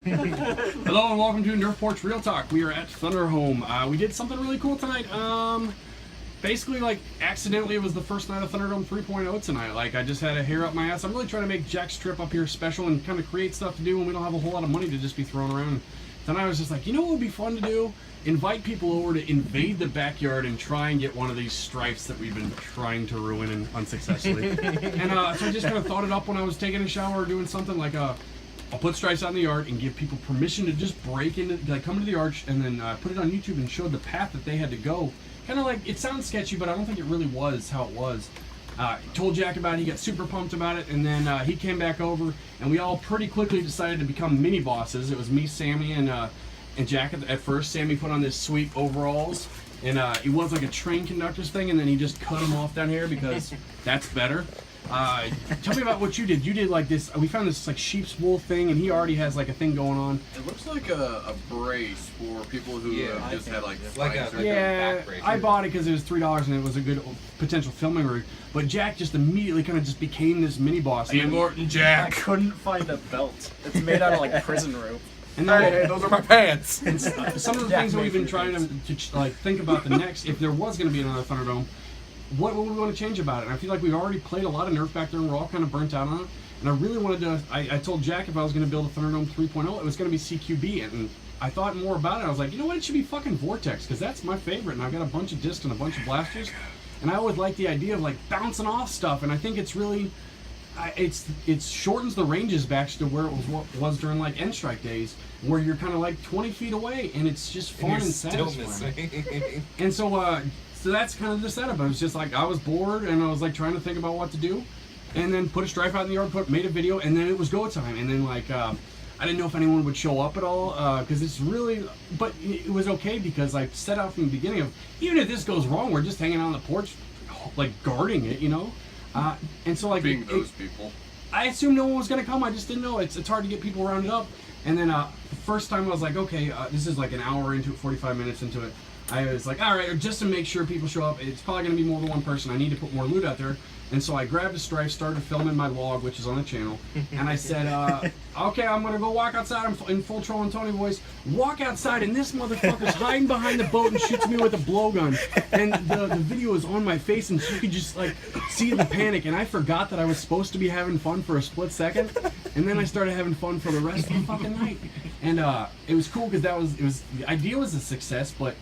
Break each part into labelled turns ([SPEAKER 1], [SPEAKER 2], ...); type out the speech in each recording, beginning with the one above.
[SPEAKER 1] Hello and welcome to Nerf Porch Real Talk. We are at Thunderdome. We did something really cool tonight. Basically, like, accidentally, it was the first night of Thunderdome 3.0 tonight. Like, I just had a hair up my ass. I'm really trying to make Jack's trip up here special and kind of create stuff to do when we don't have a whole lot of money to just be thrown around. Tonight I was just like, you know what would be fun to do? Invite people over to invade the backyard and try and get one of these stripes that we've been trying to ruin and unsuccessfully. And so I just kind of thought it up when I was taking a shower or doing something like I'll put stripes out in the yard and give people permission to just break into, like, come to the arch and then put it on YouTube and show the path that they had to go. Kind of like, it sounds sketchy, but I don't think it really was how it was. Told Jack about it, he got super pumped about it, and then he came back over, and we all pretty quickly decided to become mini bosses. It was me, Sammy, and Jack at first. Sammy put on this sweet overalls, and it was like a train conductor's thing, and then he just cut them off down here because that's better. Tell me about what you did. You did like this, we found this like sheep's wool thing, and he already has like a thing going on.
[SPEAKER 2] It looks like a brace for people who just had like spikes.
[SPEAKER 1] Yeah, I bought it because it was $3 and it was a good potential filming rig. But Jack just immediately kind of just became this mini boss.
[SPEAKER 2] Hey, Morton Jack.
[SPEAKER 3] I couldn't find a belt. It's made out of like prison rope.
[SPEAKER 1] And then,
[SPEAKER 2] hey, those are my pants.
[SPEAKER 1] And some of the things that we've been trying to like think about the next, if there was going to be another Thunderdome, what would we want to change about it? And I feel like we've already played a lot of Nerf back there and we're all kind of burnt out on it. And I really wanted to, I told Jack if I was going to build a Thunderdome 3.0, it was going to be CQB. And I thought more about it. I was like, you know what, it should be fucking Vortex, because that's my favorite. And I've got a bunch of discs and a bunch of blasters. And I always like the idea of like bouncing off stuff. And I think it's really, it shortens the ranges back to where it was during like End Strike days, where you're kind of like 20 feet away and it's just fun and satisfying. And so that's kind of the setup. It was just like I was bored and I was like trying to think about what to do, and then put a stripe out in the yard, made a video, and then it was go time. And then like I didn't know if anyone would show up at all because it's really, but it was okay because I set out from the beginning of, even if this goes wrong, we're just hanging out on the porch, like guarding it, you know. And so like
[SPEAKER 2] being those people,
[SPEAKER 1] I assumed no one was gonna come. I just didn't know. It's hard to get people rounded up. And then the first time I was like, okay, this is like an hour into it, 45 minutes into it. I was like, all right, just to make sure people show up, it's probably going to be more than one person. I need to put more loot out there. And so I grabbed a stripe, started filming my vlog, which is on the channel. And I said, okay, I'm going to go walk outside in full Troll and Tony voice. Walk outside, and this motherfucker's hiding behind the boat and shoots me with a blowgun. And the video is on my face, and you could just like see the panic. And I forgot that I was supposed to be having fun for a split second. And then I started having fun for the rest of the fucking night. And it was cool because the idea was a success, but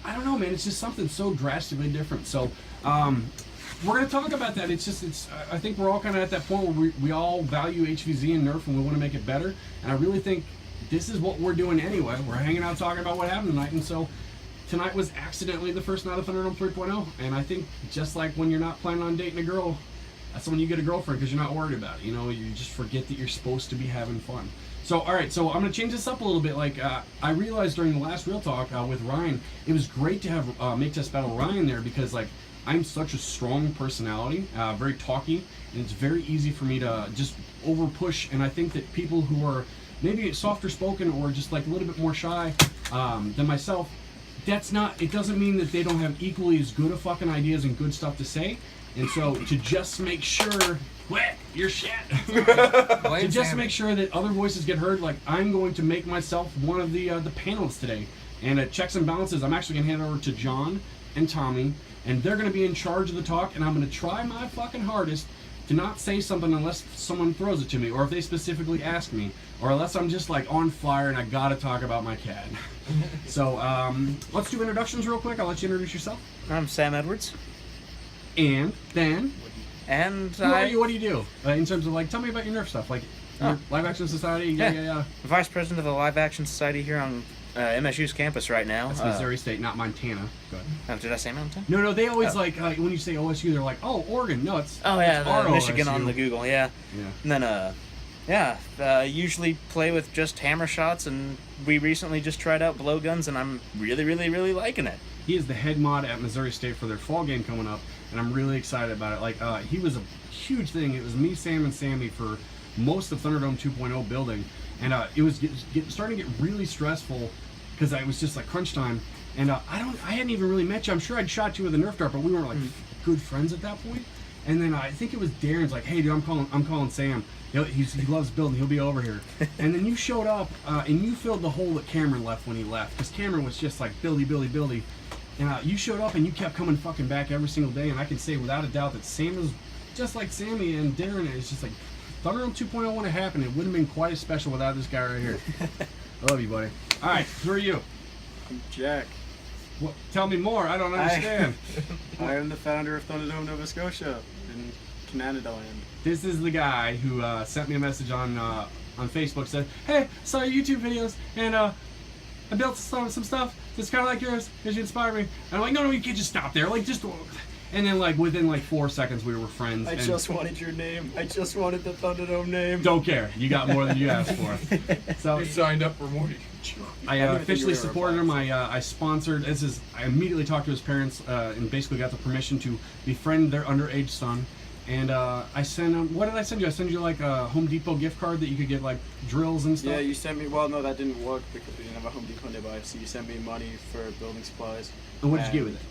[SPEAKER 1] I don't know, man. It's just something so drastically different. So we're going to talk about that. I think we're all kind of at that point where we all value HVZ and Nerf and we want to make it better. And I really think this is what we're doing anyway. We're hanging out talking about what happened tonight. And so tonight was accidentally the first night of Thunderdome 3.0. And I think just like when you're not planning on dating a girl, that's when you get a girlfriend because you're not worried about it. You know, you just forget that you're supposed to be having fun. So, all right, so I'm going to change this up a little bit. Like, I realized during the last Real Talk with Ryan, it was great to have Make Test Battle Ryan there because, like, I'm such a strong personality, very talky, and it's very easy for me to just over push. And I think that people who are maybe softer spoken or just like a little bit more shy than myself, it doesn't mean that they don't have equally as good of fucking ideas and good stuff to say. And so to just make sure, you're shit. To just make sure that other voices get heard, like I'm going to make myself one of the panelists today. And at Checks and Balances, I'm actually going to hand it over to John and Tommy, and they're going to be in charge of the talk, and I'm going to try my fucking hardest to not say something unless someone throws it to me, or if they specifically ask me, or unless I'm just like on fire and I got to talk about my cat. So let's do introductions real quick. I'll let you introduce yourself.
[SPEAKER 3] I'm Sam Edwards.
[SPEAKER 1] And then,
[SPEAKER 3] and
[SPEAKER 1] what do you do in terms of like? Tell me about your Nerf stuff, like your Live Action Society. Yeah.
[SPEAKER 3] Vice president of the Live Action Society here on MSU's campus right now.
[SPEAKER 1] That's Missouri State, not Montana. Go ahead.
[SPEAKER 3] Did I say Montana?
[SPEAKER 1] No. They always like when you say OSU, they're like, oh, Oregon. No, it's
[SPEAKER 3] Michigan
[SPEAKER 1] OSU.
[SPEAKER 3] on the Google. Yeah. And then usually play with just hammer shots, and we recently just tried out blowguns, and I'm really, really, really liking it.
[SPEAKER 1] He is the head mod at Missouri State for their fall game coming up, and I'm really excited about it. Like, he was a huge thing. It was me, Sam, and Sammy for most of Thunderdome 2.0 building, and it was starting to get really stressful because it was just like crunch time. And I hadn't even really met you. I'm sure I'd shot you with a Nerf dart, but we weren't like good friends at that point. And then I think it was Darren's like, hey dude, I'm calling Sam. He loves building. He'll be over here. And then you showed up and you filled the hole that Cameron left when he left, because Cameron was just like buildy. And you showed up and you kept coming fucking back every single day. And I can say without a doubt that Sam is just like Sammy and Darren. It's just like Thunderdome 2.0 when it happened. It wouldn't have been quite as special without this guy right here. I love you, buddy. All right, who are you?
[SPEAKER 4] I'm Jack.
[SPEAKER 1] Well, tell me more. I don't understand.
[SPEAKER 4] I am the founder of Thunderdome Nova Scotia in Canada land.
[SPEAKER 1] This is the guy who sent me a message on Facebook. Said, "Hey, saw your YouTube videos and I built some stuff that's kind of like yours because you inspired me." And I'm like, "No, you can't just stop there. Like, just." And then, like, within like 4 seconds, we were friends.
[SPEAKER 4] I just wanted your name. I just wanted the Thunderdome name.
[SPEAKER 1] Don't care. You got more than you asked for. So
[SPEAKER 2] He signed up for more.
[SPEAKER 1] I officially supported him. I sponsored. I immediately talked to his parents and basically got the permission to befriend their underage son. And I sent him. What did I send you? I sent you like a Home Depot gift card that you could get like drills and stuff.
[SPEAKER 4] Yeah, you sent me. Well, no, that didn't work because we didn't have a Home Depot nearby. So you sent me money for building supplies.
[SPEAKER 1] And what did you get with it?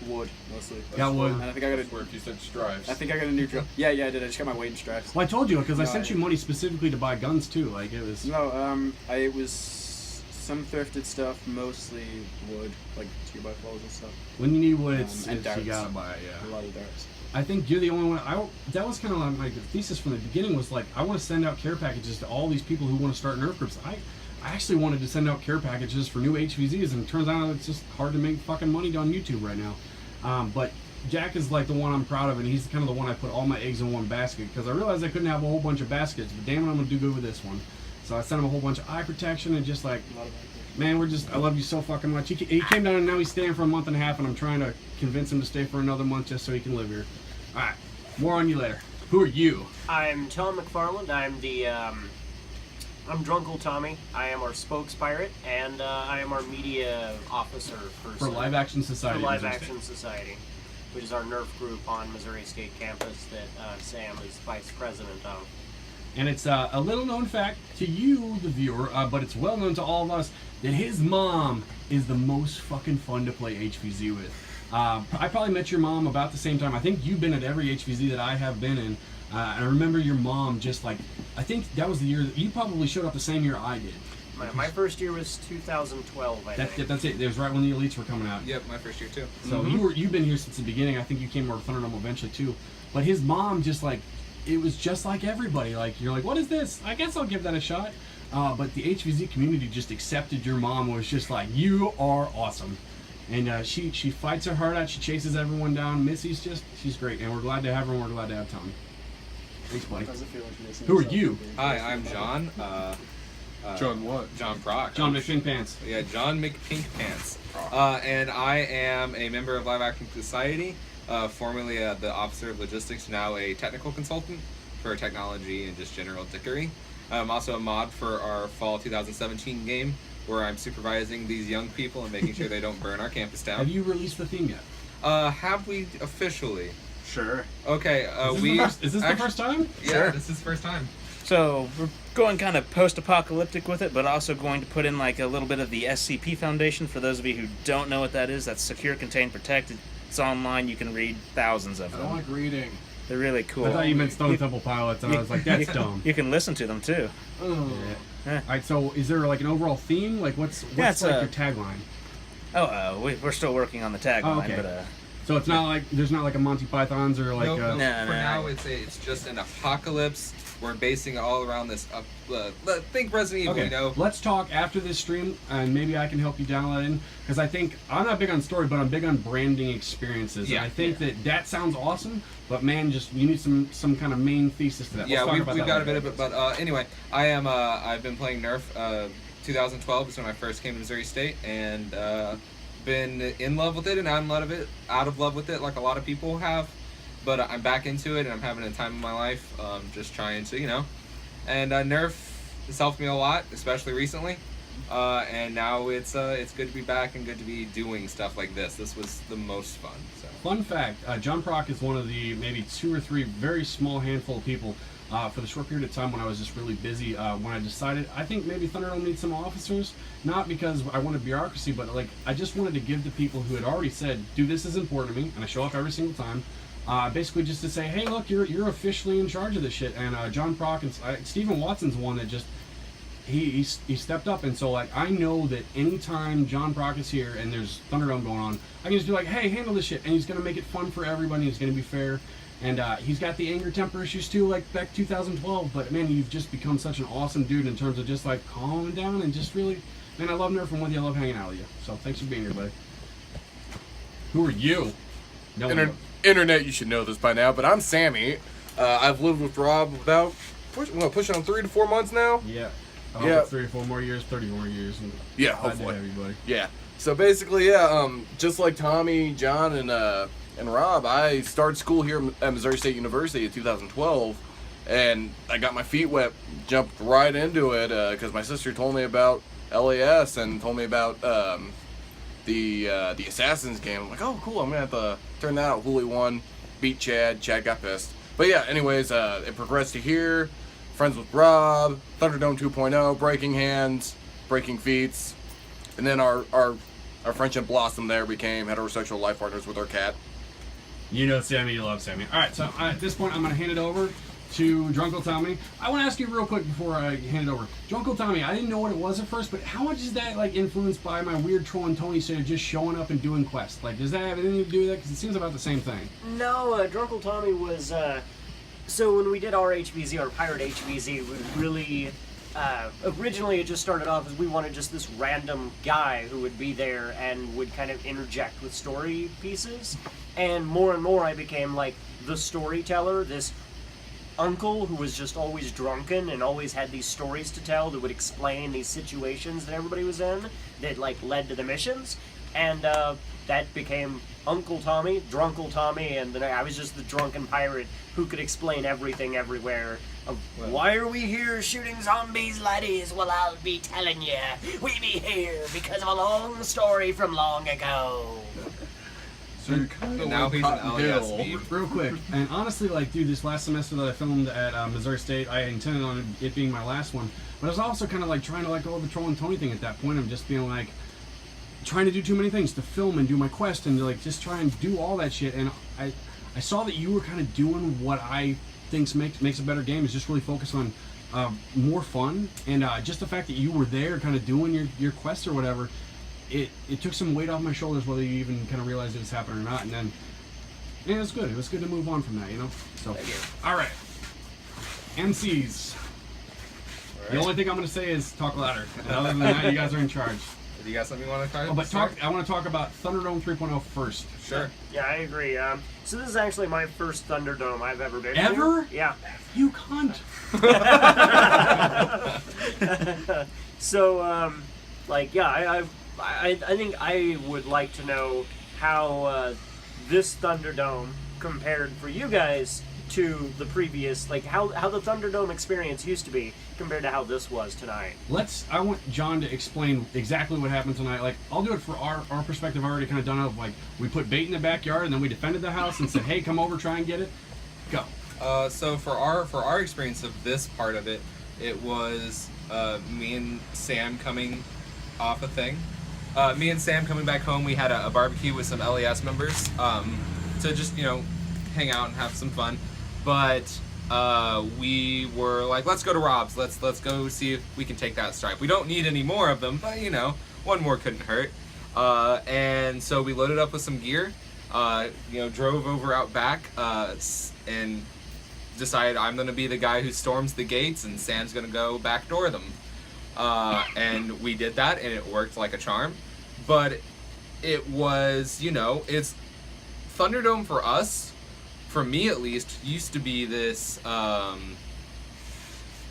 [SPEAKER 4] Wood, mostly.
[SPEAKER 1] Got wood.
[SPEAKER 4] And I think I got
[SPEAKER 2] Where if you said strives.
[SPEAKER 4] I think I got a new drill. Yeah, I did. I just got my weight and stripes.
[SPEAKER 1] Well, I told you because I
[SPEAKER 4] No,
[SPEAKER 1] sent you money specifically to buy guns too. Like it was.
[SPEAKER 4] No, it was some thrifted stuff, mostly wood, like 2x4s and stuff.
[SPEAKER 1] When you need wood,
[SPEAKER 4] And darts.
[SPEAKER 1] you gotta buy it. Yeah.
[SPEAKER 4] A lot of darts.
[SPEAKER 1] I think you're the only one. That was kind of like my thesis from the beginning. Was like I want to send out care packages to all these people who want to start Nerf groups. I actually wanted to send out care packages for new HVZs, and it turns out it's just hard to make fucking money on YouTube right now. But Jack is like the one I'm proud of, and he's kind of the one I put all my eggs in one basket because I realized I couldn't have a whole bunch of baskets, but damn it, I'm gonna do good with this one. So I sent him a whole bunch of eye protection and just like, man, I love you so fucking much. He came down and now he's staying for a month and a half, and I'm trying to convince him to stay for another month just so he can live here. All right, more on you later. Who are you?
[SPEAKER 5] I'm Tom McFarland. I'm the I'm Drunkle Tommy. I am our spokespirate, and I am our media officer
[SPEAKER 1] For Live Action Society.
[SPEAKER 5] For Live Action Society, which is our Nerf group on Missouri State campus that Sam is vice president of.
[SPEAKER 1] And it's a little known fact to you, the viewer, but it's well known to all of us that his mom is the most fucking fun to play HVZ with. I probably met your mom about the same time. I think you've been at every HVZ that I have been in. And I remember your mom just like, I think that was the year that you probably showed up the same year I did.
[SPEAKER 5] My first year was 2012, I think.
[SPEAKER 1] That's it. It was right when the Elites were coming out.
[SPEAKER 2] Yep, my first year too.
[SPEAKER 1] So you've been here since the beginning. I think you came over to Thunderdome eventually too. But his mom just like, it was just like everybody. Like you're like, what is this? I guess I'll give that a shot. But the HVZ community just accepted your mom. Was just like, you are awesome. And she fights her heart out. She chases everyone down. Missy's she's great. And we're glad to have her, and we're glad to have Tommy. Thanks, buddy. Who are you?
[SPEAKER 6] Hi, I'm John.
[SPEAKER 2] John what?
[SPEAKER 6] John Prock.
[SPEAKER 1] John McPink Pants.
[SPEAKER 6] Yeah, John McPink Pants. And I am a member of Live Action Society, formerly the Officer of Logistics, now a technical consultant for technology and just general dickery. I'm also a mod for our fall 2017 game, where I'm supervising these young people and making sure they don't burn our campus down.
[SPEAKER 1] Have you released the theme yet?
[SPEAKER 6] Have we officially?
[SPEAKER 4] Sure.
[SPEAKER 6] Okay,
[SPEAKER 1] is this the first time?
[SPEAKER 6] Yeah,
[SPEAKER 3] Sure.
[SPEAKER 6] this is the first time.
[SPEAKER 3] So we're going kind of post-apocalyptic with it, but also going to put in like a little bit of the SCP Foundation. For those of you who don't know what that is, that's Secure, Contain, Protect. It's online. You can read thousands of
[SPEAKER 2] I
[SPEAKER 3] them.
[SPEAKER 2] don't like reading.
[SPEAKER 3] They're really cool.
[SPEAKER 1] I thought you meant Stone Temple Pilots, and I was like, that's dumb.
[SPEAKER 3] You can listen to them too.
[SPEAKER 2] Oh.
[SPEAKER 1] Yeah. All right, so is there like an overall theme? Like what's
[SPEAKER 3] it's
[SPEAKER 1] like your tagline?
[SPEAKER 3] We're still working on the tagline,
[SPEAKER 1] okay.
[SPEAKER 3] but
[SPEAKER 1] So it's not like there's not like a Monty Python's or like
[SPEAKER 6] Nope,
[SPEAKER 1] a,
[SPEAKER 6] nope. For now, it's just an apocalypse. We're basing it all around this. Think Resident Evil,
[SPEAKER 1] okay.
[SPEAKER 6] you know.
[SPEAKER 1] Let's talk after this stream, and maybe I can help you download in because I think I'm not big on story, but I'm big on branding experiences.
[SPEAKER 6] Yeah,
[SPEAKER 1] and I think that sounds awesome, but man, just you need some kind of main thesis to that.
[SPEAKER 6] Yeah,
[SPEAKER 1] Let's
[SPEAKER 6] we've
[SPEAKER 1] talk about
[SPEAKER 6] got
[SPEAKER 1] that
[SPEAKER 6] a bit of it, but anyway, I've been playing Nerf. 2012 is when I first came to Missouri State, and been in love with it and out of love with it, like a lot of people have. But I'm back into it, and I'm having a time of my life, just trying to, you know. And Nerf has helped me a lot, especially recently. And now it's good to be back and good to be doing stuff like this. This was the most fun. So.
[SPEAKER 1] Fun fact: John Prock is one of the maybe 2 or 3 very small handful of people. For the short period of time when I was just really busy, when I decided I think maybe Thunderdome needs some officers, not because I wanted bureaucracy, but like I just wanted to give the people who had already said, dude, this is important to me, and I show up every single time. basically just to say, hey, look, you're officially in charge of this shit. And John Prock and Stephen Watson's one that just he stepped up. And so like I know that anytime John Prock is here and there's Thunderdome going on, I can just be like, hey, handle this shit, and he's gonna make it fun for everybody. He's gonna be fair. And he's got the anger temper issues too, like back 2012. But man, you've just become such an awesome dude in terms of just like calming down and just really, man, I love Nerfing with you. I love hanging out with you. So thanks for being here, buddy. Who are you? No one knows.
[SPEAKER 7] Internet, you should know this by now, but I'm Sammy. I've lived with Rob about pushing on 3 to 4 months now.
[SPEAKER 1] Yeah.
[SPEAKER 7] Yeah.
[SPEAKER 1] 3 or 4 more years, 30 more years. And
[SPEAKER 7] Yeah,
[SPEAKER 1] glad to
[SPEAKER 7] hopefully.
[SPEAKER 1] have you, buddy.
[SPEAKER 7] Yeah. So basically, yeah, just like Tommy, John, and Rob, I started school here at Missouri State University in 2012, and I got my feet wet, jumped right into it because my sister told me about LAS and told me about the Assassins game. I'm like, oh, cool, I'm gonna have to turn that out. Hooli won, beat Chad got pissed. But yeah, anyways, it progressed to here. Friends with Rob, Thunderdome 2.0, breaking hands, breaking feats, and then our friendship blossomed there, became heterosexual life partners with our cat.
[SPEAKER 1] You know Sammy, you love Sammy. All right, so at this point, I'm going to hand it over to Drunkle Tommy. I want to ask you real quick before I hand it over. Drunkle Tommy, I didn't know what it was at first, but how much is that like influenced by my weird troll and Tony instead of just showing up and doing quests? Like, does that have anything to do with that? Because it seems about the same thing.
[SPEAKER 5] No, Drunkle Tommy was, so when we did our HVZ, our pirate HVZ, we really, originally it just started off as we wanted just this random guy who would be there and would kind of interject with story pieces. And more I became like the storyteller, this uncle who was just always drunken and always had these stories to tell that would explain these situations that everybody was in that like led to the missions. And that became Uncle Tommy, Drunkle Tommy, and then I was just the drunken pirate who could explain everything everywhere. Of, why are we here shooting zombies, laddies? Well, I'll be telling you. We be here because of a long story from long ago.
[SPEAKER 1] So you're kind of
[SPEAKER 6] Now he's an LAS meme.
[SPEAKER 1] real quick, and honestly, like, dude, this last semester that I filmed at Missouri State, I intended on it being my last one, but I was also kind of like trying to let go of the troll and Tony thing at that point. I'm just being like, trying to do too many things, to film and do my quest and to, like, just try and do all that shit. And I saw that you were kind of doing what I think makes a better game, is just really focus on more fun, and just the fact that you were there kind of doing your quest or whatever, it took some weight off my shoulders, whether you even kind of realized it was happening or not. And then, yeah, it was good. It was good to move on from that, you know? So, all right. MCs.
[SPEAKER 6] All right.
[SPEAKER 1] The only thing I'm going to say is talk louder. And other than that, you guys are in charge.
[SPEAKER 6] Do you got something you want to try?
[SPEAKER 1] Oh, but I want to talk about Thunderdome 3.0 first.
[SPEAKER 6] Sure.
[SPEAKER 5] Yeah, I agree. So this is actually my first Thunderdome I've ever been
[SPEAKER 1] Ever?
[SPEAKER 5] to. Yeah.
[SPEAKER 1] You cunt.
[SPEAKER 5] So, like, yeah, I think I would like to know how this Thunderdome compared for you guys to the previous, like how the Thunderdome experience used to be compared to how this was tonight.
[SPEAKER 1] I want John to explain exactly what happened tonight. Like, I'll do it for our perspective. I've already kind of done it. Like, we put bait in the backyard and then we defended the house and said, hey, come over, try and get it. Go.
[SPEAKER 6] So for our experience of this part of it, it was me and Sam coming off a thing. Me and Sam coming back home. We had a barbecue with some LAS members to just hang out and have some fun. But we were like, let's go to Rob's. Let's go see if we can take that stripe. We don't need any more of them, but one more couldn't hurt. And so we loaded up with some gear. Drove over out back and decided I'm gonna be the guy who storms the gates and Sam's gonna go backdoor them. And we did that, and it worked like a charm. But it was, it's Thunderdome for us. For me at least, used to be this,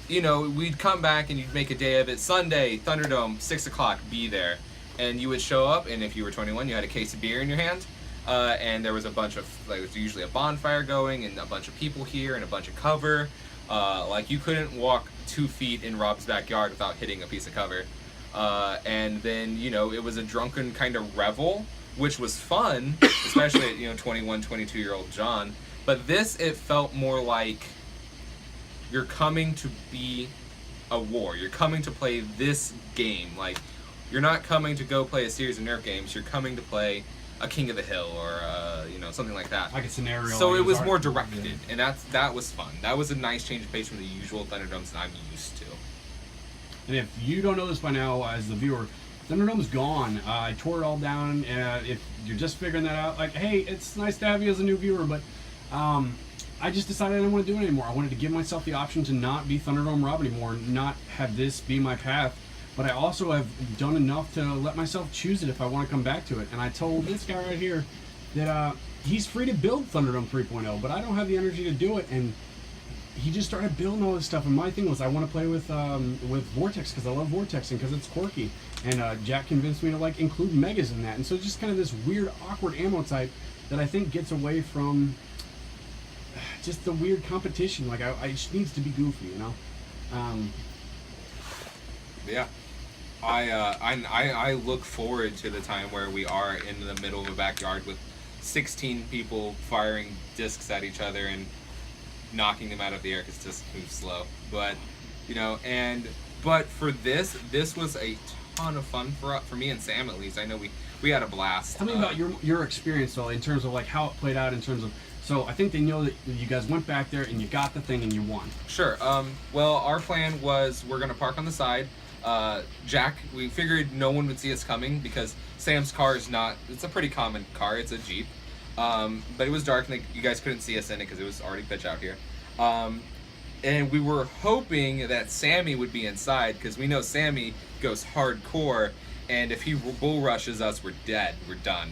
[SPEAKER 6] we'd come back and you'd make a day of it. Sunday, Thunderdome, 6 o'clock, be there. And you would show up, and if you were 21, you had a case of beer in your hand. And there was a bunch of, there was usually a bonfire going, and a bunch of people here, and a bunch of cover. You couldn't walk 2 feet in Rob's backyard without hitting a piece of cover. And then, it was a drunken kind of revel, which was fun, especially at, 21, 22-year-old John. But this, it felt more like you're coming to be a war. You're coming to play this game. Like, you're not coming to go play a series of Nerf games. You're coming to play a King of the Hill or something like that.
[SPEAKER 1] Like a scenario.
[SPEAKER 6] So
[SPEAKER 1] like
[SPEAKER 6] it was
[SPEAKER 1] art-
[SPEAKER 6] more directed, and that was fun. That was a nice change of pace from the usual Thunderdomes that I'm used to.
[SPEAKER 1] And if you don't know this by now, as the viewer, Thunderdome's gone. I tore it all down. If you're just figuring that out, like, hey, it's nice to have you as a new viewer, but I just decided I didn't want to do it anymore. I wanted to give myself the option to not be Thunderdome Rob anymore, and not have this be my path. But I also have done enough to let myself choose it if I want to come back to it. And I told this guy right here that he's free to build Thunderdome 3.0, but I don't have the energy to do it. And he just started building all this stuff. And my thing was, I want to play with Vortex because I love Vortex and because it's quirky. And Jack convinced me to like include megas in that. And so it's just kind of this weird, awkward ammo type that I think gets away from just the weird competition. Like it just needs to be goofy, you know.
[SPEAKER 6] Yeah. I look forward to the time where we are in the middle of a backyard with 16 people firing discs at each other and knocking them out of the air because discs move slow. But but for this was a ton of fun for me and Sam, at least. I know we had a blast.
[SPEAKER 1] Tell me about your experience though, in terms of like how it played out in terms of. So I think they know that you guys went back there and you got the thing and you won.
[SPEAKER 6] Sure. Well, our plan was we're gonna park on the side. Jack, we figured no one would see us coming because Sam's car is it's a pretty common car. It's a Jeep. But it was dark and you guys couldn't see us in it because it was already pitch out here. And we were hoping that Sammy would be inside because we know Sammy goes hardcore, and if he bull rushes us, we're dead. We're done.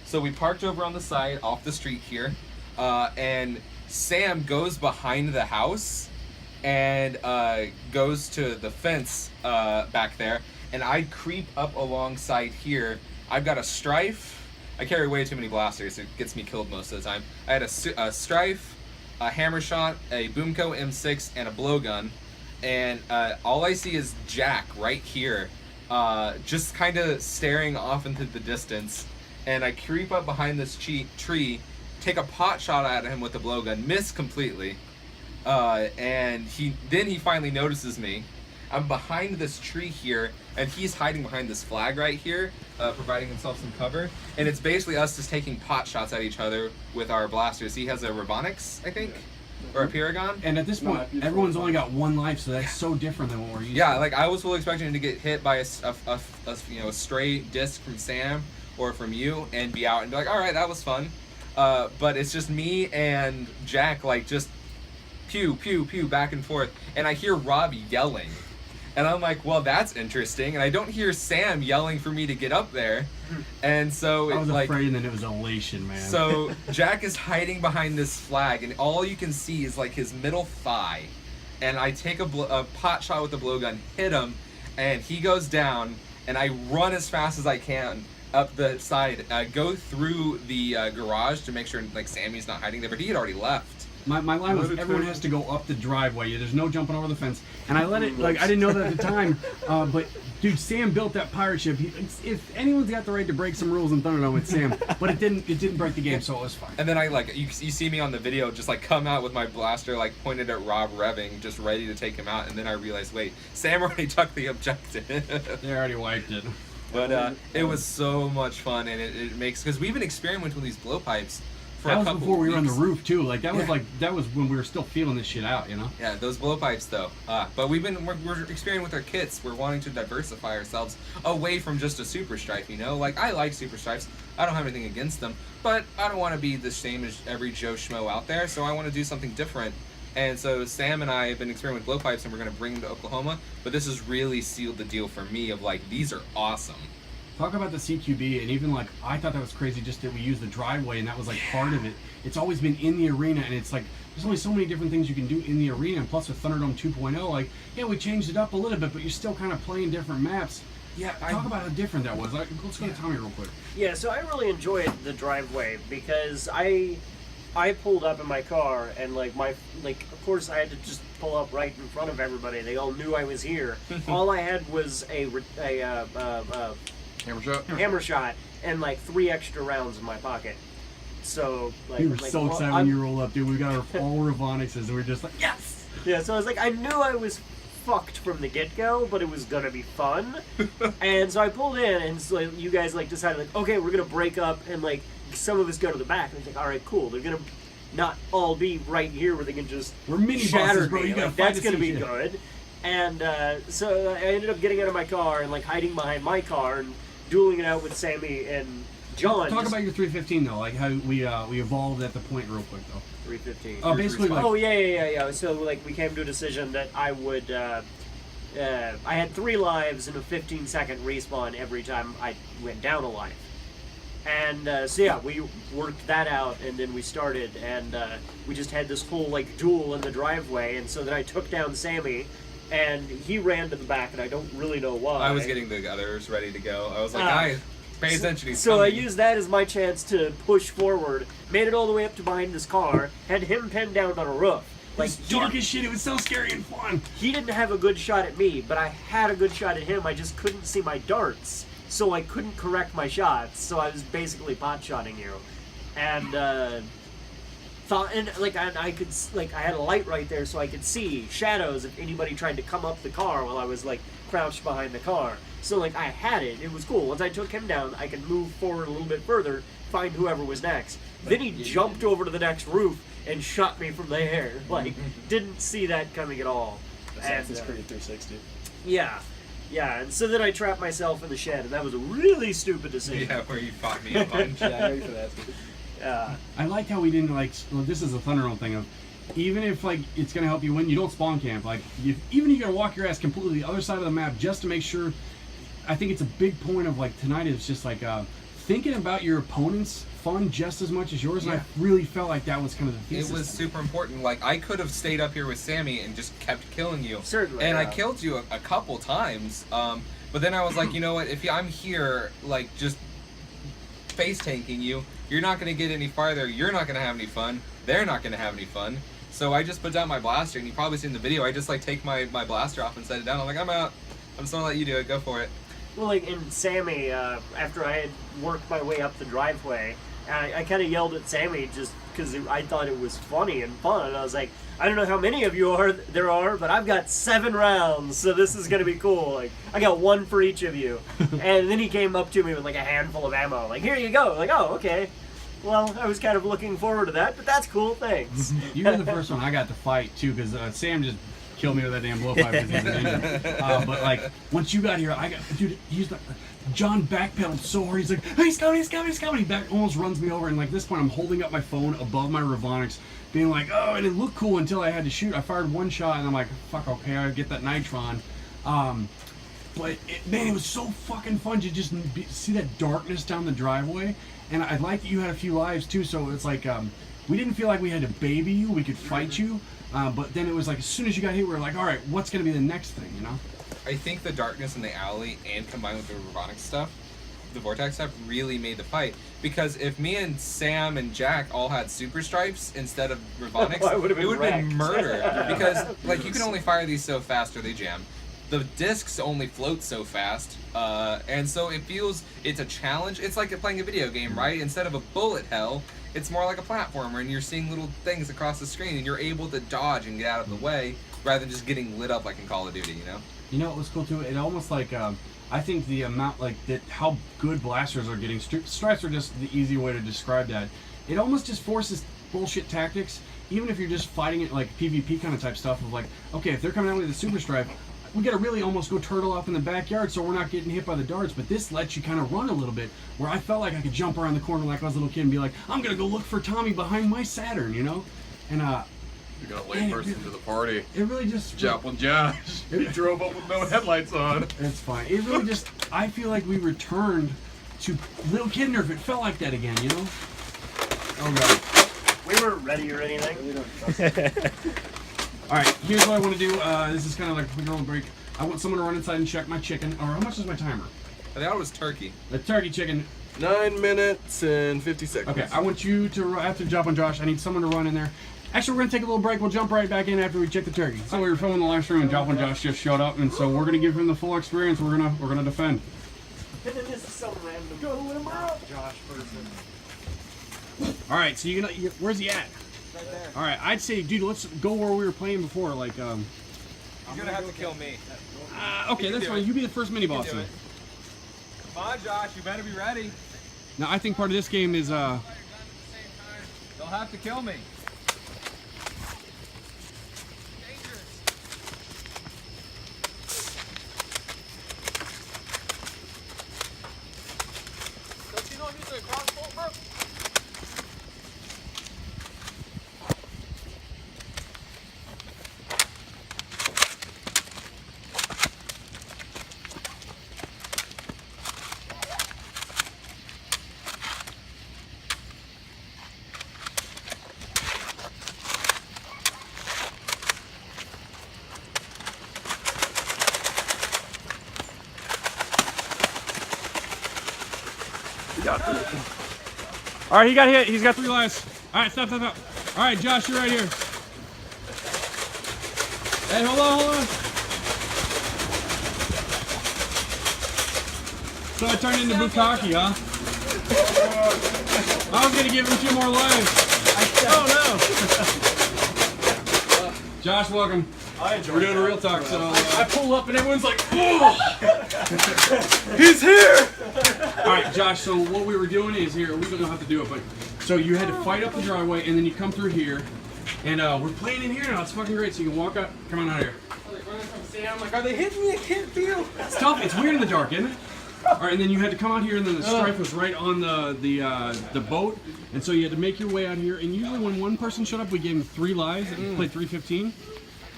[SPEAKER 6] So we parked over on the side off the street here, and Sam goes behind the house and goes to the fence back there, and I creep up alongside here. I've got a Strife. I carry way too many blasters. It gets me killed most of the time. I had a Strife, a Hammer Shot, a Boomco M6, and a blowgun, and all I see is Jack right here, just kind of staring off into the distance. And I creep up behind this tree, take a pot shot at him with the blowgun, miss completely, and he finally notices me. I'm behind this tree here, and he's hiding behind this flag right here, providing himself some cover. And it's basically us just taking pot shots at each other with our blasters. He has a Robonix, I think, or a Paragon.
[SPEAKER 1] And at this point, everyone's only got one life, so that's so different than what we're used to.
[SPEAKER 6] Yeah, like I was fully expecting to get hit by a stray disc from Sam or from you and be out and be like, all right, that was fun. But it's just me and Jack, like, just pew, pew, pew, back and forth. And I hear Rob yelling. And I'm like, well, that's interesting. And I don't hear Sam yelling for me to get up there. And so
[SPEAKER 1] I
[SPEAKER 6] it's
[SPEAKER 1] was
[SPEAKER 6] like,
[SPEAKER 1] afraid, and then it was elation, man.
[SPEAKER 6] so Jack is hiding behind this flag, and all you can see is like his middle thigh. And I take a pot shot with the blowgun, hit him, and he goes down. And I run as fast as I can up the side, go through the garage to make sure like Sammy's not hiding there, but he had already left.
[SPEAKER 1] My line was everyone has to go up the driveway. There's no jumping over the fence. And I let it, like, I didn't know that at the time, but dude, Sam built that pirate ship. If anyone's got the right to break some rules in Thunderdome, it's Sam. But it didn't break the game, so it was fine.
[SPEAKER 6] And then I you see me on the video just like come out with my blaster like pointed at Rob revving, just ready to take him out, and then I realized, wait, Sam already took the objective.
[SPEAKER 1] They already wiped it.
[SPEAKER 6] But it was so much fun, and it makes, because we've been experimenting with these blowpipes for a couple
[SPEAKER 1] That was before we were on the
[SPEAKER 6] weeks.
[SPEAKER 1] roof too. Like that was when we were still feeling this shit out, you know.
[SPEAKER 6] Yeah, those blowpipes though. But we're experimenting with our kits. We're wanting to diversify ourselves away from just a super stripe, you know. Like I like super stripes. I don't have anything against them, but I don't want to be the same as every Joe Schmo out there. So I want to do something different. And so Sam and I have been experimenting with blowpipes, and we're going to bring them to Oklahoma. But this has really sealed the deal for me of like, these are awesome.
[SPEAKER 1] Talk about the CQB, and even like I thought that was crazy just that we used the driveway, and that was like part of it. It's always been in the arena, and it's like there's only so many different things you can do in the arena, and plus with Thunderdome 2.0, like yeah, we changed it up a little bit, but you're still kind of playing different maps. Yeah, talk about how different that was. Let's go to Tommy real quick.
[SPEAKER 5] Yeah, so I really enjoyed the driveway because I pulled up in my car and of course I had to just pull up right in front of everybody. They all knew I was here. All I had was a hammer shot and like 3 extra rounds in my pocket. So like
[SPEAKER 1] we were so excited when you rolled up, dude. We got all Ravonixes, and we were just like, yes.
[SPEAKER 5] Yeah, so I was like, I knew I was fucked from the get-go, but it was gonna be fun. And so I pulled in, and so you guys like decided like, okay, we're gonna break up, and like some of us go to the back. And I was like, all right, cool. They're gonna not all be right here where they can just
[SPEAKER 1] We're mini
[SPEAKER 5] shatter
[SPEAKER 1] bosses, bro.
[SPEAKER 5] me.
[SPEAKER 1] You gotta
[SPEAKER 5] Like,
[SPEAKER 1] fight
[SPEAKER 5] that's
[SPEAKER 1] to
[SPEAKER 5] gonna
[SPEAKER 1] see
[SPEAKER 5] be
[SPEAKER 1] shit.
[SPEAKER 5] good. And so I ended up getting out of my car and like hiding behind my car and dueling it out with Sammy and John.
[SPEAKER 1] Talk
[SPEAKER 5] just-
[SPEAKER 1] about your 315 though, like how we evolved at the point real quick though.
[SPEAKER 5] 315.
[SPEAKER 1] Oh, basically like
[SPEAKER 5] Oh yeah. So like we came to a decision that I would. I had 3 lives and a 15-second respawn every time I went down a life. And so yeah, we worked that out, and then we started, and we just had this whole like duel in the driveway, and so then I took down Sammy, and he ran to the back, and I don't really know why.
[SPEAKER 6] I was getting the others ready to go. I was like,
[SPEAKER 5] Ah.
[SPEAKER 6] guys, pay attention. He's
[SPEAKER 5] So I
[SPEAKER 6] coming.
[SPEAKER 5] used that as my chance to push forward, made it all the way up to behind his car, had him pinned down on a roof. Like
[SPEAKER 1] it's dark as shit. It was so scary and fun.
[SPEAKER 5] he didn't have a good shot at me, but I had a good shot at him. I just couldn't see my darts, so I couldn't correct my shots. So I was basically pot shotting you, and I could I had a light right there, so I could see shadows if anybody tried to come up the car while I was like crouched behind the car. So like I had it. It was cool. Once I took him down, I could move forward a little bit further, find whoever was next. Then he jumped over to the next roof and shot me from there. Like, didn't see that coming at all.
[SPEAKER 4] Assassin's
[SPEAKER 5] And,
[SPEAKER 4] Creed 360.
[SPEAKER 5] Yeah. And so then I trapped myself in the shed, and that was a really stupid decision.
[SPEAKER 6] Yeah, where you fought me a bunch.
[SPEAKER 4] Yeah, I know you for that.
[SPEAKER 1] I like how we didn't like. Well, this is a Thunderdome thing of, even if like it's gonna help you win, you don't spawn camp. Like even if you gotta walk your ass completely the other side of the map just to make sure. I think it's a big point of like tonight is just like thinking about your opponent's fun just as much as yours. And I really felt like that was kind of the thesis.
[SPEAKER 6] It was super important. Like, I could have stayed up here with Sammy and just kept killing you.
[SPEAKER 5] Certainly.
[SPEAKER 6] And I
[SPEAKER 5] yeah.
[SPEAKER 6] killed you a couple times. But then I was like, you know what? If I'm here, like, just face tanking you, you're not going to get any farther. You're not going to have any fun. They're not going to have any fun. So I just put down my blaster, and you probably seen the video. I just, like, take my blaster off and set it down. I'm like, I'm out. I'm just going to let you do it. Go for it.
[SPEAKER 5] Well, like in Sammy, after I had worked my way up the driveway, I kind of yelled at Sammy just because I thought it was funny and fun. And I was like, I don't know how many of you there are, but I've got 7 rounds, so this is gonna be cool. Like, I got 1 for each of you. And then he came up to me with like a handful of ammo. Like, here you go. Like, oh, okay. Well, I was kind of looking forward to that, but that's cool. Thanks.
[SPEAKER 1] You were the first one I got to fight too, because Sam just killed me with that damn blowpipe because he's an ninja. But like once you got here, dude, he's like, John backpedaled so hard. He's like, hey, he's coming. He back almost runs me over. And like this point, I'm holding up my phone above my Ravonics, being like, oh, and it looked cool until I had to shoot. I fired 1 shot, and I'm like, fuck, okay, I get that nitron. But man, it was so fucking fun to just see that darkness down the driveway. And I like that you had a few lives too, so it's like we didn't feel like we had to baby you. We could fight you. But then it was like as soon as you got hit, we were like, all right, what's going to be the next thing, you know?
[SPEAKER 6] I think the darkness in the alley and combined with the robotic stuff, the vortex stuff, really made the fight. Because if me and Sam and Jack all had super stripes instead of robotics,
[SPEAKER 5] Oh, it would've been
[SPEAKER 6] it would have been
[SPEAKER 5] wrecked.
[SPEAKER 6] murder. Because like you can only fire these so fast or they jam. The discs only float so fast, and so it's a challenge. It's like playing a video game, right? Instead of a bullet hell, it's more like a platformer, and you're seeing little things across the screen, and you're able to dodge and get out of the way rather than just getting lit up like in Call of Duty, you know?
[SPEAKER 1] You know what was cool too? It almost like I think the amount how good blasters are getting. Stripes are just the easy way to describe that. It almost just forces bullshit tactics, even if you're just fighting it like PvP kind of type stuff of like, okay, if they're coming out with a super stripe, we gotta really almost go turtle up in the backyard so we're not getting hit by the darts. But this lets you kind of run a little bit, where I felt like I could jump around the corner like I was a little kid and be like, I'm gonna go look for Tommy behind my Saturn, you know? And
[SPEAKER 7] You're gonna late person to the party.
[SPEAKER 1] it really just
[SPEAKER 7] Joplin Josh. He drove up with no headlights on.
[SPEAKER 1] It's fine. It really just, I feel like we returned to little kid Nerf. It felt like that again, you know? Oh god.
[SPEAKER 5] We weren't ready or anything.
[SPEAKER 1] All right, here's what I want to do. This is kind of like a quick little break. I want someone to run inside and check my chicken. Or how much is my timer?
[SPEAKER 6] I thought it was turkey.
[SPEAKER 1] The turkey chicken.
[SPEAKER 7] 9 minutes and 50 seconds.
[SPEAKER 1] Okay, I want you to, after Jump on Josh, I need someone to run in there. Actually, we're going to take a little break. We'll jump right back in after we check the turkey. So we were filming the live stream and Jump on Josh just showed up, and so we're going to give him the full experience. We're gonna defend.
[SPEAKER 5] And then this is some random Josh person.
[SPEAKER 1] All right, so where's he at?
[SPEAKER 5] Right there.
[SPEAKER 1] All right, I'd say, dude, let's go where we were playing before. Like,
[SPEAKER 6] You're gonna have to kill me.
[SPEAKER 1] Okay, that's fine. You be the first mini boss.
[SPEAKER 6] do
[SPEAKER 1] then.
[SPEAKER 6] it. Come on, Josh. You better be ready.
[SPEAKER 1] Now I think part of this game is
[SPEAKER 6] They'll have to kill me.
[SPEAKER 1] All right, he got hit. He's got 3 lives. All right, stop. All right, Josh, you're right here. Hey, hold on. So I turned into Bukkake, huh? I was gonna give him 2 more lives. Oh no! Josh, welcome. We're doing a real talk, so
[SPEAKER 7] I pull up and everyone's like, "Oh,
[SPEAKER 1] he's here!" All right, Josh. So what we were doing is here. We don't know how to do it, but so you had to fight up the driveway, and then you come through here, and we're playing in here now. It's fucking great. So you can walk up. Come on out here.
[SPEAKER 6] I'm like, are they hitting me? I can't feel.
[SPEAKER 1] It's tough. It's weird in the dark, isn't it? All right, and then you had to come out here, and then the strife was right on the boat, and so you had to make your way out here. And usually, when one person showed up, we gave him 3 lives, and he played 315.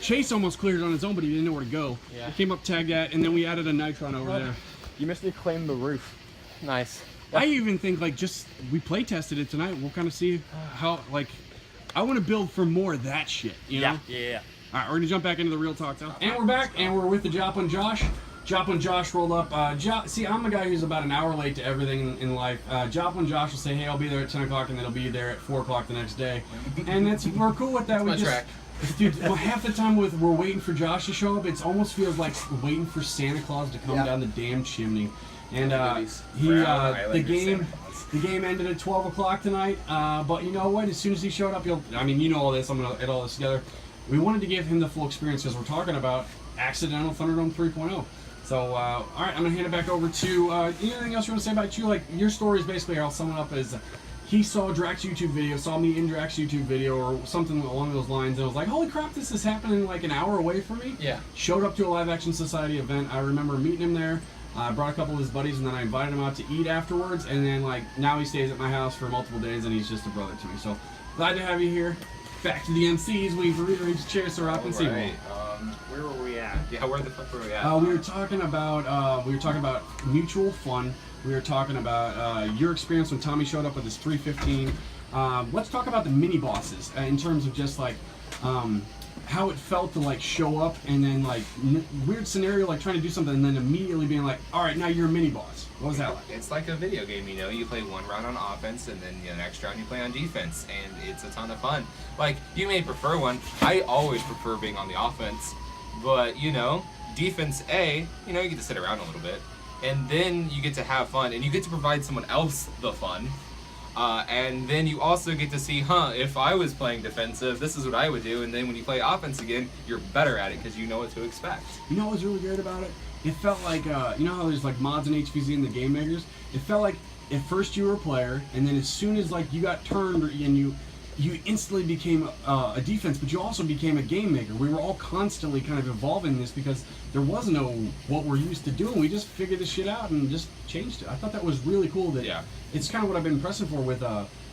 [SPEAKER 1] Chase almost cleared it on his own, but he didn't know where to go.
[SPEAKER 8] Yeah.
[SPEAKER 1] He came up, tagged that, and then we added a nitron over there.
[SPEAKER 8] You missed me claim the roof. Nice.
[SPEAKER 1] I even think like we play tested it tonight. We'll kind of see how like I want to build for more of that shit. You know?
[SPEAKER 8] Yeah.
[SPEAKER 1] All right, we're gonna jump back into the real talk now. And we're back, and we're with the Joplin Josh. Joplin Josh rolled up. See, I'm a guy who's about an hour late to everything in life. Joplin Josh will say, "Hey, I'll be there at 10 o'clock," and then he'll be there at 4 o'clock the next day. And we're cool with that.
[SPEAKER 2] That's my track.
[SPEAKER 1] Dude, well, half the time we're waiting for Josh to show up, it almost feels like waiting for Santa Claus to come down the damn chimney. And the game ended at 12 o'clock tonight. But you know what? As soon as he showed up, you know all this. I'm gonna edit all this together. We wanted to give him the full experience because we're talking about accidental Thunderdome 3.0. So, all right, I'm gonna hand it back over to anything else you want to say about you? Like your story is basically, I'll sum it up as. He saw Drax's YouTube video, saw me in Drax's YouTube video, or something along those lines, and was like, "Holy crap, this is happening like an hour away from me."
[SPEAKER 2] Yeah.
[SPEAKER 1] Showed up to a Live Action Society event. I remember meeting him there. I brought a couple of his buddies, and then I invited him out to eat afterwards. And then now he stays at my house for multiple days, and he's just a brother to me. So glad to have you here. Back to the MCs. We've rearranged chairs so Rob can see me.
[SPEAKER 6] Where were we at? Yeah, where the fuck were we at?
[SPEAKER 1] We were talking about mutual fun. We were talking about your experience when Tommy showed up with his 315. Let's talk about the mini bosses in terms of just how it felt to show up and then weird scenario trying to do something and then immediately being like, all right, now you're a mini boss. What was that like?
[SPEAKER 6] It's like a video game, you know. You play 1 round on offense and then the next round you play on defense, and it's a ton of fun. You may prefer one. I always prefer being on the offense, but defense A, you get to sit around a little bit. And then you get to have fun, and you get to provide someone else the fun. And then you also get to see, if I was playing defensive, this is what I would do. And then when you play offense again, you're better at it because you know what to expect.
[SPEAKER 1] You know what was really great about it? It felt like, you know how there's mods and HVZ in the game makers? It felt like at first you were a player, and then as soon as you got turned and you instantly became a defense, but you also became a game maker. We were all constantly kind of evolving this because there was no what we're used to doing. We just figured this shit out and just changed it. I thought that was really cool. It's kind of what I've been pressing for with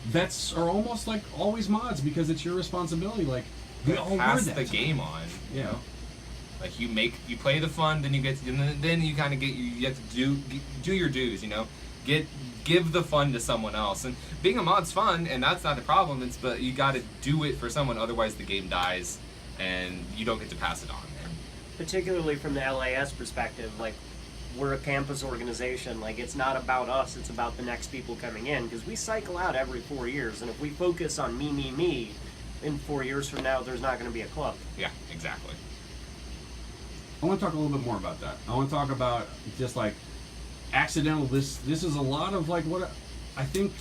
[SPEAKER 1] vets are almost always mods because it's your responsibility. We all
[SPEAKER 6] pass
[SPEAKER 1] were that.
[SPEAKER 6] The game on.
[SPEAKER 1] Yeah.
[SPEAKER 6] You play the fun, then you get to, then you kind of you have to do your dues. Give the fun to someone else, and being a mod's fun, and that's not the problem. But you got to do it for someone, otherwise the game dies, and you don't get to pass it on.
[SPEAKER 5] Particularly from the LAS perspective, we're a campus organization. It's not about us; it's about the next people coming in. Because we cycle out every 4 years, and if we focus on me, in 4 years from now, there's not going to be a club.
[SPEAKER 6] Yeah, exactly.
[SPEAKER 1] I want to talk a little bit more about that. I want to talk about just accidental. This is a lot of what I think,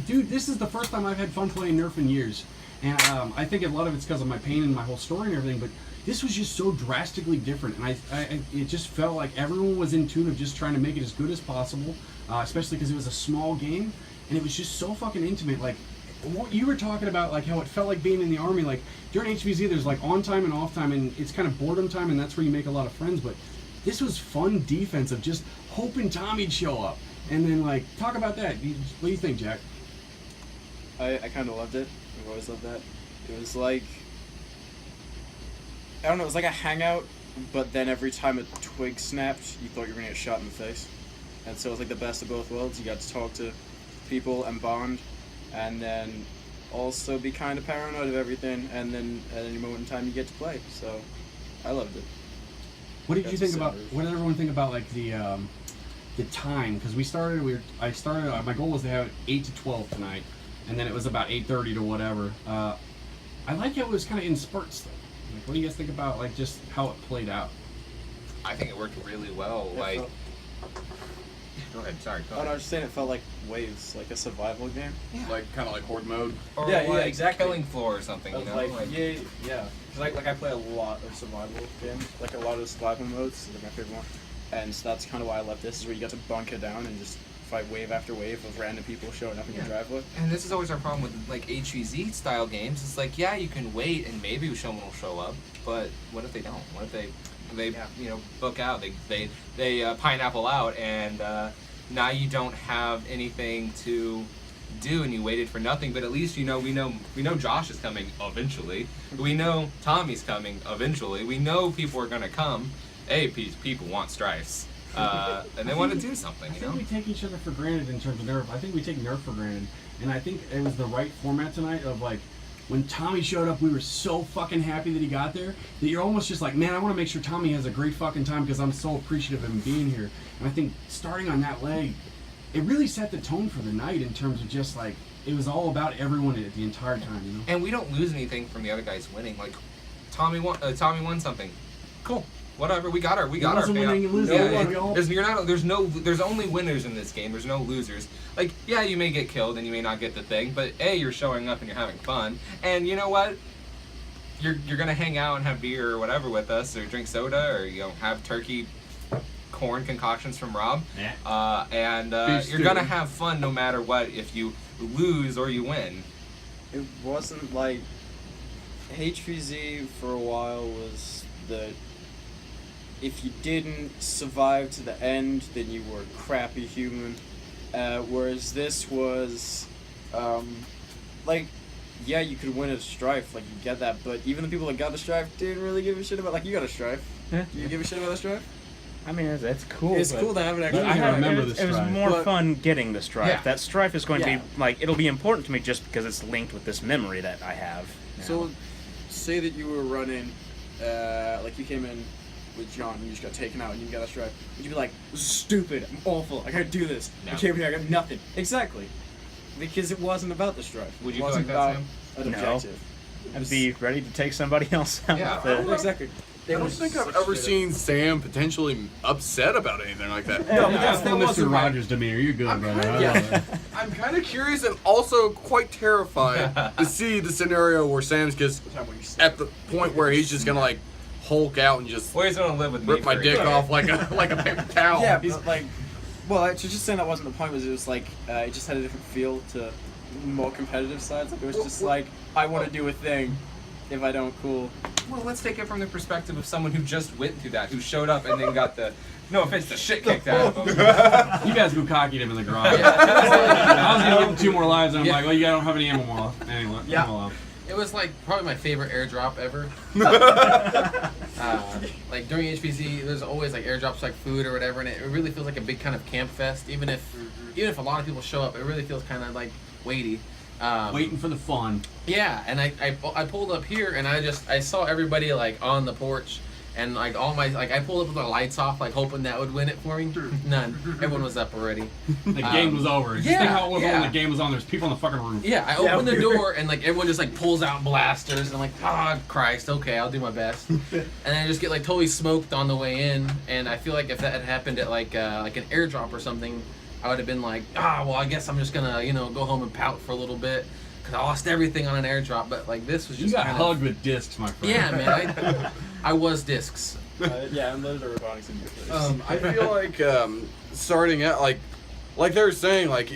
[SPEAKER 1] dude. This is the first time I've had fun playing Nerf in years, And I think a lot of it's because of my pain and my whole story and everything, but this was just so drastically different, and it just felt like everyone was in tune of just trying to make it as good as possible, especially because it was a small game, and it was just so fucking intimate. Like, what you were talking about, like how it felt like being in the army, like during HVZ there's like on time and off time, and it's kind of boredom time, and that's where you make a lot of friends, but this was fun defense of just hoping Tommy'd show up. And then, like, talk about that. What do you think, Jack?
[SPEAKER 4] I kind of loved it. I've always loved that. It was like, I don't know, it was like a hangout, but then every time a twig snapped, you thought you were going to get shot in the face. And so it was like the best of both worlds. You got to talk to people and bond, and then also be kind of paranoid of everything, and then at any moment in time you get to play. So I loved it.
[SPEAKER 1] What did you think about, what did everyone think about, like, the time? Because I started, my goal was to have it 8 to 12 tonight, and then it was about 8:30 to whatever. I like how it was kind of in spurts, though. Like, what do you guys think about, like, just how it played out?
[SPEAKER 6] I think it worked really well. Like, go ahead. Sorry. Go
[SPEAKER 4] Oh, no,
[SPEAKER 6] ahead.
[SPEAKER 4] I was just saying it felt like waves, like a survival game.
[SPEAKER 7] Like kind of like horde mode.
[SPEAKER 6] Or
[SPEAKER 4] Yeah,
[SPEAKER 6] like
[SPEAKER 4] exactly.
[SPEAKER 6] Killing Floor or something. You know,
[SPEAKER 4] Like, yeah. Because like I play a lot of survival games, like a lot of the survival modes. They're my favorite one, and so that's kind of why I love this. Is where you get to bunker down and just fight wave after wave of random people showing up in your driveway.
[SPEAKER 6] And this is always our problem with like HVZ style games. It's like, yeah, you can wait and maybe someone will show up, but what if they don't? What if they you know, book out? They pineapple out, and now you don't have anything to do, and you waited for nothing. But at least we know Josh is coming eventually. We know Tommy's coming eventually. We know people are gonna come. People want strifes. And they want to do something,
[SPEAKER 1] I
[SPEAKER 6] you know?
[SPEAKER 1] think we take each other for granted in terms of Nerf. I think we take Nerf for granted. And I think it was the right format tonight of, like, when Tommy showed up, we were so fucking happy that he got there that you're almost just like, man, I want to make sure Tommy has a great fucking time because I'm so appreciative of him being here. And I think starting on that leg, it really set the tone for the night in terms of just, like, it was all about everyone the entire time, you know?
[SPEAKER 6] And we don't lose anything from the other guys winning. Like, Tommy won something. Cool. Whatever, we got our
[SPEAKER 1] wasn't
[SPEAKER 6] payout.
[SPEAKER 1] winning and losing.
[SPEAKER 6] There's only winners in this game. There's no losers. Like, yeah, you may get killed and you may not get the thing, but you're showing up and you're having fun. And you know what? You're gonna hang out and have beer or whatever with us, or drink soda, or have turkey corn concoctions from Rob.
[SPEAKER 1] Yeah.
[SPEAKER 6] And you're gonna have fun no matter what, if you lose or you win.
[SPEAKER 4] It wasn't like HVZ for a while was the if you didn't survive to the end, then you were a crappy human. Whereas this was, like, yeah, you could win a strife, like, you get that, but even the people that got the strife didn't really give a shit about, like, you got a strife.
[SPEAKER 8] Yeah.
[SPEAKER 4] Do you give a shit about a strife?
[SPEAKER 8] I mean, it's cool.
[SPEAKER 4] It's cool to have it actually.
[SPEAKER 1] I remember the
[SPEAKER 8] It was
[SPEAKER 1] strife.
[SPEAKER 8] more
[SPEAKER 4] But-
[SPEAKER 8] fun getting the strife.
[SPEAKER 6] Yeah.
[SPEAKER 8] That strife is going to
[SPEAKER 4] Yeah.
[SPEAKER 8] be, like, it'll be important to me just because it's linked with this memory that I have now.
[SPEAKER 4] So, say that you were running, like, you came in with John and you just got taken out and you got a strife. Would you be like, this is stupid, I'm awful, I gotta do this.
[SPEAKER 6] No.
[SPEAKER 4] I came here, I got nothing. Exactly. Because it wasn't about the strife.
[SPEAKER 6] Would
[SPEAKER 4] It
[SPEAKER 6] you feel
[SPEAKER 4] wasn't
[SPEAKER 6] like that,
[SPEAKER 4] about an
[SPEAKER 8] No.
[SPEAKER 4] objective.
[SPEAKER 8] I'd be ready to take somebody else out.
[SPEAKER 6] Yeah.
[SPEAKER 8] with it.
[SPEAKER 4] Exactly.
[SPEAKER 7] I don't think I've ever seen Sam potentially upset about anything like that.
[SPEAKER 4] No,
[SPEAKER 1] Yeah,
[SPEAKER 4] that's-
[SPEAKER 1] that's
[SPEAKER 4] that
[SPEAKER 1] Mr.
[SPEAKER 4] wasn't right.
[SPEAKER 1] Rogers' demeanor. You're good, brother.
[SPEAKER 4] Yeah.
[SPEAKER 7] I'm kind of curious and also quite terrified to see the scenario where Sam's just at the point where he's just gonna like Hulk out and just
[SPEAKER 6] Well, he's gonna live with me
[SPEAKER 7] rip my
[SPEAKER 6] for a
[SPEAKER 7] dick
[SPEAKER 6] year.
[SPEAKER 7] off like a paper towel.
[SPEAKER 4] Yeah, but like, well, actually, just saying that wasn't the point. Was it was like it just had a different feel to more competitive sides. Like it was just like I want to do a thing. If I don't, cool.
[SPEAKER 6] Well, let's take it from the perspective of someone who just went through that, who showed up and then got the, no offense, the shit kicked out of him.
[SPEAKER 1] You guys go cocky him in the garage. I was gonna give him 2 more lives, and I'm like, well, you don't have any ammo left. Anyway,
[SPEAKER 4] Yeah.
[SPEAKER 1] ammo left.
[SPEAKER 2] It was like probably my favorite airdrop ever. Like during HPC, there's always like airdrops like food or whatever, and it really feels like a big kind of camp fest. Even if a lot of people show up, it really feels kind of like weighty.
[SPEAKER 1] Waiting for the fun.
[SPEAKER 2] Yeah, and I pulled up here and I saw everybody like on the porch, and like all my I pulled up with the lights off, like hoping that would win it for me. None. Everyone was up already.
[SPEAKER 1] The game was over. Just
[SPEAKER 2] yeah,
[SPEAKER 1] think how it was
[SPEAKER 2] yeah.
[SPEAKER 1] when the game was on. There's people on the fucking roof.
[SPEAKER 2] Yeah, I opened the door and like everyone just like pulls out blasters and like, oh Christ, okay, I'll do my best. And I just get like totally smoked on the way in, and I feel like if that had happened at like an airdrop or something, I would have been like, well, I guess I'm just gonna go home and pout for a little bit. 'cause I lost everything on an airdrop. But like this was
[SPEAKER 1] You
[SPEAKER 2] just
[SPEAKER 1] got
[SPEAKER 2] kind
[SPEAKER 1] hugged with discs, my friend.
[SPEAKER 2] Yeah, man. I was discs.
[SPEAKER 4] Yeah, and those are robotics in your face.
[SPEAKER 7] I feel like starting out like they were saying, like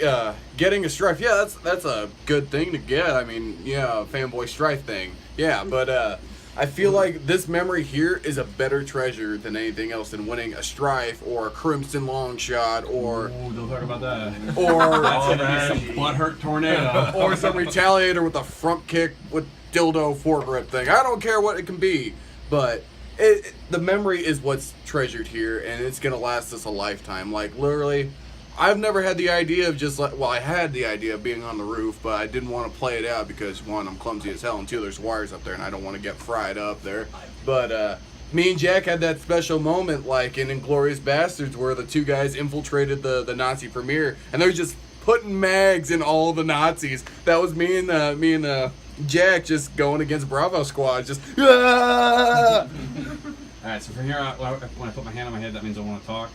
[SPEAKER 7] getting a strife. Yeah, that's a good thing to get. I mean, yeah, fanboy strife thing. Yeah, but I feel like this memory here is a better treasure than anything else than winning a strife or a crimson long shot or
[SPEAKER 1] Ooh, don't talk about that.
[SPEAKER 7] or
[SPEAKER 1] That's gonna be some butthurt tornado.
[SPEAKER 7] or some retaliator with a front kick with dildo foregrip thing. I don't care what it can be, but the memory is what's treasured here, and it's gonna last us a lifetime. Like literally, I've never had the idea of just like, well, I had the idea of being on the roof, but I didn't want to play it out because one, I'm clumsy as hell, and two, there's wires up there, and I don't want to get fried up there. But me and Jack had that special moment, like in Inglourious Bastards, where the two guys infiltrated the Nazi premier, and they're just putting mags in all the Nazis. That was me and Jack just going against Bravo Squad, just. Ah!
[SPEAKER 1] Alright, so from here out, when I put my hand on my head, that means I want to talk.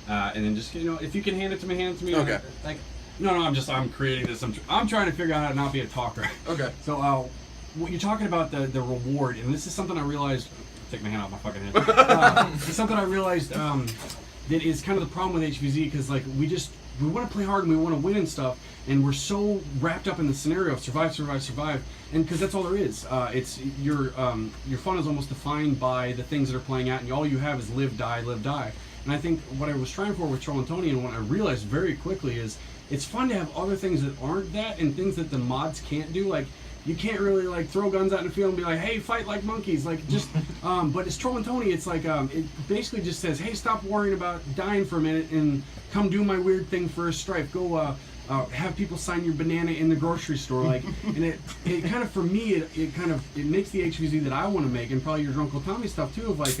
[SPEAKER 1] And then just, if you can hand it to me, hand it to me.
[SPEAKER 7] Okay.
[SPEAKER 1] Like, no, I'm creating this. I'm trying to figure out how to not be a talker.
[SPEAKER 7] Okay.
[SPEAKER 1] So, what you're talking about, the reward, and this is something I realized, take my hand off my fucking head. It's something I realized that is kind of the problem with HVZ, because, like, we want to play hard and we want to win and stuff, and we're so wrapped up in the scenario of survive, and because that's all there is. It's your fun is almost defined by the things that are playing out, and all you have is live, die. And I think what I was trying for with Troll and Tony, and what I realized very quickly is it's fun to have other things that aren't that, and things that the mods can't do. Like, you can't really like throw guns out in the field and be like, hey, fight like monkeys. Like, just but it's Troll and Tony. It's like it basically just says, hey, stop worrying about dying for a minute and come do my weird thing for a strife. Go have people sign your banana in the grocery store. Like, and it kind of, for me, it makes the HVZ that I want to make, and probably your Uncle Tommy stuff too, of like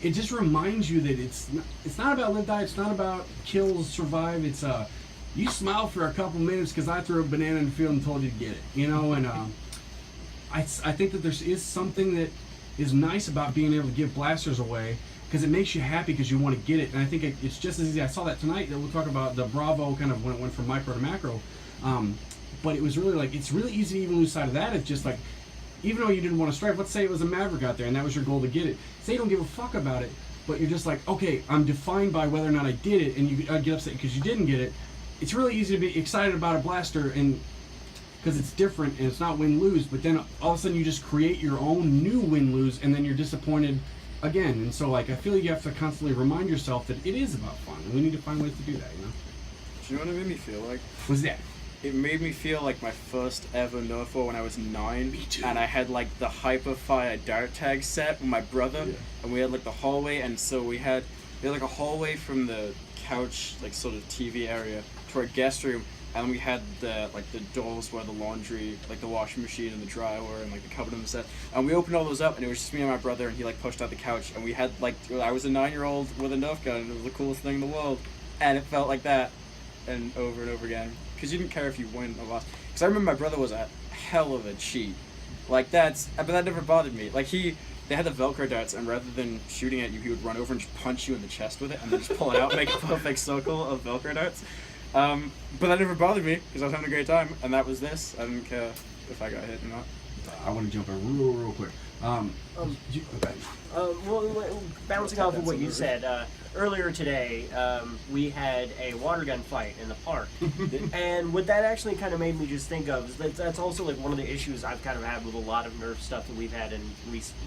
[SPEAKER 1] it just reminds you that it's not about live, die. It's not about kills, survive. It's you smile for a couple minutes because I threw a banana in the field and told you to get it, And I think that there is something that is nice about being able to give blasters away, because it makes you happy because you want to get it. And I think it's just as easy. I saw that tonight. That we'll talk about the Bravo kind of when it went from micro to macro. But it was really like, it's really easy to even lose sight of that. It's just like, even though you didn't want to strife, let's say it was a Maverick out there and that was your goal to get it. Say you don't give a fuck about it, but you're just like, okay, I'm defined by whether or not I did it, and you get upset because you didn't get it. It's really easy to be excited about a blaster, and because it's different and it's not win-lose, but then all of a sudden you just create your own new win-lose, and then you're disappointed again. And so, like, I feel like you have to constantly remind yourself that it is about fun, and we need to find ways to do that,
[SPEAKER 4] Do you know what it made me feel like?
[SPEAKER 1] What's that?
[SPEAKER 4] It made me feel like my first ever Nerf War when I was 9. Me too. And I had like the Hyperfire dart tag set with my brother, and we had like the hallway, and so we had like a hallway from the couch, like sort of TV area, to our guest room, and we had the doors where the laundry, like the washing machine and the dryer were, and like the cupboard and the set. And we opened all those up, and it was just me and my brother, and he like pushed out the couch, and we had like, I was a 9-year-old with a Nerf gun, and it was the coolest thing in the world, and it felt like that, and over again. Because you didn't care if you win or lost. Because I remember my brother was a hell of a cheat. Like, but that never bothered me. Like, they had the Velcro darts, and rather than shooting at you, he would run over and just punch you in the chest with it, and then just pull it out and make a perfect circle of Velcro darts. But that never bothered me, because I was having a great time, and that was this. I didn't care if I got hit or not.
[SPEAKER 1] I want to jump in real quick. Okay.
[SPEAKER 5] Well, bouncing off of what you said, earlier today, we had a water gun fight in the park. And what that actually kind of made me just think of is that's also like one of the issues I've kind of had with a lot of Nerf stuff that we've had, and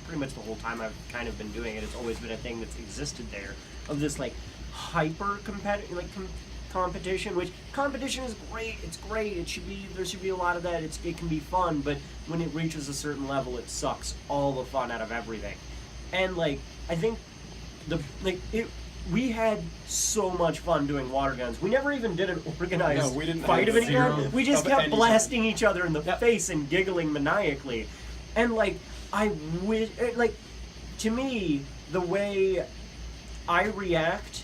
[SPEAKER 5] pretty much the whole time I've kind of been doing it. It's always been a thing that's existed there, of this like hyper competitive, competition, which competition is great. It's great. There should be a lot of that. It can be fun, but when it reaches a certain level, it sucks all the fun out of everything. And like, I think we had so much fun doing water guns. We never even did an organized fight of any kind. We just kept blasting each other in the face and giggling maniacally. And like, I wish, like, to me, the way I react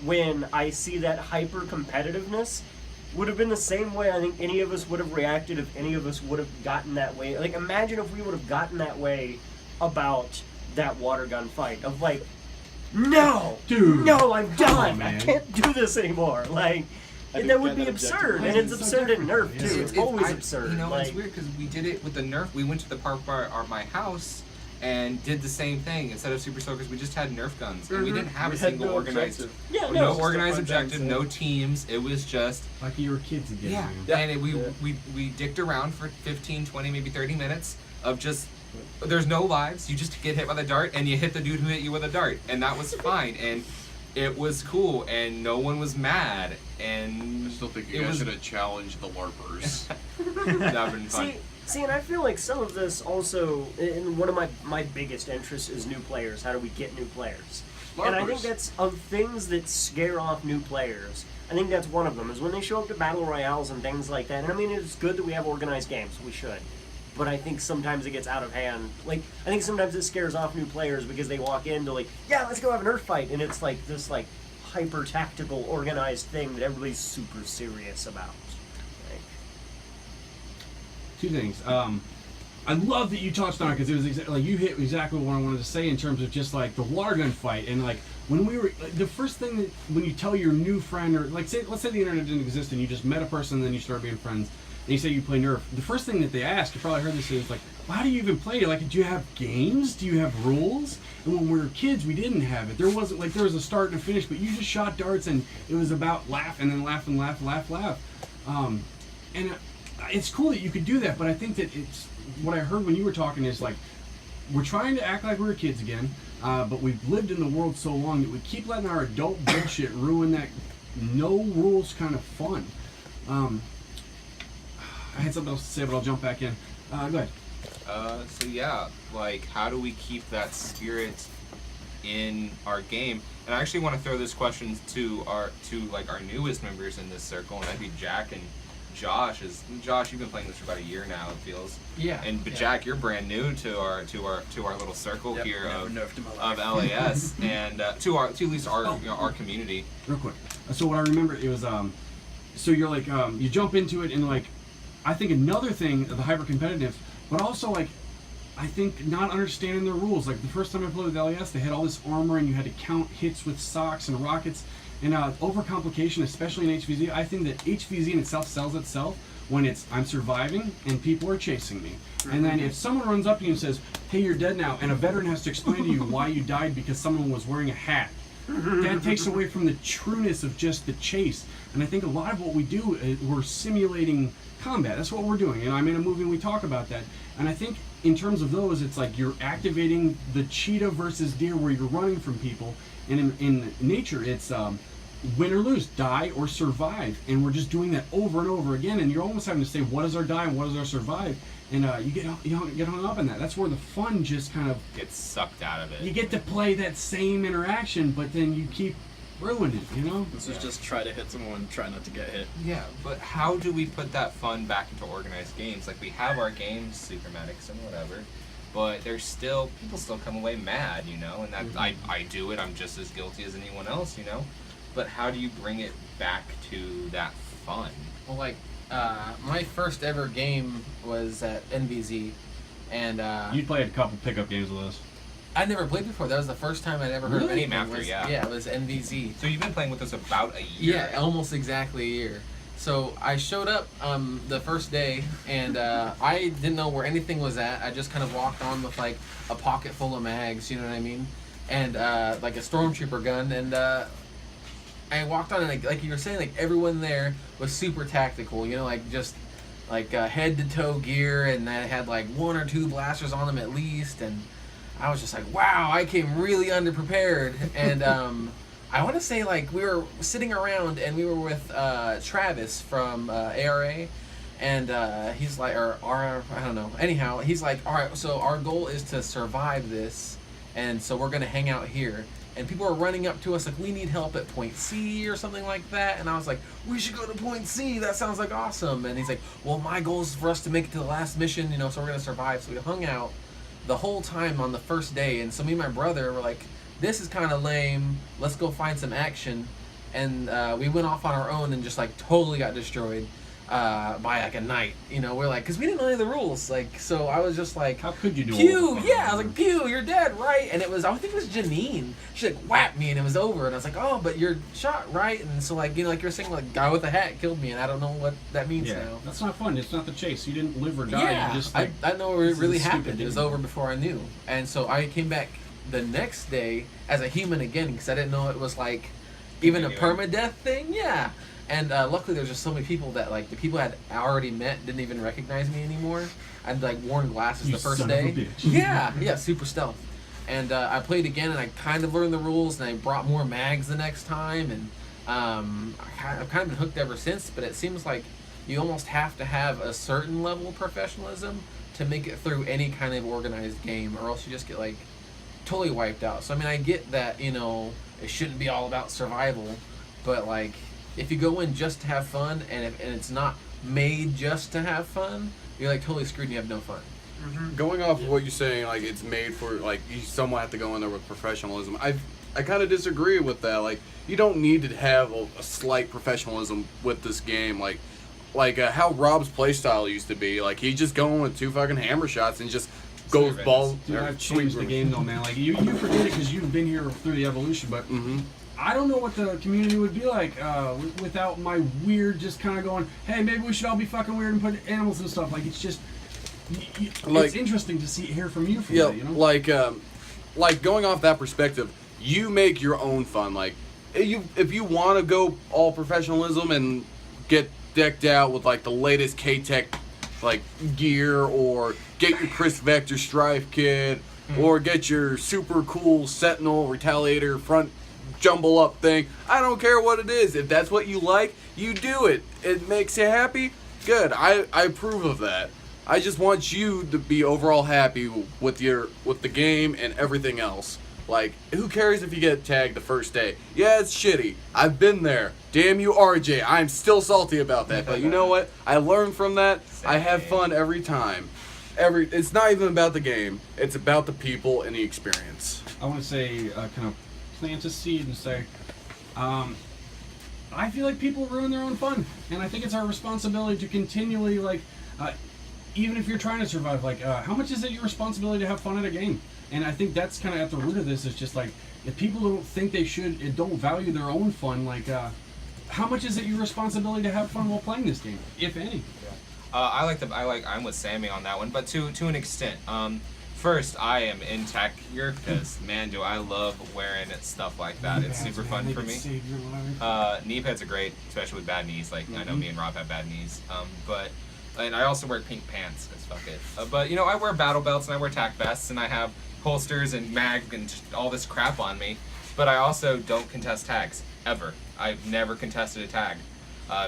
[SPEAKER 5] when I see that hyper competitiveness would have been the same way I think any of us would have reacted if any of us would have gotten that way. Like, imagine if we would have gotten that way about that water gun fight of like, no,
[SPEAKER 1] dude,
[SPEAKER 5] no, I'm done.
[SPEAKER 1] on,
[SPEAKER 5] I can't do this anymore. Like, that would be absurd, and it's absurd in Nerf too. It's always absurd.
[SPEAKER 6] You know,
[SPEAKER 5] like,
[SPEAKER 6] it's weird because we did it with the Nerf. We went to the park by my house and did the same thing. Instead of super soakers, we just had Nerf guns, and we didn't have a single organized, no organized objective, no teams. It was just
[SPEAKER 1] like you were kids again.
[SPEAKER 6] Yeah. And we dicked around for 15, 20, maybe 30 minutes of just. There's no lives. You just get hit by the dart, and you hit the dude who hit you with a dart, and that was fine. And it was cool, and no one was mad. And
[SPEAKER 7] I still think you guys should have challenged the LARPers.
[SPEAKER 6] That would have been fun.
[SPEAKER 5] See, and I feel like some of this also, and one of my biggest interests is new players. How do we get new players? And I think that's, of things that scare off new players, I think that's one of them, is when they show up to battle royales and things like that. And I mean, it's good that we have organized games. We should. But I think sometimes it gets out of hand. Like, I think sometimes it scares off new players because they walk into, like, yeah, let's go have an Nerf fight. And it's like this, like, hyper-tactical, organized thing that everybody's super serious about.
[SPEAKER 1] Two things. I love that you touched on it because it was like you hit exactly what I wanted to say in terms of just like the water gun fight and like when we were like, the first thing that when you tell your new friend or like let's say the internet didn't exist and you just met a person and then you started being friends and you say you play Nerf, the first thing that they ask, you probably heard this, is like, well, how do you even play it? Like, do you have games? Do you have rules? And when we were kids, we didn't have it. There wasn't like there was a start and a finish, but you just shot darts and it was about laugh and then laugh and laugh. And it's cool that you could do that, but I think that it's what I heard when you were talking is like we're trying to act like we were kids again, but we've lived in the world so long that we keep letting our adult bullshit ruin that no rules kind of fun. I had something else to say, but I'll jump back in. Go ahead.
[SPEAKER 6] So yeah, like how do we keep that spirit in our game? And I actually want to throw this question to our newest members in this circle, and that'd be Jack and Josh. Josh, you've been playing this for about a year now, it feels.
[SPEAKER 2] Yeah.
[SPEAKER 6] But Jack, you're brand new to our little circle here of LAS, and to at least our community.
[SPEAKER 1] Real quick. So what I remember, it was so you're like you jump into it and like I think another thing, the hyper competitive, but also like I think not understanding the rules. Like the first time I played with LAS, they had all this armor and you had to count hits with socks and rockets. And overcomplication, especially in HVZ, I think that HVZ in itself sells itself when it's I'm surviving and people are chasing me. And then if someone runs up to you and says, hey, you're dead now, and a veteran has to explain to you why you died because someone was wearing a hat, that takes away from the trueness of just the chase. And I think a lot of what we do, we're simulating combat. That's what we're doing. And I'm in a movie and we talk about that. And I think in terms of those, it's like you're activating the cheetah versus deer where you're running from people. And in nature, it's win or lose, die or survive. And we're just doing that over and over again. And you're almost having to say, what is our die and what is our survive? And you get hung up in that. That's where the fun just kind of
[SPEAKER 6] gets sucked out of it.
[SPEAKER 1] You get to play that same interaction, but then you keep ruining it, you know?
[SPEAKER 4] This is just try to hit someone, try not to get hit.
[SPEAKER 6] Yeah, but how do we put that fun back into organized games? Like, we have our games, Supermatics and whatever, but there's still, people still come away mad, you know? And that I do it, I'm just as guilty as anyone else, you know? But how do you bring it back to that fun?
[SPEAKER 2] Well, like, my first ever game was at NVZ, and
[SPEAKER 1] you played a couple pickup games with us.
[SPEAKER 2] I'd never played before. That was the first time I'd ever heard of
[SPEAKER 6] Really?
[SPEAKER 2] anything.
[SPEAKER 6] After, yeah.
[SPEAKER 2] Yeah, it was NVZ.
[SPEAKER 6] So you've been playing with us about a year.
[SPEAKER 2] Yeah, almost exactly a year. So I showed up the first day, and I didn't know where anything was at. I just kind of walked on with like a pocket full of mags, you know what I mean, and like a stormtrooper gun, and I walked on, and like you were saying, like everyone there was super tactical, you know, like just like head to toe gear, and they had like 1 or 2 blasters on them at least, and I was just like, wow, I came really underprepared. And I want to say, like, we were sitting around and we were with Travis from ARA, and he's like, or I don't know. Anyhow, he's like, all right, so our goal is to survive this, and so we're going to hang out here. And people were running up to us like, we need help at point C or something like that. And I was like, we should go to point C. That sounds like awesome. And he's like, well, my goal is for us to make it to the last mission, you know, so we're going to survive. So we hung out the whole time on the first day, and so me and my brother were like, this is kind of lame, let's go find some action. And we went off on our own and just like totally got destroyed. by like a night. You know, we're like, because we didn't know any of the rules. Like, so I was just like,
[SPEAKER 1] How could you do all
[SPEAKER 2] Pew,
[SPEAKER 1] the fun?
[SPEAKER 2] yeah. I was like, Pew, you're dead, right? And it was, I think it was Janine. She like whacked me and it was over. And I was like, oh, but you're shot, right? And so like, you know, like you're saying, like guy with a hat killed me, and I don't know what that means
[SPEAKER 1] Yeah,
[SPEAKER 2] now.
[SPEAKER 1] that's not fun. It's not the chase. You didn't live or die.
[SPEAKER 2] Yeah,
[SPEAKER 1] You just like,
[SPEAKER 2] I know
[SPEAKER 1] this
[SPEAKER 2] it
[SPEAKER 1] is
[SPEAKER 2] really
[SPEAKER 1] a stupid
[SPEAKER 2] happened. It was
[SPEAKER 1] game.
[SPEAKER 2] over before I knew. And so I came back the next day as a human again because I didn't know it was like even a permadeath thing. Yeah. And luckily there's just so many people that like the people I had already met didn't even recognize me anymore. I'd like worn glasses
[SPEAKER 1] You
[SPEAKER 2] the first
[SPEAKER 1] son of a
[SPEAKER 2] day.
[SPEAKER 1] bitch.
[SPEAKER 2] Yeah, super stealth. And I played again and I kind of learned the rules and I brought more mags the next time and I've kind of been hooked ever since, but it seems like you almost have to have a certain level of professionalism to make it through any kind of organized game, or else you just get like totally wiped out. So I mean, I get that, you know, it shouldn't be all about survival, but like if you go in just to have fun and it's not made just to have fun, you're like totally screwed and you have no fun.
[SPEAKER 7] Going off of what you're saying, like it's made for like you somewhat have to go in there with professionalism. I kind of disagree with that. Like you don't need to have a slight professionalism with this game. Like how Rob's playstyle used to be. Like he just going with 2 fucking hammer shots and just goes
[SPEAKER 6] Sweet
[SPEAKER 7] ball.
[SPEAKER 1] Dude, I've changed the game though, man. Like you forget it because you've been here through the evolution, but I don't know what the community would be like without my weird, just kind of going, hey, maybe we should all be fucking weird and put animals and stuff. Like it's just,
[SPEAKER 7] Like-
[SPEAKER 1] it's interesting to hear from you.
[SPEAKER 7] Yeah,
[SPEAKER 1] That, you know?
[SPEAKER 7] like going off that perspective, you make your own fun. Like if you want to go all professionalism and get decked out with like the latest K-Tech like gear, or get your Chris Vector Strife kit, or get your super cool Sentinel Retaliator front jumble up thing. I don't care what it is. If that's what you like, you do it. It makes you happy. Good. I approve of that. I just want you to be overall happy with the game and everything else. Like, who cares if you get tagged the first day? Yeah, it's shitty. I've been there. Damn you, RJ. I'm still salty about that. But you know what? I learned from that. I have fun every time. It's not even about the game. It's about the people and the experience.
[SPEAKER 1] I want to say, kind of plant a seed and say, I feel like people ruin their own fun, and I think it's our responsibility to continually, like, even if you're trying to survive, like, how much is it your responsibility to have fun at a game? And I think that's kind of at the root of this. Is just like, if people don't think they should, and don't value their own fun, like, how much is it your responsibility to have fun while playing this game, if any?
[SPEAKER 6] I'm with Sammy on that one, but to an extent. First, I am in tech here because, man, do I love wearing stuff like that. It's super fun for me. Knee pads are great, especially with bad knees. Like, I know me and Rob have bad knees. And I also wear pink pants, because fuck it. But, you know, I wear battle belts and I wear tack vests and I have holsters and mag and all this crap on me. But I also don't contest tags, ever. I've never contested a tag.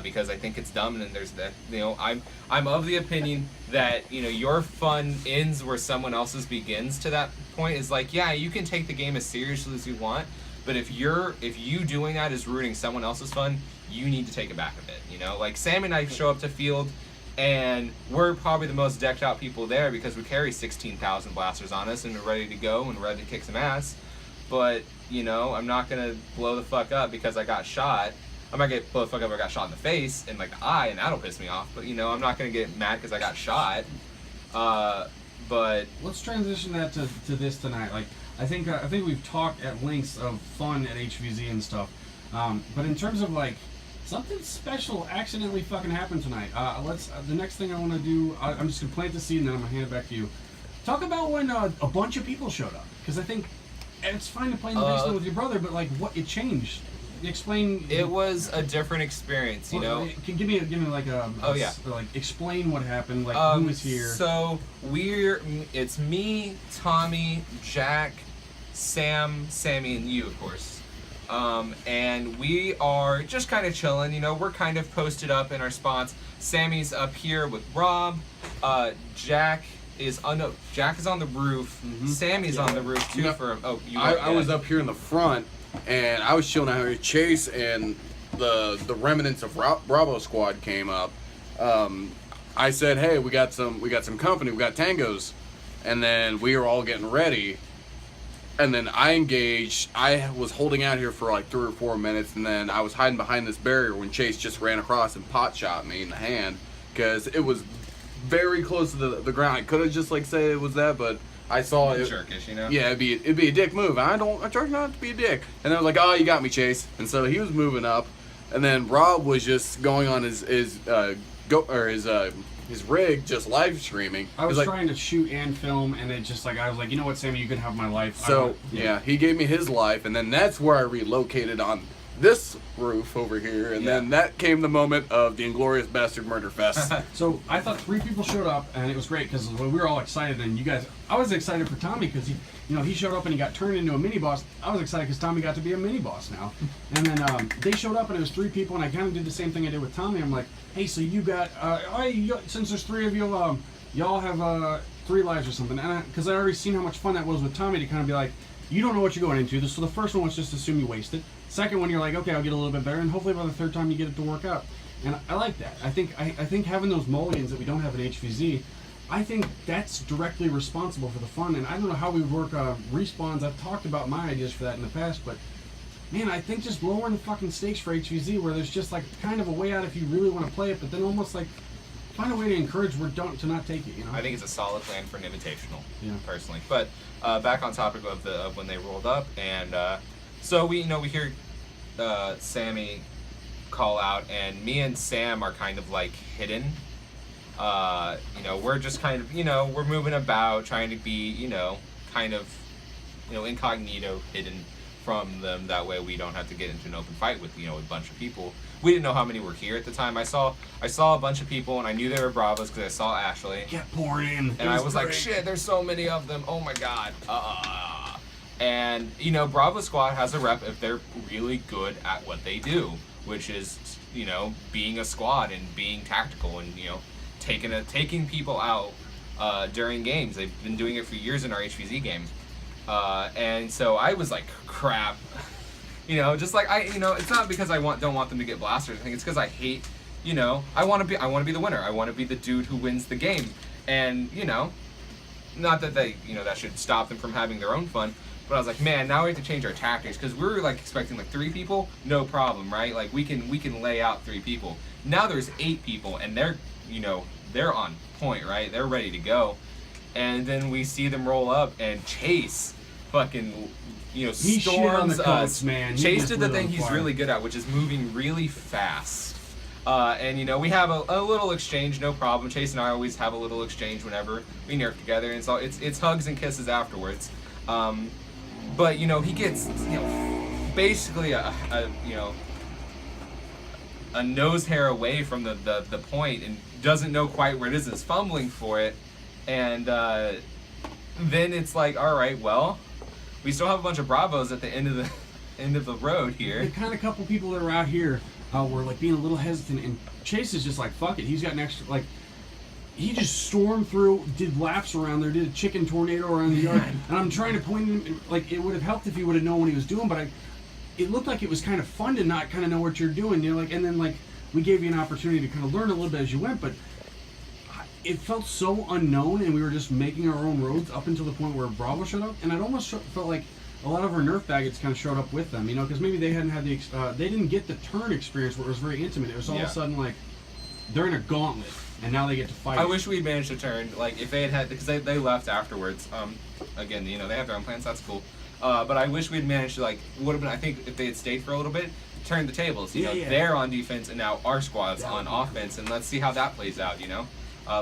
[SPEAKER 6] Because I think it's dumb, and there's that, you know, I'm of the opinion that, you know, your fun ends where someone else's begins. To that point is like, yeah, you can take the game as seriously as you want, but if you doing that is ruining someone else's fun, you need to take it back a bit, you know? Like Sam and I show up to field and we're probably the most decked out people there because we carry 16,000 blasters on us and we're ready to go and ready to kick some ass. But, you know, I'm not gonna blow the fuck up because I got shot. I might get blow the fuck up if I got shot in the face and like the eye, and that'll piss me off. But, you know, I'm not gonna get mad because I got shot. But
[SPEAKER 1] let's transition that to this tonight. Like, I think we've talked at lengths of fun at HVZ and stuff. But in terms of like something special accidentally fucking happened tonight. The next thing I want to do, I'm just gonna plant the seed and then I'm gonna hand it back to you. Talk about when a bunch of people showed up, because I think it's fine to play in the basement with your brother, but like what it changed. Explain.
[SPEAKER 6] It was a different experience, you know.
[SPEAKER 1] Can give me like a like explain what happened, like who was here.
[SPEAKER 6] So it's me, Tommy, Jack, Sam, Sammy, and you, of course. And we are just kind of chilling, you know. We're kind of posted up in our spots. Sammy's up here with Rob. Jack is on the roof. Mm-hmm. Sammy's on the roof too. I
[SPEAKER 7] was up here in the front. And I was chilling out here with Chase, and the remnants of Bravo Squad came up. I said, "Hey, we got some company. We got tangos," and then we were all getting ready. And then I engaged. I was holding out here for like 3 or 4 minutes, and then I was hiding behind this barrier when Chase just ran across and pot shot me in the hand because it was very close to the ground. I could have just like said it was that, but I saw it.
[SPEAKER 6] Jerkish, you know.
[SPEAKER 7] Yeah, it'd be a dick move. I try not to be a dick. And I was like, oh, you got me, Chase. And so he was moving up, and then Rob was just going on his rig, just live streaming.
[SPEAKER 1] I was
[SPEAKER 7] like,
[SPEAKER 1] trying to shoot and film, and it just like I was like, you know what, Sammy, you can have my life.
[SPEAKER 7] So yeah, he gave me his life, and then that's where I relocated on this roof over here, and then that came the moment of the Inglorious Bastard Murder Fest.
[SPEAKER 1] So I thought 3 people showed up, and it was great because we were all excited. And you guys, I was excited for Tommy because he showed up and he got turned into a mini boss. I was excited because Tommy got to be a mini boss now. And then they showed up, and it was 3 people, and I kind of did the same thing I did with Tommy. I'm like, hey, so you got, since there's 3 of you, y'all have 3 lives or something. And because I already seen how much fun that was with Tommy to kind of be like, you don't know what you're going into. So the first one was just assume you waste it. Second one, you're like, okay, I'll get a little bit better, and hopefully by the 3rd time you get it to work out. And I like that. I think having those mulligans that we don't have in HVZ, I think that's directly responsible for the fun. And I don't know how we would work respawns. I've talked about my ideas for that in the past, but man, I think just lowering the fucking stakes for HVZ, where there's just like kind of a way out if you really want to play it, but then almost like find a way to encourage to not take it. You know.
[SPEAKER 6] I think it's a solid plan for an invitational, personally. But back on topic of when they rolled up, and so we hear Sammy call out, and me and Sam are kind of like hidden. We're just kind of we're moving about, trying to be kind of incognito, hidden from them. That way we don't have to get into an open fight with a bunch of people. We didn't know how many were here at the time. I saw a bunch of people, and I knew they were Bravos because I saw Ashley.
[SPEAKER 1] Get poured in.
[SPEAKER 6] And I was like, shit, there's so many of them. Oh my god. And Bravo Squad has a rep if they're really good at what they do, which is being a squad and being tactical and taking people out during games. They've been doing it for years in our HVZ game. And so I was like, crap. Just like it's not because I don't want them to get blasted. I think it's because I hate, I want to be the winner. I want to be the dude who wins the game. And not that they, that should stop them from having their own fun. But I was like, man, now we have to change our tactics because we were like expecting like 3 people, no problem, right? Like we can lay out 3 people. Now there's 8 people, and they're on point, right? They're ready to go. And then we see them roll up, and Chase fucking
[SPEAKER 1] he
[SPEAKER 6] storms us.
[SPEAKER 1] Man.
[SPEAKER 6] Chase did the thing he's really good at, which is moving really fast. And we have a little exchange, no problem. Chase and I always have a little exchange whenever we nerf together, and so it's hugs and kisses afterwards. But he gets basically a nose hair away from the point and doesn't know quite where it is. Is fumbling for it, and then it's like, all right, well, we still have a bunch of Bravos at the end of the road here.
[SPEAKER 1] The kind of couple people that are out here were like being a little hesitant, and Chase is just like, fuck it. He's got an extra he just stormed through, did laps around there, did a chicken tornado around the yard, and I'm trying to point him, like, it would have helped if he would have known what he was doing, but it looked like it was kind of fun to not kind of know what you're doing, and then, like, we gave you an opportunity to kind of learn a little bit as you went, but it felt so unknown, and we were just making our own roads up until the point where Bravo showed up, and it almost felt like a lot of our Nerf baggots kind of showed up with them, because maybe they hadn't had they didn't get the turn experience where it was very intimate. It was all of a sudden, like, they're in a gauntlet, and now they get to fight.
[SPEAKER 6] I wish we'd managed to turn, like, if they had because they left afterwards. Again, they have their own plans. That's cool. But I wish we'd managed to, like, would have been. I think if they had stayed for a little bit, turn the tables. They're on defense, and now our squad's on offense, and let's see how that plays out.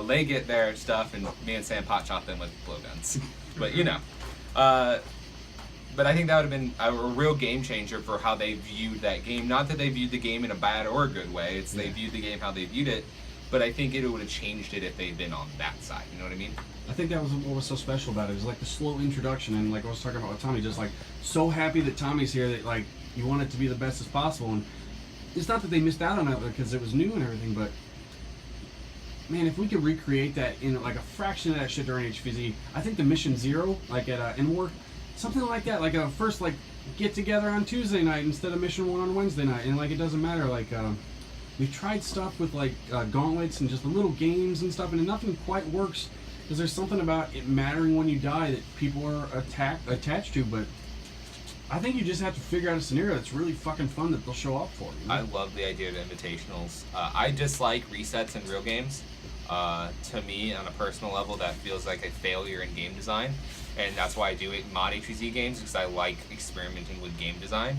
[SPEAKER 6] They get their stuff, and me and Sam pot shot them with blowguns. But but I think that would have been a real game changer for how they viewed that game. Not that they viewed the game in a bad or a good way. It's they viewed the game how they viewed it. But I think it would have changed it if they'd been on that side. You know what I mean?
[SPEAKER 1] I think that was what was so special about it. It was like the slow introduction, and like I was talking about with Tommy, just like so happy that Tommy's here that like you want it to be the best as possible. And it's not that they missed out on it because it was new and everything, but man, if we could recreate that in like a fraction of that shit during HVZ, I think the Mission Zero, like at Endwar, something like that, like a first like get together on Tuesday night instead of Mission 1 on Wednesday night, and like it doesn't matter, like we've tried stuff with like gauntlets and just the little games and stuff, and nothing quite works because there's something about it mattering when you die that people are attached to. But I think you just have to figure out a scenario that's really fucking fun that they'll show up for. You know?
[SPEAKER 6] I love the idea of invitationals. I dislike resets in real games. To me, on a personal level, that feels like a failure in game design, and that's why I do mod HVZ games, because I like experimenting with game design.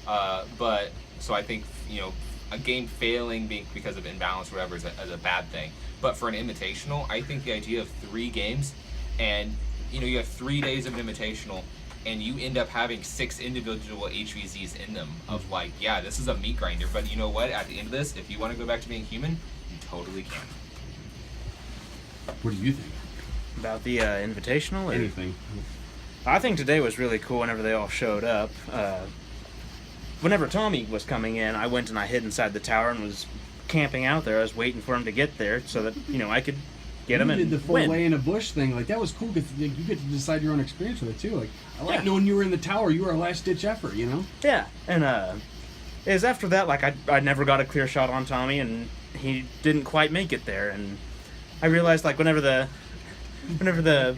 [SPEAKER 6] But so I think, you know, a game failing because of imbalance or whatever is a bad thing. But for an invitational, I think the idea of 3 games, and you know, you have 3 days of an invitational, and you end up having 6 individual HVZs in them of like, yeah, this is a meat grinder, but you know what? At the end of this, if you want to go back to being human, you totally can.
[SPEAKER 1] What do you think?
[SPEAKER 3] About the invitational? Or?
[SPEAKER 1] Anything.
[SPEAKER 3] I think today was really cool whenever they all showed up. Whenever Tommy was coming in, I went and I hid inside the tower and was camping out there. I was waiting for him to get there so that, you know, I could get him and
[SPEAKER 1] did the full
[SPEAKER 3] win.
[SPEAKER 1] lay in a bush thing. Like, that was cool because you get to decide your own experience with it, too. Like, I like knowing you were in the tower. You were a last-ditch effort, you know?
[SPEAKER 3] Yeah, and it was after that, like, I never got a clear shot on Tommy, and he didn't quite make it there, and I realized, like, whenever the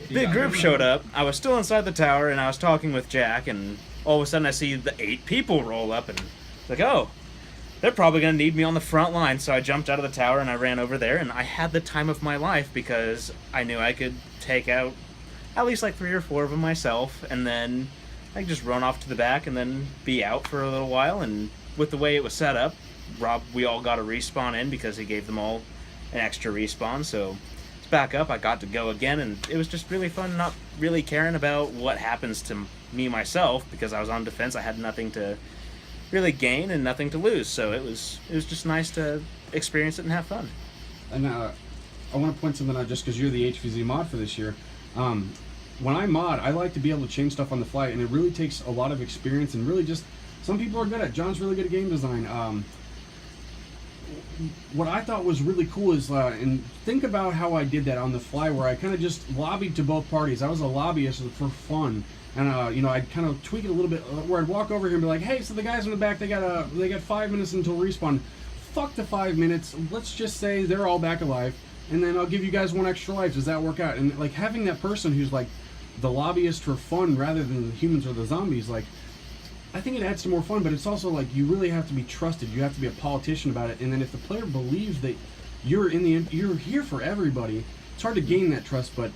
[SPEAKER 3] big group showed up, I was still inside the tower, and I was talking with Jack, and all of a sudden I see the 8 people roll up, and it's like, oh, they're probably going to need me on the front line. So I jumped out of the tower, and I ran over there, and I had the time of my life because I knew I could take out at least like 3 or 4 of them myself, and then I could just run off to the back and then be out for a little while. And with the way it was set up, we all got a respawn in because he gave them all an extra respawn, so back up, I got to go again, and it was just really fun not really caring about what happens to me myself because I was on defense. I had nothing to really gain and nothing to lose, so it was just nice to experience it and have fun.
[SPEAKER 1] And I want to point something out just because you're the HVZ mod for this year. When I mod, I like to be able to change stuff on the fly, and it really takes a lot of experience and really just, some people are good at it. John's really good at game design. What I thought was really cool is, and think about how I did that on the fly, where I kind of just lobbied to both parties. I was a lobbyist for fun, and you know, I'd kind of tweak it a little bit, where I'd walk over here and be like, "Hey, so the guys in the back, they got 5 minutes until respawn. Fuck the 5 minutes. Let's just say they're all back alive, and then I'll give you guys 1 extra life. Does that work out?" And like having that person who's like the lobbyist for fun rather than the humans or the zombies, like, I think it adds to more fun, but it's also like you really have to be trusted. You have to be a politician about it, and then if the player believes that you're here for everybody, it's hard to gain that trust. But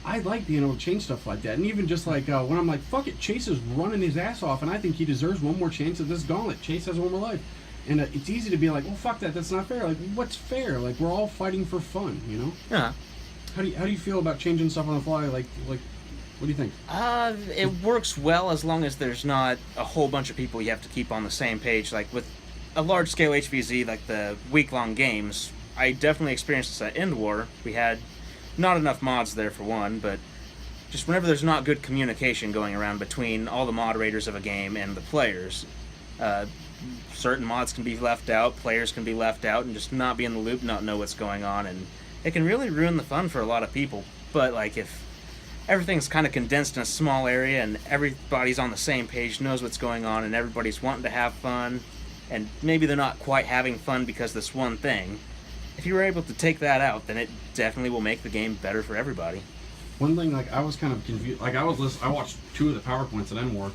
[SPEAKER 1] I like being able to change stuff like that, and even just like when I'm like, fuck it, Chase is running his ass off, and I think he deserves 1 more chance at this gauntlet. Chase has 1 more life, and it's easy to be like, well, fuck that, that's not fair. Like, what's fair? Like, we're all fighting for fun, you know?
[SPEAKER 3] Yeah.
[SPEAKER 1] How do you feel about changing stuff on the fly? Like. What do you think?
[SPEAKER 3] It works well as long as there's not a whole bunch of people you have to keep on the same page. Like with a large-scale HVZ, like the week-long games, I definitely experienced this at Endwar. We had not enough mods there for one, but just whenever there's not good communication going around between all the moderators of a game and the players, certain mods can be left out, players can be left out, and just not be in the loop, not know what's going on, and it can really ruin the fun for a lot of people. But like if everything's kind of condensed in a small area and everybody's on the same page, knows what's going on, and everybody's wanting to have fun, and maybe they're not quite having fun because of this one thing, if you were able to take that out, then it definitely will make the game better for everybody.
[SPEAKER 1] One thing, like, I was kind of confused. Like, I watched 2 of the PowerPoints at Endwar,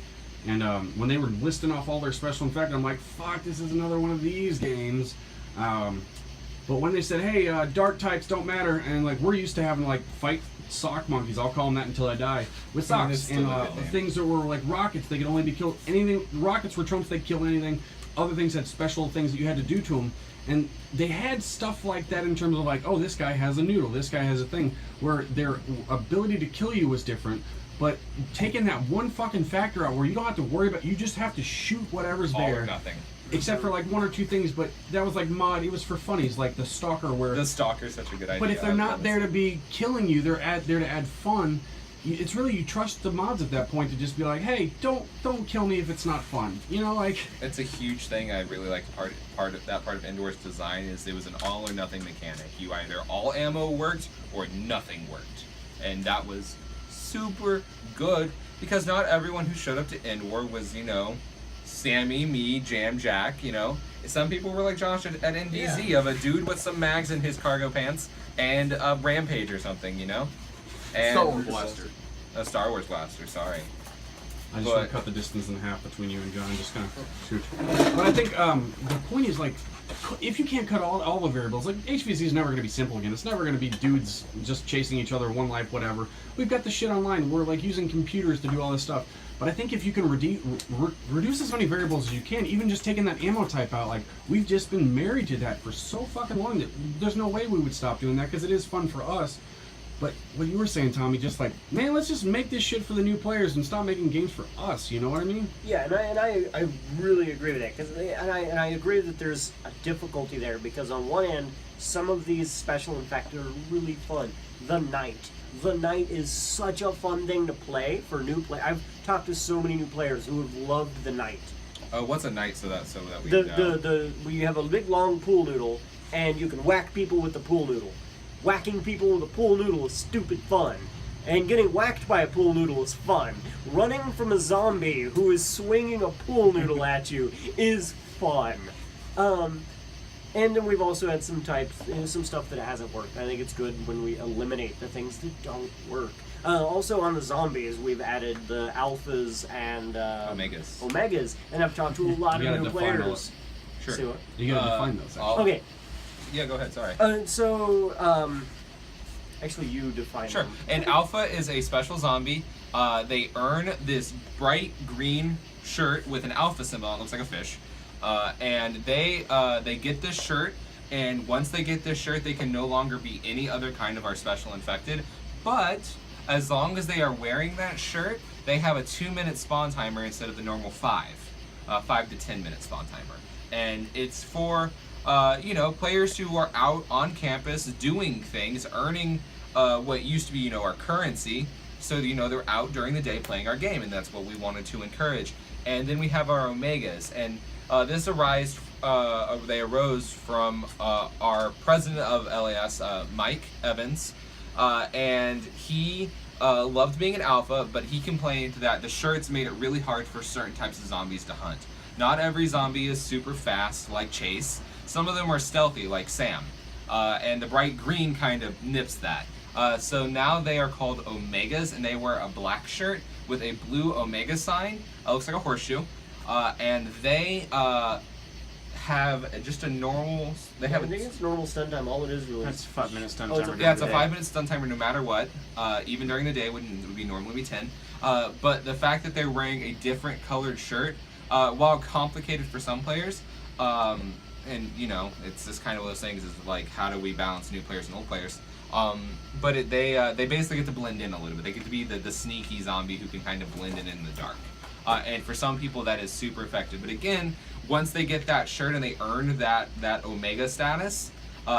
[SPEAKER 1] and when they were listing off all their special effects, I'm like, fuck, this is another one of these games. But when they said, hey, dark types don't matter, and like we're used to having like fight sock monkeys, I'll call them that until I die, with socks, and things that were like rockets, they could only be killed, anything, rockets were trumps, they could kill anything, other things had special things that you had to do to them, and they had stuff like that in terms of like, oh, this guy has a noodle, this guy has a thing, where their ability to kill you was different, but taking that one fucking factor out where you don't have to worry about, you just have to shoot whatever's
[SPEAKER 6] All
[SPEAKER 1] there.
[SPEAKER 6] or nothing.
[SPEAKER 1] Except for like 1 or 2 things, but that was like mod, it was for funnies, like the stalker where...
[SPEAKER 6] The stalker's such a good idea.
[SPEAKER 1] But if they're not there to be killing you, they're there to add fun. It's really, you trust the mods at that point to just be like, hey, don't kill me if it's not fun. You know, like...
[SPEAKER 6] It's a huge thing. I really like part of Endwar's design is it was an all or nothing mechanic. You either all ammo worked or nothing worked. And that was super good because not everyone who showed up to Endwar was, you know, Sammy, me, Jam, Jack, you know. Some people were like Josh at NDZ of a dude with some mags in his cargo pants and a rampage or something, you know. And
[SPEAKER 1] Star Wars blaster.
[SPEAKER 6] A Star Wars blaster. Sorry.
[SPEAKER 1] I just want to cut the distance in half between you and John. Just kind of shoot. But I think the point is, like, if you can't cut all the variables, like, HVZ is never going to be simple again. It's never going to be dudes just chasing each other, one life, whatever. We've got the shit online. We're, like, using computers to do all this stuff. But I think if you can reduce as many variables as you can, even just taking that ammo type out, like, we've just been married to that for so fucking long that there's no way we would stop doing that because it is fun for us. But what you were saying, Tommy, just like, man, let's just make this shit for the new players and stop making games for us. You know what I mean?
[SPEAKER 5] Yeah, and I really agree with that, and I agree that there's a difficulty there because on one end, some of these special infected are really fun. The Knight is such a fun thing to play for new play. I've talked to so many new players who have loved the Knight.
[SPEAKER 6] What's a Knight so that we
[SPEAKER 5] Where you have a big long pool noodle and you can whack people with the pool noodle. Whacking people with a pool noodle is stupid fun. And getting whacked by a pool noodle is fun. Running from a zombie who is swinging a pool noodle at you is fun. And then we've also had some some stuff that hasn't worked. I think it's good when we eliminate the things that don't work. Also on the zombies, we've added the alphas and Omegas. And I've talked to a lot of new players.
[SPEAKER 6] Sure.
[SPEAKER 5] See what?
[SPEAKER 1] You gotta define those. Actually.
[SPEAKER 5] Okay.
[SPEAKER 6] Yeah, go ahead. Sorry.
[SPEAKER 5] Actually, you define
[SPEAKER 6] Sure.
[SPEAKER 5] them.
[SPEAKER 6] An alpha is a special zombie. They earn this bright green shirt with an alpha symbol. It looks like a fish. And they get this shirt, and once they get this shirt, they can no longer be any other kind of our special infected. But as long as they are wearing that shirt, they have a 2-minute spawn timer instead of the normal 5 to 10 minute spawn timer. And it's for players who are out on campus doing things, earning what used to be, our currency. So, they're out during the day playing our game, and that's what we wanted to encourage. And then we have our Omegas, and they arose from our president of LAS, Mike Evans, and he loved being an alpha, but he complained that the shirts made it really hard for certain types of zombies to hunt. Not every zombie is super fast, like Chase. Some of them are stealthy, like Sam. And the bright green kind of nips that. So now they are called Omegas, and they wear a black shirt with a blue Omega sign. It looks like a horseshoe. And they have just a normal... I think
[SPEAKER 5] it's normal stun time. All it is really...
[SPEAKER 3] That's 5 minutes stun
[SPEAKER 5] Oh,
[SPEAKER 3] timer.
[SPEAKER 6] Yeah, it's a 5-minute stun timer no matter what. Even during the day, it would be normally 10. But the fact that they're wearing a different colored shirt, while complicated for some players, and it's just kind of one of those things is like, how do we balance new players and old players? But they basically get to blend in a little bit. They get to be the sneaky zombie who can kind of blend in the dark. And for some people that is super effective. But again, once they get that shirt and they earn that Omega status,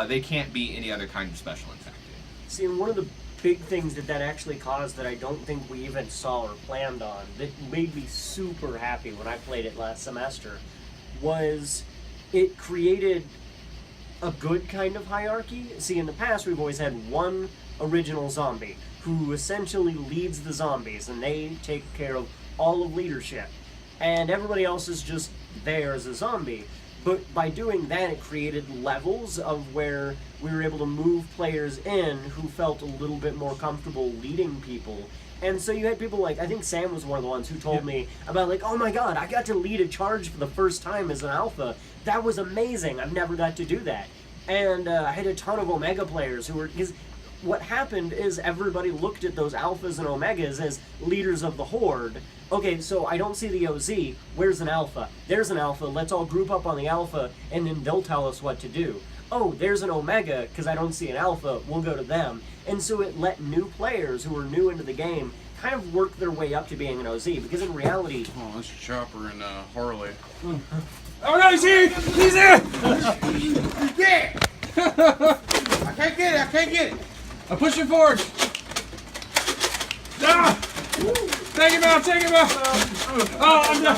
[SPEAKER 6] they can't be any other kind of special infected.
[SPEAKER 5] See, and one of the big things that actually caused that I don't think we even saw or planned on, that made me super happy when I played it last semester, was it created a good kind of hierarchy. See, in the past we've always had one original zombie who essentially leads the zombies, and they take care of all of leadership, and everybody else is just there as a zombie. But by doing that, it created levels of where we were able to move players in who felt a little bit more comfortable leading people. And so you had people like, I think Sam was one of the ones who told me about, like, oh my god, I got to lead a charge for the first time as an alpha. That was amazing. I've never got to do that. And I had a ton of Omega players who were... Because what happened is everybody looked at those alphas and Omegas as leaders of the horde. Okay, so I don't see the OZ. Where's an alpha? There's an alpha. Let's all group up on the alpha, and then they'll tell us what to do. Oh, there's an Omega, because I don't see an alpha. We'll go to them. And so it let new players who were new into the game kind of work their way up to being an OZ, because in reality...
[SPEAKER 9] Oh, that's Chopper and Harley.
[SPEAKER 1] Oh no, he's here! He's here!
[SPEAKER 10] Yeah! I can't get it!
[SPEAKER 1] I push it forward! Ah! Take him out! Oh, I'm done!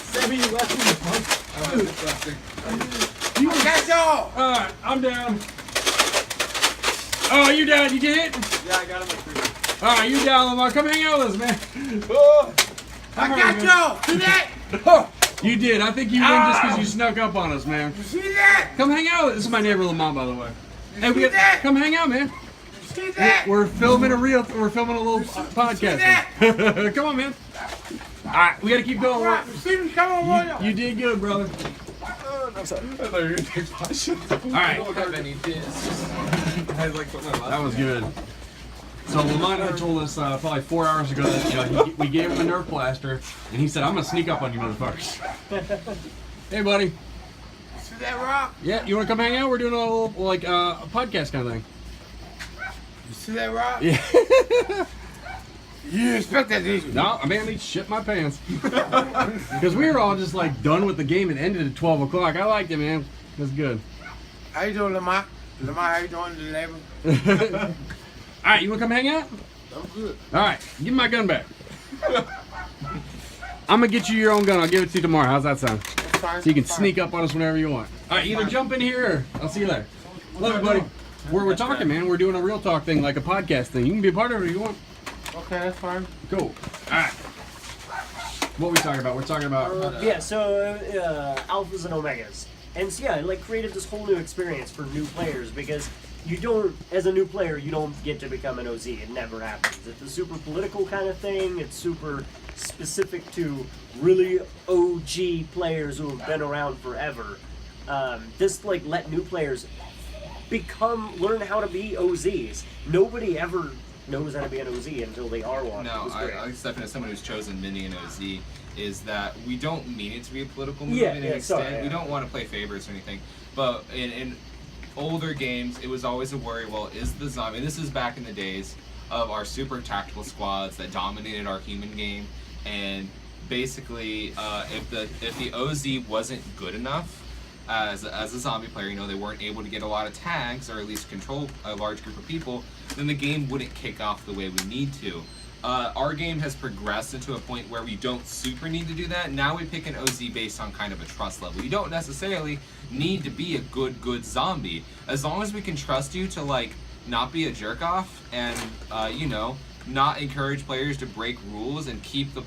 [SPEAKER 5] Sammy, you left me.
[SPEAKER 10] I got y'all!
[SPEAKER 1] Alright, I'm down. Oh, you down? You get hit?
[SPEAKER 10] Yeah, I got him.
[SPEAKER 1] Alright, you down, Lamar. Come hang out with us, man.
[SPEAKER 10] I got y'all! See that?
[SPEAKER 1] Oh, you did. I think you win just because you snuck up on us, man.
[SPEAKER 10] You see that?
[SPEAKER 1] Come hang out with us. This is my neighbor, Lamar, by the way. Hey,
[SPEAKER 10] see that?
[SPEAKER 1] come hang out, man.
[SPEAKER 10] You See that?
[SPEAKER 1] We're filming a little podcast. Come on, man. All right, we gotta keep going.
[SPEAKER 10] Rock, see me come on, boy.
[SPEAKER 1] You did good, brother.
[SPEAKER 6] I'm sorry. I thought you were gonna take my shit.
[SPEAKER 1] All right,
[SPEAKER 2] don't have any discs.
[SPEAKER 6] I like put my last
[SPEAKER 1] that was good. So Lamont had told us probably 4 hours ago that we gave him a Nerf blaster, and he said, "I'm gonna sneak up on you, motherfuckers." Hey, buddy.
[SPEAKER 10] See that rock?
[SPEAKER 1] Yeah, you wanna come hang out? We're doing a little like a podcast kind of thing.
[SPEAKER 10] You see that rock?
[SPEAKER 1] Yeah.
[SPEAKER 10] You didn't expect that, did you?
[SPEAKER 1] No, I made shit my pants. Because we were all just like done with the game. It ended at 12 o'clock. I liked it, man. It was good.
[SPEAKER 10] How you doing, Lamont? Lamont, how you doing, the neighbor?
[SPEAKER 1] All right, you want to come hang out?
[SPEAKER 10] I'm good.
[SPEAKER 1] All right, give me my gun back. I'm going to get you your own gun. I'll give it to you tomorrow. How's that sound?
[SPEAKER 10] That's fine.
[SPEAKER 1] So you can sneak up on us whenever you want. All right, either jump in here or I'll see you later. Love you, buddy. We're talking, man. We're doing a real talk thing, like a podcast thing. You can be a part of it if you want.
[SPEAKER 10] Okay, that's fine.
[SPEAKER 1] Cool. All right. What are we talking about? We're talking about...
[SPEAKER 5] Yeah, so alphas and omegas. And so yeah, it like created this whole new experience for new players because you don't, as a new player, you don't get to become an OZ. It never happens. It's a super political kind of thing. It's super specific to really OG players who have been around forever. This like let new players learn how to be OZs. Nobody ever knows how to be an OZ until they are one.
[SPEAKER 6] No,
[SPEAKER 5] It's great.
[SPEAKER 6] I definitely as someone who's chosen many an OZ is that we don't mean it to be a political move
[SPEAKER 5] Yeah,
[SPEAKER 6] in
[SPEAKER 5] yeah,
[SPEAKER 6] an extent.
[SPEAKER 5] sorry, yeah.
[SPEAKER 6] We don't want to play favorites or anything. But in older games, it was always a worry, well, is the zombie, and this is back in the days of our super tactical squads that dominated our human game, and basically if the OZ wasn't good enough as a zombie player, you know, they weren't able to get a lot of tags or at least control a large group of people, then the game wouldn't kick off the way we need to. Our game has progressed into a point where we don't super need to do that. Now we pick an OZ based on kind of a trust level. You don't necessarily need to be a good zombie. As long as we can trust you to like not be a jerk off and you know, not encourage players to break rules and keep the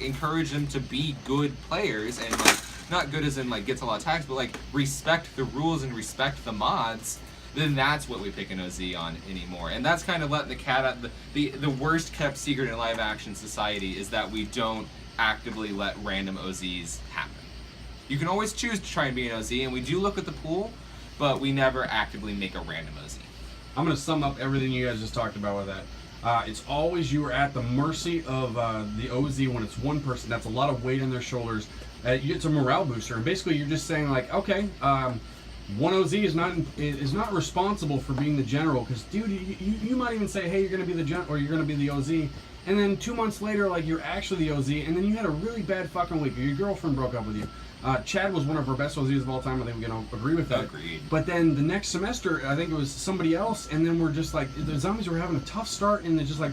[SPEAKER 6] encourage them to be good players and like not good as in like gets a lot of tags, but like respect the rules and respect the mods, then that's what we pick an OZ on anymore. And that's kind of letting the cat out. The worst kept secret in live action society is that we don't actively let random OZs happen. You can always choose to try and be an OZ, and we do look at the pool, but we never actively make a random OZ.
[SPEAKER 1] I'm going to sum up everything you guys just talked about with that. It's always you are at the mercy of the OZ when it's one person. That's a lot of weight on their shoulders. It's a morale booster. And basically, you're just saying like, okay, one OZ is not responsible for being the general. Because dude, you might even say, hey, you're going to be the general or you're going to be the OZ, and then 2 months later, like you're actually the OZ, and then you had a really bad fucking week. Or your girlfriend broke up with you. Chad was one of our best OZs of all time. I think we can all agree with that.
[SPEAKER 6] Agreed.
[SPEAKER 1] But then the next semester, I think it was somebody else, and then we're just like, the zombies were having a tough start, and it's just like,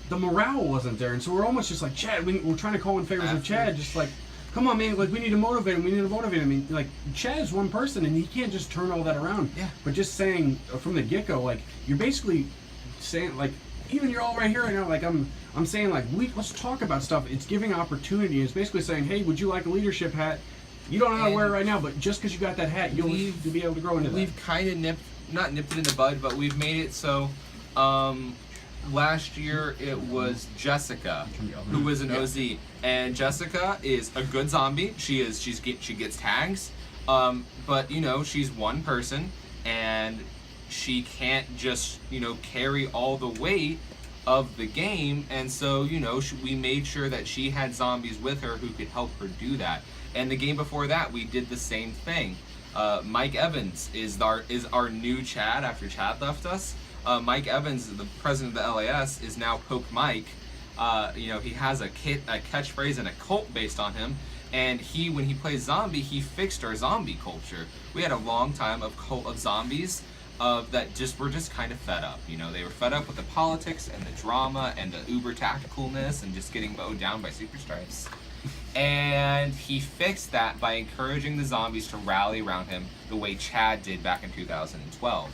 [SPEAKER 1] the morale wasn't there. And so we're almost just like, Chad, we're trying to call in favors of Chad, just like, come on, man, like, we need to motivate him, I mean, like, Chad is one person, and he can't just turn all that around.
[SPEAKER 6] Yeah.
[SPEAKER 1] But just saying, from the get-go, like, you're basically saying, like, even you're all right here right now, like, I'm saying, like, let's talk about stuff. It's giving opportunity. It's basically saying, hey, would you like a leadership hat? You don't know how to wear it right now, but just because you got that hat, you'll be able to grow into that.
[SPEAKER 6] We've kind of not nipped it in the bud, but we've made it so. Last year it was Jessica who was an OZ, and Jessica is a good zombie. She gets tags, but you know, she's one person and she can't just, you know, carry all the weight of the game, and so, you know, we made sure that she had zombies with her who could help her do that. And the game before that, we did the same thing. Mike Evans is our new Chad after Chad left us. Mike Evans, the president of the LAS, is now Poke Mike. You know, he has a catchphrase and a cult based on him. And when he plays zombie, he fixed our zombie culture. We had a long time of cult of zombies that were just kind of fed up. You know, they were fed up with the politics and the drama and the uber tacticalness and just getting mowed down by super stripes. And he fixed that by encouraging the zombies to rally around him the way Chad did back in 2012.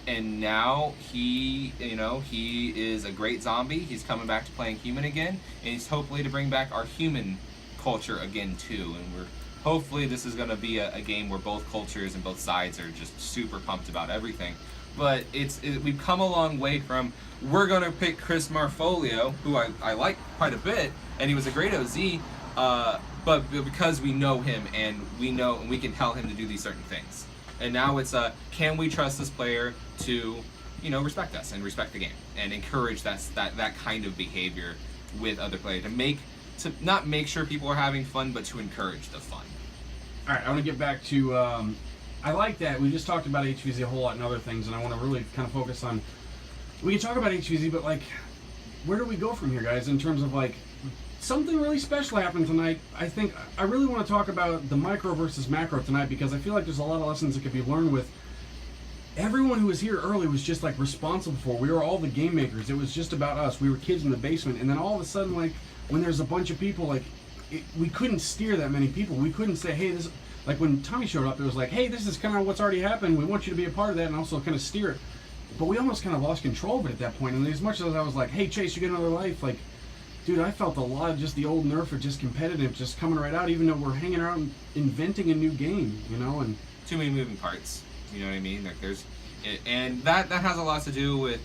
[SPEAKER 6] And now he is a great zombie. He's coming back to playing human again, and he's hopefully to bring back our human culture again too. And hopefully this is going to be a game where both cultures and both sides are just super pumped about everything. but we've come a long way from we're gonna pick Chris Marfolio, who I like quite a bit, and he was a great OZ, but because we know him and we can tell him to do these certain things. And now it's can we trust this player to, respect us and respect the game and encourage that kind of behavior with other players to not make sure people are having fun, but to encourage the fun.
[SPEAKER 1] All right, I want to get back to. I like that we just talked about HVZ a whole lot and other things, and I want to really kind of focus on. We can talk about HVZ, but like, where do we go from here, guys? In terms of like, something really special happened tonight. I think I really want to talk about the micro versus macro tonight because I feel like there's a lot of lessons that could be learned with. Everyone who was here early was just like responsible for. We were all the game makers. It was just about us. We were kids in the basement, and then all of a sudden, like when there's a bunch of people, like we couldn't steer that many people. We couldn't say, hey, this. Like when Tommy showed up, it was like, hey, this is kind of what's already happened. We want you to be a part of that and also kind of steer it. But we almost kind of lost control of it at that point. And as much as I was like, hey, Chase, you get another life, like, dude, I felt a lot of just the old Nerf of just competitive, just coming right out, even though we're hanging out and inventing a new game, and
[SPEAKER 6] too many moving parts. You know what I mean? Like and that has a lot to do with,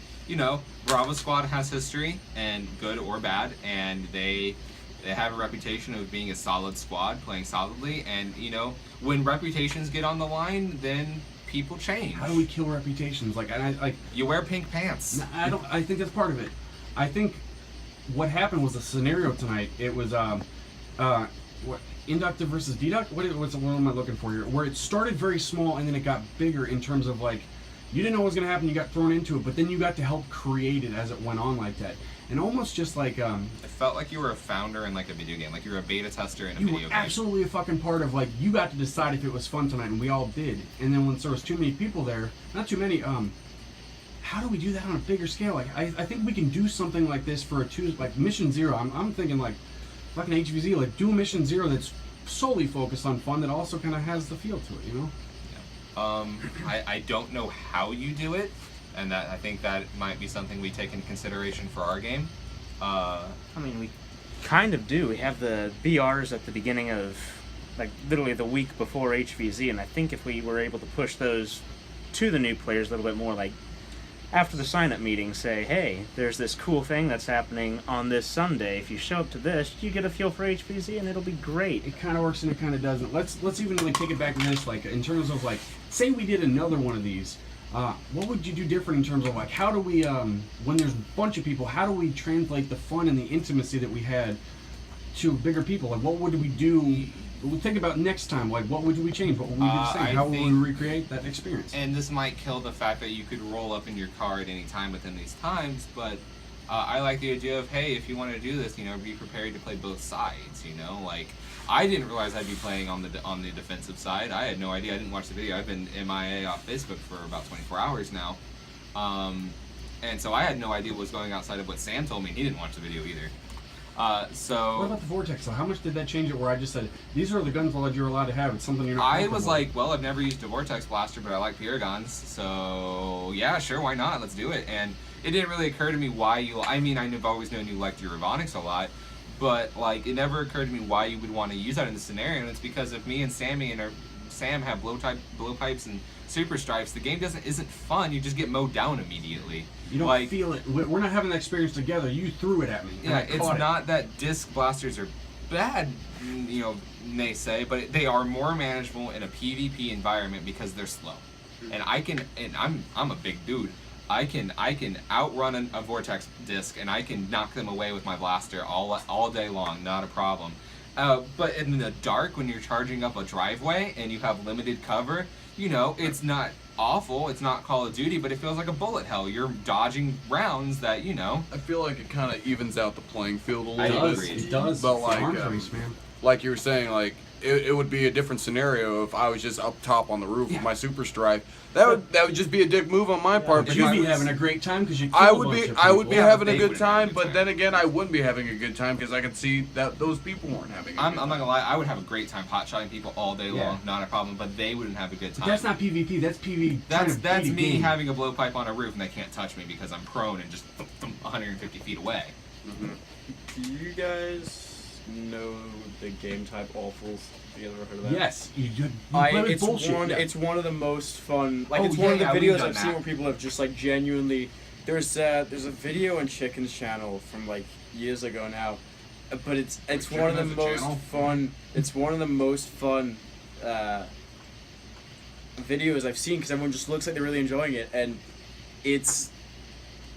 [SPEAKER 6] Bravo Squad has history, and good or bad, and they have a reputation of being a solid squad, playing solidly, and when reputations get on the line, then people change.
[SPEAKER 1] How do we kill reputations?
[SPEAKER 6] You wear pink pants.
[SPEAKER 1] I think that's part of it. I think what happened was a scenario tonight. It was what inductive versus deduct. What am I looking for here? Where it started very small and then it got bigger in terms of like you didn't know what was going to happen. You got thrown into it, but then you got to help create it as it went on like that. And almost just like
[SPEAKER 6] it felt like you were a founder in like a video game, like you were a beta tester in a
[SPEAKER 1] you
[SPEAKER 6] video
[SPEAKER 1] were
[SPEAKER 6] game.
[SPEAKER 1] Absolutely a fucking part of like you got to decide if it was fun tonight, and we all did. And then when there was too many people there, not too many. How do we do that on a bigger scale? Like I think we can do something like this for like Mission Zero. I'm thinking like fucking HVZ, like do a Mission Zero that's solely focused on fun that also kind of has the feel to it,
[SPEAKER 6] Yeah. I don't know how you do it. And that I think that might be something we take into consideration for our game.
[SPEAKER 3] We kind of do. We have the BRs at the beginning of, like, literally the week before HVZ, and I think if we were able to push those to the new players a little bit more, like, after the sign-up meeting, say, hey, there's this cool thing that's happening on this Sunday. If you show up to this, you get a feel for HVZ, and it'll be great.
[SPEAKER 1] It kind of works and it kind of doesn't. Let's even like take it back to this, like, in terms of, like, say we did another one of these. What would you do different in terms of like how do we when there's a bunch of people, how do we translate the fun and the intimacy that we had to bigger people? Like what would we do? Think about next time. Like what would we change? What would we do the same? How would we recreate that experience?
[SPEAKER 6] And this might kill the fact that you could roll up in your car at any time within these times, but I like the idea of, hey, if you want to do this, be prepared to play both sides. Like I didn't realize I'd be playing on the defensive side. I had no idea. I didn't watch the video. I've been MIA off Facebook for about 24 hours now, and so I had no idea what was going outside of what Sam told me. He didn't watch the video either. So
[SPEAKER 1] what about the Vortex? So how much did that change it? Where I just said these are the guns you're allowed to have. It's something you're not.
[SPEAKER 6] I was like, well, I've never used a Vortex blaster, but I like Paragons, so yeah, sure, why not? Let's do it. And it didn't really occur to me why I've always known you liked your Ravonics a lot, but like it never occurred to me why you would want to use that in the scenario. And it's because if me and Sam have blowpipes and super stripes, the game isn't fun. You just get mowed down immediately.
[SPEAKER 1] You don't feel it. We're not having that experience together. You threw it at me.
[SPEAKER 6] Yeah, it's not that disc blasters are bad, they say, but they are more manageable in a PvP environment because they're slow. And I'm a big dude. I can outrun a Vortex disc and I can knock them away with my blaster all day long, not a problem. But in the dark, when you're charging up a driveway and you have limited cover, it's not awful. It's not Call of Duty, but it feels like a bullet hell. You're dodging rounds that,
[SPEAKER 7] I feel like it kind of evens out the playing field a
[SPEAKER 6] I
[SPEAKER 7] little
[SPEAKER 6] agree.
[SPEAKER 7] bit.
[SPEAKER 1] It does.
[SPEAKER 7] But like you were saying, like it would be a different scenario if I was just up top on the roof with my super stripe. That would just be a dick move on my part.
[SPEAKER 1] But you'd be having a great time because you.
[SPEAKER 7] I would be having a good time,
[SPEAKER 6] have a good
[SPEAKER 7] but
[SPEAKER 6] time.
[SPEAKER 7] then again, I wouldn't be having a good time because I could see that those people weren't having.
[SPEAKER 6] I'm not gonna lie, I would have a great time hot-shotting people all day long, not a problem, but they wouldn't have a good
[SPEAKER 1] But
[SPEAKER 6] time.
[SPEAKER 1] that's not PvP. That's PV.
[SPEAKER 6] That's me having a blowpipe on a roof and they can't touch me because I'm prone and just 150 feet away.
[SPEAKER 4] Do you guys know the game type Awfuls? Have you ever heard of that?
[SPEAKER 1] Yes, you play with
[SPEAKER 4] it's
[SPEAKER 1] bullshit.
[SPEAKER 4] one.
[SPEAKER 1] yeah.
[SPEAKER 4] It's one of the most fun. Like
[SPEAKER 1] Oh,
[SPEAKER 4] it's one of the
[SPEAKER 1] yeah, we've
[SPEAKER 4] videos
[SPEAKER 1] done
[SPEAKER 4] I've seen
[SPEAKER 1] that.
[SPEAKER 4] where people have just like genuinely. There's a video on Chicken's channel from like years ago now, but it's
[SPEAKER 6] Chicken
[SPEAKER 4] one of the
[SPEAKER 6] has a
[SPEAKER 4] most
[SPEAKER 6] channel?
[SPEAKER 4] fun. It's one of the most fun videos I've seen because everyone just looks like they're really enjoying it, and it's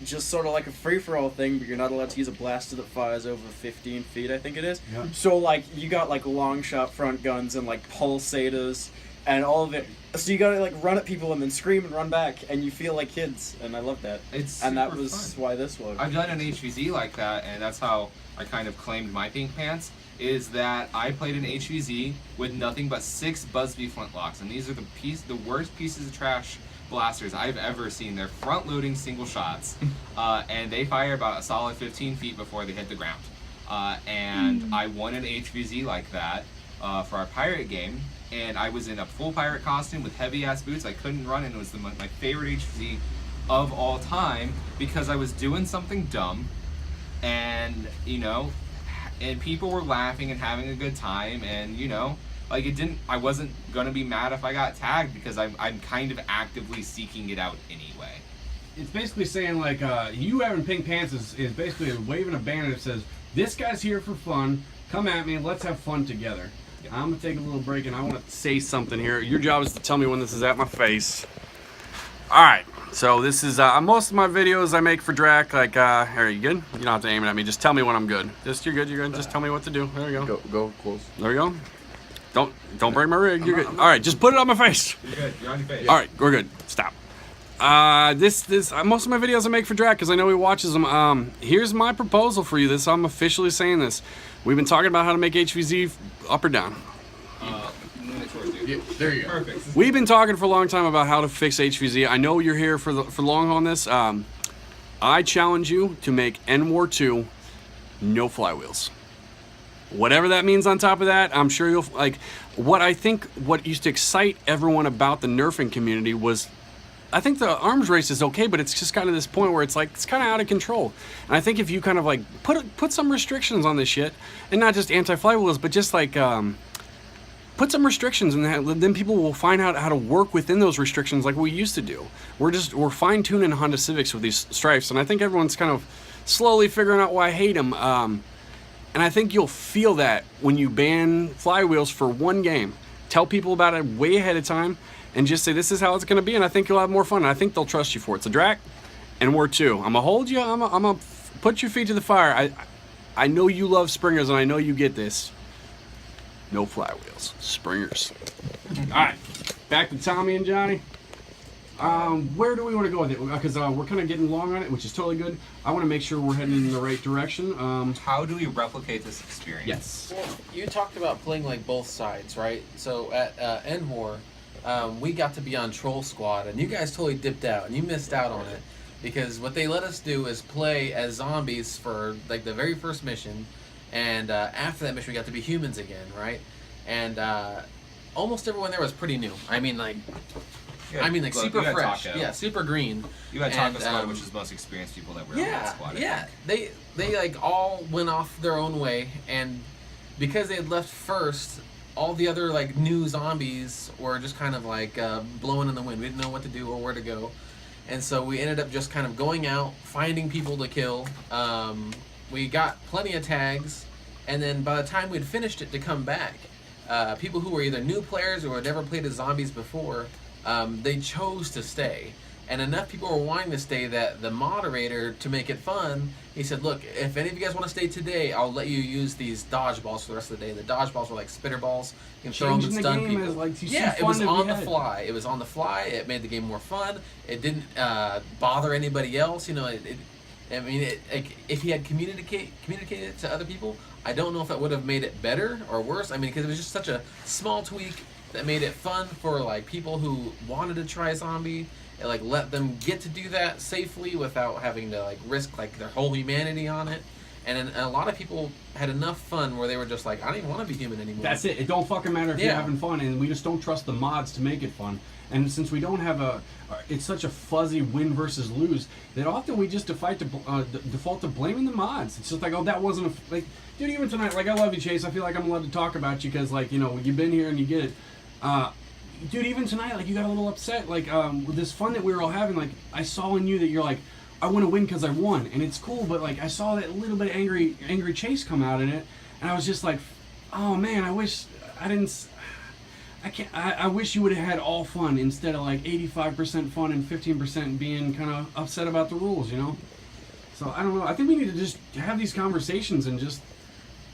[SPEAKER 4] just sort of like a free-for-all thing, but you're not allowed to use a blaster that fires over 15 feet, I think it is.
[SPEAKER 1] Yeah.
[SPEAKER 4] So, like, you got, like, long shot front guns and, like, pulsators and all of it. So you gotta, like, run at people and then scream and run back, and you feel like kids, and I love that.
[SPEAKER 6] It's
[SPEAKER 4] And that
[SPEAKER 6] super
[SPEAKER 4] was
[SPEAKER 6] fun.
[SPEAKER 4] why this was.
[SPEAKER 6] I've done an HVZ like that, and that's how I kind of claimed my pink pants. Is that I played an HVZ with nothing but 6 Busby flintlocks, and these are the worst pieces of trash blasters I've ever seen. They're front-loading single shots, and they fire about a solid 15 feet before they hit the ground. And I won an HVZ like that for our pirate game, and I was in a full pirate costume with heavy-ass boots. I couldn't run, and it was my favorite HVZ of all time because I was doing something dumb, and and people were laughing and having a good time, and like I wasn't gonna be mad if I got tagged because I'm kind of actively seeking it out anyway.
[SPEAKER 1] It's basically saying like you having pink pants is basically waving a banner that says this guy's here for fun. Come at me, let's have fun together. I'm gonna take a little break and I want to say something here. Your job is to tell me when this is at my face. All right. So this is most of my videos I make for Drac. Like, are you good? You don't have to aim it at me. Just tell me when I'm good. You're good. You're good. Just tell me what to do. There you go.
[SPEAKER 7] Go close.
[SPEAKER 1] There you go. Don't break my rig. You're good. All right, just put it on my face.
[SPEAKER 6] You're good. You're on your face.
[SPEAKER 1] All right, we're good. Stop. This most of my videos I make for Drac because I know he watches them. Here's my proposal for you. I'm officially saying this. We've been talking about how to make HVZ up or down.
[SPEAKER 7] Yeah, there you go.
[SPEAKER 6] Perfect.
[SPEAKER 1] We've been talking for a long time about how to fix HVZ. I know you're here for long haul on this. I challenge you to make Endwar 2 no flywheels. Whatever that means on top of that, I'm sure you'll like. What used to excite everyone about the nerfing community was, I think the arms race is okay, but it's just kind of this point where it's like it's kind of out of control. And I think if you kind of like put some restrictions on this shit, and not just anti-flywheels, but just like put some restrictions, and then people will find out how to work within those restrictions like we used to do. We're fine-tuning Honda Civics with these stripes, and I think everyone's kind of slowly figuring out why I hate them. And I think you'll feel that when you ban flywheels for one game. Tell people about it way ahead of time, and just say this is how it's going to be, and I think you'll have more fun. And I think they'll trust you for it. So Drac, and War 2. I'm gonna hold you. I'm gonna put your feet to the fire. I know you love Springers, and I know you get this. No flywheels, Springers. All right, back to Tommy and Johnny. Where do we want to go with it? Because we're kind of getting long on it, which is totally good. I want to make sure we're heading in the right direction.
[SPEAKER 6] How do we replicate this experience?
[SPEAKER 1] Yes.
[SPEAKER 2] Well, you talked about playing like both sides, right? So at Endwar, we got to be on Troll Squad, and you guys totally dipped out, and you missed out on it because what they let us do is play as zombies for like the very first mission, and after that mission we got to be humans again, right? And almost everyone there was pretty new. I mean, like super fresh.
[SPEAKER 6] Taco.
[SPEAKER 2] Yeah, super green.
[SPEAKER 6] You had Taco
[SPEAKER 2] And,
[SPEAKER 6] Squad, which is the most experienced people that were on that squad. I
[SPEAKER 2] Yeah,
[SPEAKER 6] think.
[SPEAKER 2] they like all went off their own way, and because they had left first, all the other like new zombies were just kind of like blowing in the wind. We didn't know what to do or where to go, and so we ended up just kind of going out, finding people to kill. We got plenty of tags, and then by the time we'd finished it to come back, people who were either new players or had never played as zombies before, they chose to stay. And enough people were wanting to stay that the moderator, to make it fun, he said, look, if any of you guys want to stay today, I'll let you use these dodgeballs for the rest of the day. The dodgeballs were like spitter balls. You can throw them and
[SPEAKER 1] Changing the
[SPEAKER 2] stun
[SPEAKER 1] game
[SPEAKER 2] people.
[SPEAKER 1] is like, you see
[SPEAKER 2] Yeah, it
[SPEAKER 1] fun
[SPEAKER 2] was
[SPEAKER 1] to be
[SPEAKER 2] on the
[SPEAKER 1] had.
[SPEAKER 2] fly. It was on the fly. It made the game more fun. It didn't bother anybody else. You know, if he had communicated it to other people, I don't know if that would have made it better or worse. I mean, because it was just such a small tweak that made it fun for like people who wanted to try zombie, and like let them get to do that safely without having to like risk like their whole humanity on it. And a lot of people had enough fun where they were just like, I don't even want to be human anymore.
[SPEAKER 1] That's it. It don't fucking matter if you're
[SPEAKER 2] Yeah.
[SPEAKER 1] having fun, and we just don't trust the mods to make it fun. And since we don't have it's such a fuzzy win versus lose that often we just default to blaming the mods. It's just like, oh, that wasn't like, dude. Even tonight, like, I love you, Chase. I feel like I'm allowed to talk about you because, like, you know, you've been here and you get it. Dude, even tonight, like, you got a little upset, like, with this fun that we were all having. Like, I saw in you that you're like, I want to win because I won, and it's cool. But like, I saw that little bit of angry Chase come out in it, and I was just like, oh man, I wish I didn't. I wish you would have had all fun instead of like 85% fun and 15% being kind of upset about the rules, you know? So I don't know. I think we need to just have these conversations and just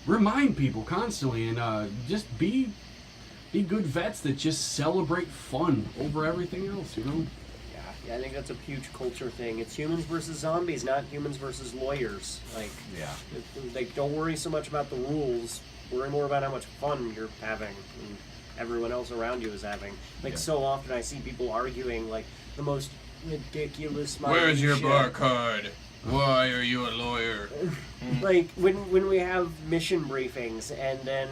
[SPEAKER 1] remind people constantly and just be good vets that just celebrate fun over everything else, you know?
[SPEAKER 5] Yeah, I think that's a huge culture thing. It's humans versus zombies, not humans versus lawyers. Like, like, don't worry so much about the rules. Worry more about how much fun you're having and everyone else around you is having. Like, so often I see people arguing, like, the most ridiculous
[SPEAKER 9] Where's your
[SPEAKER 5] shit.
[SPEAKER 9] bar card? Why are you a lawyer?
[SPEAKER 5] Like, when we have mission briefings, and then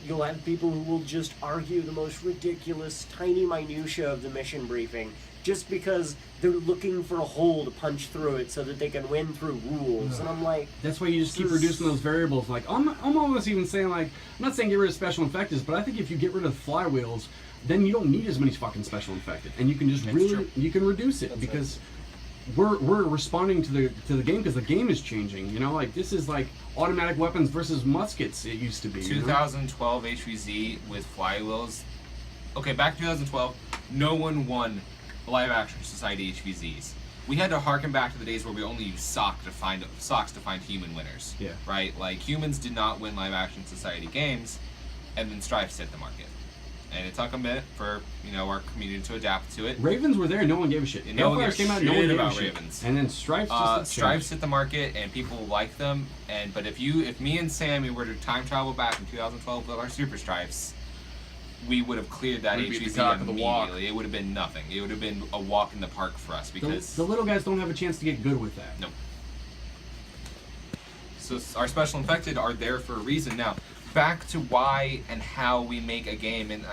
[SPEAKER 5] you'll have people who will just argue the most ridiculous, tiny minutia of the mission briefing, just because they're looking for a hole to punch through it so that they can win through rules. And I'm like,
[SPEAKER 1] that's why you just keep reducing those variables. Like, I'm almost even saying, like, I'm not saying get rid of special infectives, but I think if you get rid of flywheels, then you don't need as many fucking special infected, and you can just you can reduce it because we're responding to the game because the game is changing. You know, like, this is like automatic weapons versus muskets. It used to be
[SPEAKER 6] 2012 HVZ with flywheels. Okay, back in 2012, no one won live action society HVZs. We had to harken back to the days where we only used socks to find human winners.
[SPEAKER 1] Yeah.
[SPEAKER 6] Right? Like, humans did not win live action society games, and then Stripes hit the market. And it took a minute for, you know, our community to adapt to it.
[SPEAKER 1] Ravens were there, no one gave a shit.
[SPEAKER 6] No one
[SPEAKER 1] Hellfires
[SPEAKER 6] gave
[SPEAKER 1] came
[SPEAKER 6] a
[SPEAKER 1] out, no one
[SPEAKER 6] shit
[SPEAKER 1] gave a
[SPEAKER 6] about
[SPEAKER 1] shit.
[SPEAKER 6] Ravens.
[SPEAKER 1] And then Stripes just
[SPEAKER 6] Stripes hit the market, and people liked them. But if me and Sammy were to time travel back in 2012 with our Super Stripes, we would have cleared that
[SPEAKER 7] We'd be at the
[SPEAKER 6] HVZ
[SPEAKER 7] cock of the walk.
[SPEAKER 6] immediately. It would have been nothing. It would have been a walk in the park for us because
[SPEAKER 1] the little guys don't have a chance to get good with that.
[SPEAKER 6] no. So our special infected are there for a reason. Now, back to why and how we make a game, and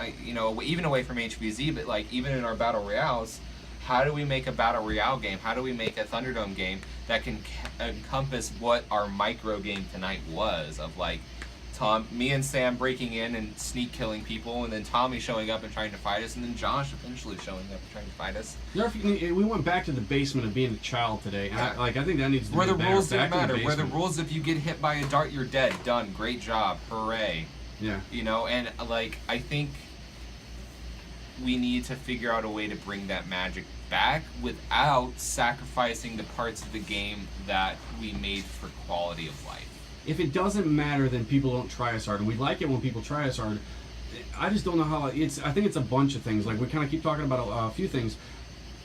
[SPEAKER 6] even away from HVZ, but like even in our battle royales, how do we make a battle royale game? How do we make a Thunderdome game that can encompass what our micro game tonight was of like me and Sam breaking in and sneak killing people, and then Tommy showing up and trying to fight us, and then Josh eventually showing up and trying to fight us.
[SPEAKER 1] We went back to the basement of being a child today. And I think that needs to
[SPEAKER 6] Where
[SPEAKER 1] be
[SPEAKER 6] the
[SPEAKER 1] better.
[SPEAKER 6] rules
[SPEAKER 1] Back
[SPEAKER 6] didn't
[SPEAKER 1] to the
[SPEAKER 6] matter. Where the
[SPEAKER 1] basement.
[SPEAKER 6] rules, if you get hit by a dart, you're dead. Done. Great job. Hooray.
[SPEAKER 1] Yeah.
[SPEAKER 6] You know, and like I think we need to figure out a way to bring that magic back without sacrificing the parts of the game that we made for quality of life.
[SPEAKER 1] If it doesn't matter, then people don't try us hard, and we like it when people try us hard. I just don't know how I think it's a bunch of things. Like, we kind of keep talking about a few things.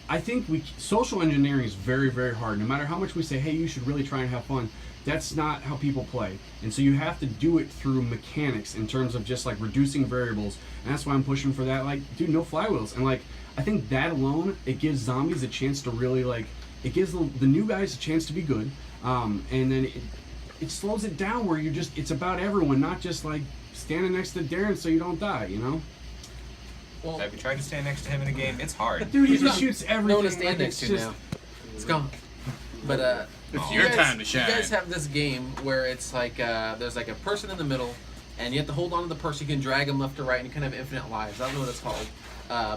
[SPEAKER 1] I think social engineering is very, very hard. No matter how much we say, hey, you should really try and have fun, that's not how people play. And so you have to do it through mechanics in terms of just like reducing variables. And that's why I'm pushing for that. Like, dude, no flywheels. And like, I think that alone, it gives zombies a chance to really like, it gives the new guys a chance to be good. And then it slows it down where it's about everyone, not just like standing next to Darren so you don't die, you know?
[SPEAKER 2] Well,
[SPEAKER 6] Have you tried to stand next to him in a game? It's hard.
[SPEAKER 1] Dude, he just shoots everything.
[SPEAKER 2] no one to stand
[SPEAKER 1] like,
[SPEAKER 2] next
[SPEAKER 1] it's
[SPEAKER 2] to
[SPEAKER 1] just,
[SPEAKER 2] now. It's gone. But
[SPEAKER 9] It's
[SPEAKER 2] you
[SPEAKER 9] your
[SPEAKER 2] guys-
[SPEAKER 9] time to shine.
[SPEAKER 2] You guys have this game where it's like there's like a person in the middle, and you have to hold on to the person. You can drag them left or right, and you can have infinite lives. I don't know what it's called,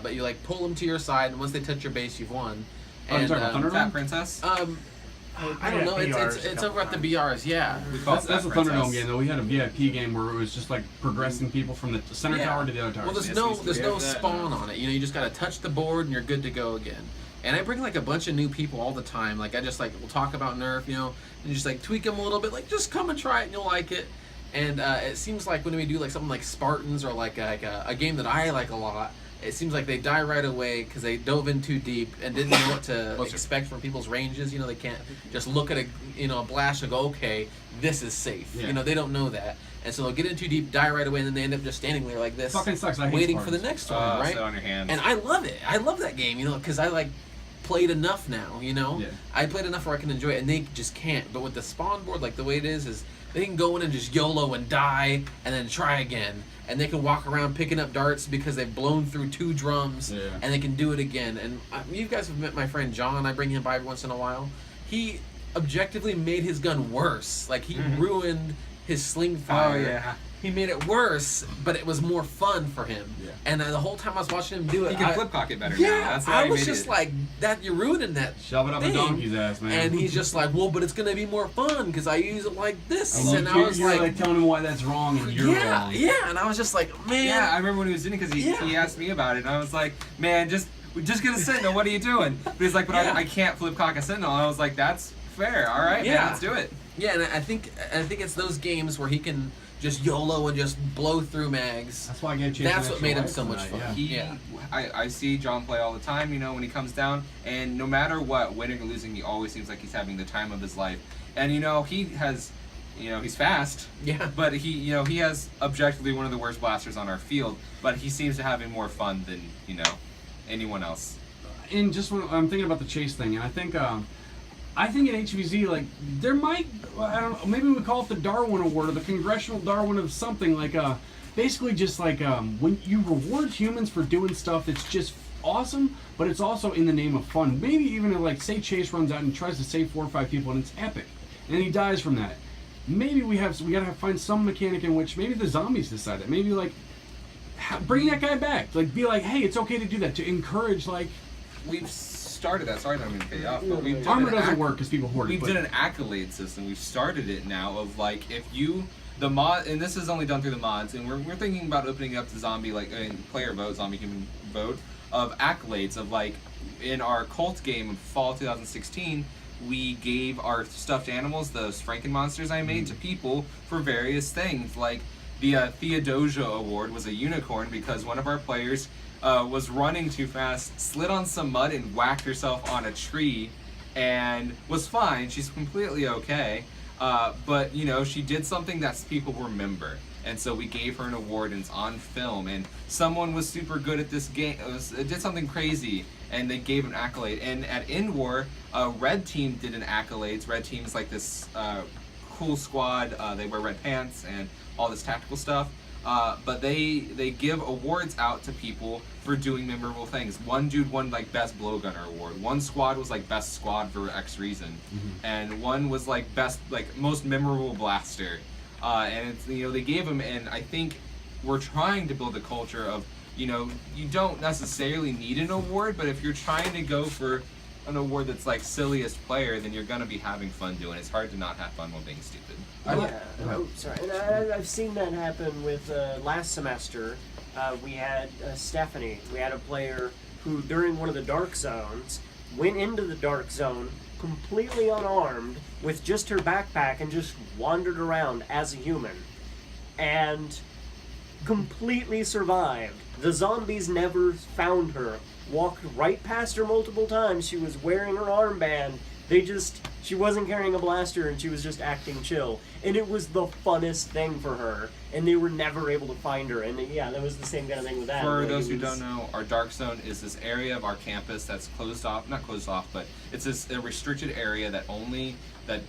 [SPEAKER 2] but you like pull them to your side, and once they touch your base, you've won.
[SPEAKER 1] Oh, you're talking about Thunderdome?
[SPEAKER 6] Fat Princess?
[SPEAKER 2] I don't know. It's over at the BRs. Yeah.
[SPEAKER 6] We call
[SPEAKER 1] That's
[SPEAKER 6] it
[SPEAKER 1] a
[SPEAKER 6] Fat
[SPEAKER 1] Thunderdome
[SPEAKER 6] Princess.
[SPEAKER 1] game, though. We had a VIP game where it was just like progressing people from the center
[SPEAKER 2] Yeah.
[SPEAKER 1] tower to the other tower.
[SPEAKER 2] Well, there's
[SPEAKER 6] Yes,
[SPEAKER 2] no
[SPEAKER 6] we
[SPEAKER 2] there's
[SPEAKER 6] have
[SPEAKER 2] no
[SPEAKER 6] that
[SPEAKER 2] spawn on it. You know, you just gotta touch the board and you're good to go again. And I bring like a bunch of new people all the time. Like I just like we'll talk about Nerf, you know, and just like tweak them a little bit. Like just come and try it and you'll like it. And it seems like when we do like something like Spartans or like a game that I like a lot, it seems like they die right away because they dove in too deep and didn't know what to expect from people's ranges. You know, they can't just look at a blast and go, okay, this is safe.
[SPEAKER 1] Yeah.
[SPEAKER 2] You know, they don't know that. And so they'll get in too deep, die right away, and then they end up just standing there like this,
[SPEAKER 1] Fucking sucks. I hate
[SPEAKER 2] waiting
[SPEAKER 1] Spartans.
[SPEAKER 2] for the next one, right?
[SPEAKER 6] Sit on your hands.
[SPEAKER 2] And I love it. I love that game, you know, because I like played enough now, you know?
[SPEAKER 1] Yeah.
[SPEAKER 2] I played enough where I can enjoy it, and they just can't. But with the spawn board, like the way it is they can go in and just YOLO and die, and then try again. And they can walk around picking up darts because they've blown through 2 drums, and they can do it again. And you guys have met my friend John. I bring him by every once in a while. He objectively made his gun worse. Like, he ruined his sling fire.
[SPEAKER 6] Oh, yeah.
[SPEAKER 2] He made it worse, but it was more fun for him.
[SPEAKER 1] Yeah.
[SPEAKER 2] And the whole time I was watching him do it,
[SPEAKER 6] He can flip cock it better
[SPEAKER 2] yeah,
[SPEAKER 6] now. That's why
[SPEAKER 2] I
[SPEAKER 6] he
[SPEAKER 2] was
[SPEAKER 6] made
[SPEAKER 2] just
[SPEAKER 6] it.
[SPEAKER 2] like, that you're ruining that.
[SPEAKER 1] Shove it up a
[SPEAKER 2] thing.
[SPEAKER 1] donkey's ass, man.
[SPEAKER 2] And he's just like, well, but it's gonna be more fun because I use it like this. And I
[SPEAKER 1] you're,
[SPEAKER 2] was
[SPEAKER 1] you're
[SPEAKER 2] like,
[SPEAKER 1] telling him why that's wrong, and you're wrong.
[SPEAKER 2] yeah. And I was just like, man.
[SPEAKER 6] Yeah, I remember when he was doing it because he
[SPEAKER 2] Yeah.
[SPEAKER 6] asked me about it, and I was like, man, just get a Sentinel. What are you doing? But he's like, but
[SPEAKER 2] Yeah.
[SPEAKER 6] I can't flip cock a Sentinel. And I was like, that's fair. All right, man,
[SPEAKER 2] Yeah.
[SPEAKER 6] let's do it.
[SPEAKER 2] Yeah, and I think it's those games where he can just YOLO and just blow through mags.
[SPEAKER 1] That's why I get a chance.
[SPEAKER 2] That's what made him so much fun.
[SPEAKER 1] Yeah.
[SPEAKER 6] I see John play all the time, you know, when he comes down, and no matter what, winning or losing, he always seems like he's having the time of his life. And, you know, he has, you know, he's fast,
[SPEAKER 2] Yeah.
[SPEAKER 6] but he has objectively one of the worst blasters on our field, but he seems to having more fun than, you know, anyone else.
[SPEAKER 1] And just when I'm thinking about the chase thing, and I think at HVZ, like, there might, I don't know, maybe we call it the Darwin Award or the Congressional Darwin of something, like, basically just like, when you reward humans for doing stuff that's just awesome, but it's also in the name of fun. Maybe even if, like, say Chase runs out and tries to save 4 or 5 people and it's epic, and he dies from that. Maybe we gotta find some mechanic in which maybe the zombies decide that. Maybe, like, bring that guy back. Like, be like, hey, it's okay to do that, to encourage, like,
[SPEAKER 6] We've started that. Sorry, I don't mean to cut you off, but we've done
[SPEAKER 1] armor
[SPEAKER 6] an
[SPEAKER 1] doesn't work because people hoard it.
[SPEAKER 6] We've
[SPEAKER 1] but-
[SPEAKER 6] done an accolade system. We've started it now of like if you the mod, and this is only done through the mods, and we're thinking about opening up to zombie like player vote, zombie human vote of accolades of like in our cult game of fall 2016. We gave our stuffed animals, those Franken monsters I made, to people for various things. Like the Theodosia Award was a unicorn because one of our players was running too fast, slid on some mud, and whacked herself on a tree, and was fine. She's completely okay. But you know, she did something that people remember, and so we gave her an award, and it's on film. And someone was super good at this game, did something crazy, and they gave an accolade. And at Endwar, Red Team did an accolades. Red Team is like this cool squad. They wear red pants and all this tactical stuff. But they give awards out to people for doing memorable things. One dude won like best blowgunner award. One squad was like best squad for X reason, and one was like best like most memorable blaster. And it's, you know, they gave them, and I think we're trying to build a culture of, you know, you don't necessarily need an award, but if you're trying to go for an award that's like silliest player, then you're gonna be having fun doing it. It's hard to not have fun while being stupid.
[SPEAKER 5] Oh, sorry. And I've seen that happen with last semester. We had Stephanie. We had a player who, during one of the dark zones, went into the dark zone completely unarmed with just her backpack and just wandered around as a human. And completely survived. The zombies never found her. Walked right past her multiple times. She was wearing her armband. She wasn't carrying a blaster, and she was just acting chill. And it was the funnest thing for her. And they were never able to find her. And yeah, that was the same kind of thing with that.
[SPEAKER 6] For
[SPEAKER 5] Like,
[SPEAKER 6] those
[SPEAKER 5] it
[SPEAKER 6] who
[SPEAKER 5] was-
[SPEAKER 6] don't know, our dark zone is this area of our campus that's closed off, not closed off, but it's a restricted area that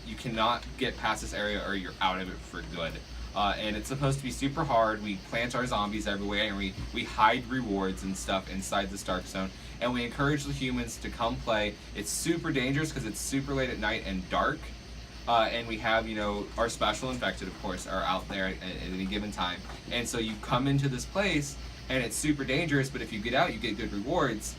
[SPEAKER 6] you cannot get past this area or you're out of it for good. And it's supposed to be super hard. We plant our zombies everywhere, and we hide rewards and stuff inside this dark zone. And we encourage the humans to come play. It's super dangerous because it's super late at night and dark. And we have, you know, our special infected, of course, are out there at any given time. And so you come into this place, and it's super dangerous, but if you get out, you get good rewards.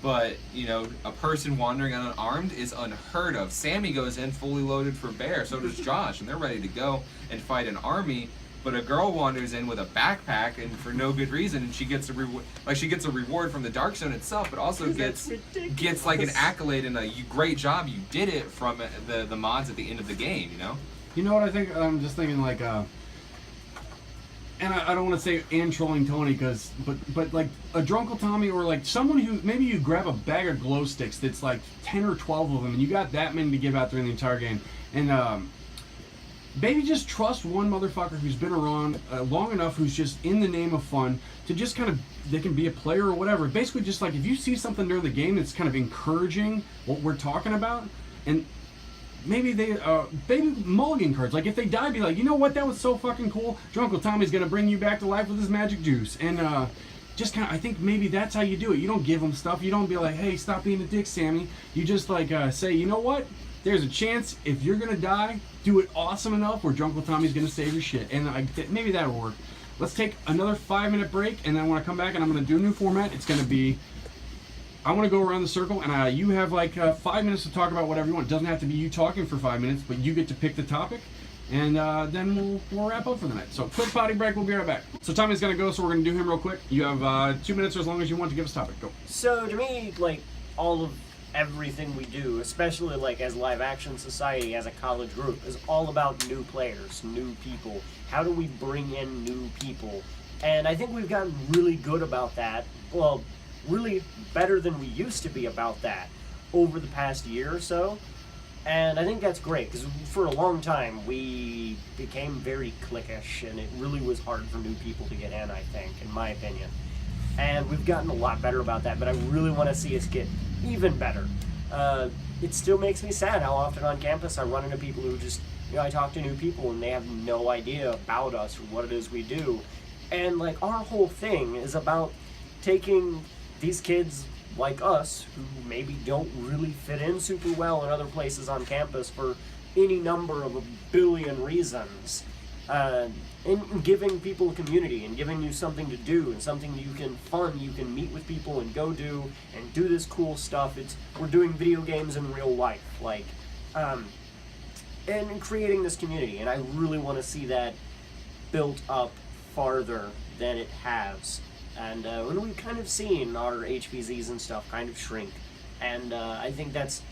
[SPEAKER 6] But, you know, a person wandering unarmed is unheard of. Sammy goes in fully loaded for bear, so does Josh, and they're ready to go and fight an army. But a girl wanders in with a backpack and for no good reason, and she gets a reward from the dark zone itself, but also gets like an accolade and a great job, you did it from the mods at the end of the game, you know?
[SPEAKER 1] You know what I think? I'm just thinking like, and I don't want to say and trolling Tony, but like a Drunkle Tommy or like someone who maybe you grab a bag of glow sticks that's like 10 or 12 of them, and you got that many to give out during the entire game, and maybe just trust one motherfucker who's been around long enough, who's just in the name of fun, to just kind of they can be a player or whatever. Basically, just like if you see something during the game that's kind of encouraging what we're talking about, and maybe maybe mulligan cards. Like if they die, be like, you know what, that was so fucking cool. Your Uncle Tommy's gonna bring you back to life with his magic juice, and just kind of, I think maybe that's how you do it. You don't give them stuff. You don't be like, hey, stop being a dick, Sammy. You just like say, you know what? There's a chance if you're gonna die, do it awesome enough where Uncle Tommy's gonna save your shit, and maybe that'll work. Let's take another 5-minute break, and then when I come back, and I'm gonna do a new format. It's gonna be, I want to go around the circle, and you have like 5 minutes to talk about whatever you want. It doesn't have to be you talking for 5 minutes, but you get to pick the topic, and then we'll wrap up for the night. So quick potty break. We'll be right back. So Tommy's gonna go, so we're gonna do him real quick. You have 2 minutes or as long as you want to give us a topic. Go.
[SPEAKER 5] So to me, like all of everything we do, especially like as Live Action Society, as a college group, is all about new players, new people. How do we bring in new people? And I think we've gotten really good about that. Well, really better than we used to be about that over the past year or so. And I think that's great, because for a long time we became very cliquish, and it really was hard for new people to get in, I think, in my opinion. And we've gotten a lot better about that, but I really want to see us get even better. It still makes me sad how often on campus I run into people who just, I talk to new people and they have no idea about us or what it is we do. And like our whole thing is about taking these kids like us, who maybe don't really fit in super well in other places on campus for any number of a billion reasons, and giving people a community and giving you something to do and something you can meet with people and go do and do this cool stuff. We're doing video games in real life, like, and creating this community, and I really want to see that built up farther than it has. And when we've kind of seen our HVZs and stuff kind of shrink, and I think that's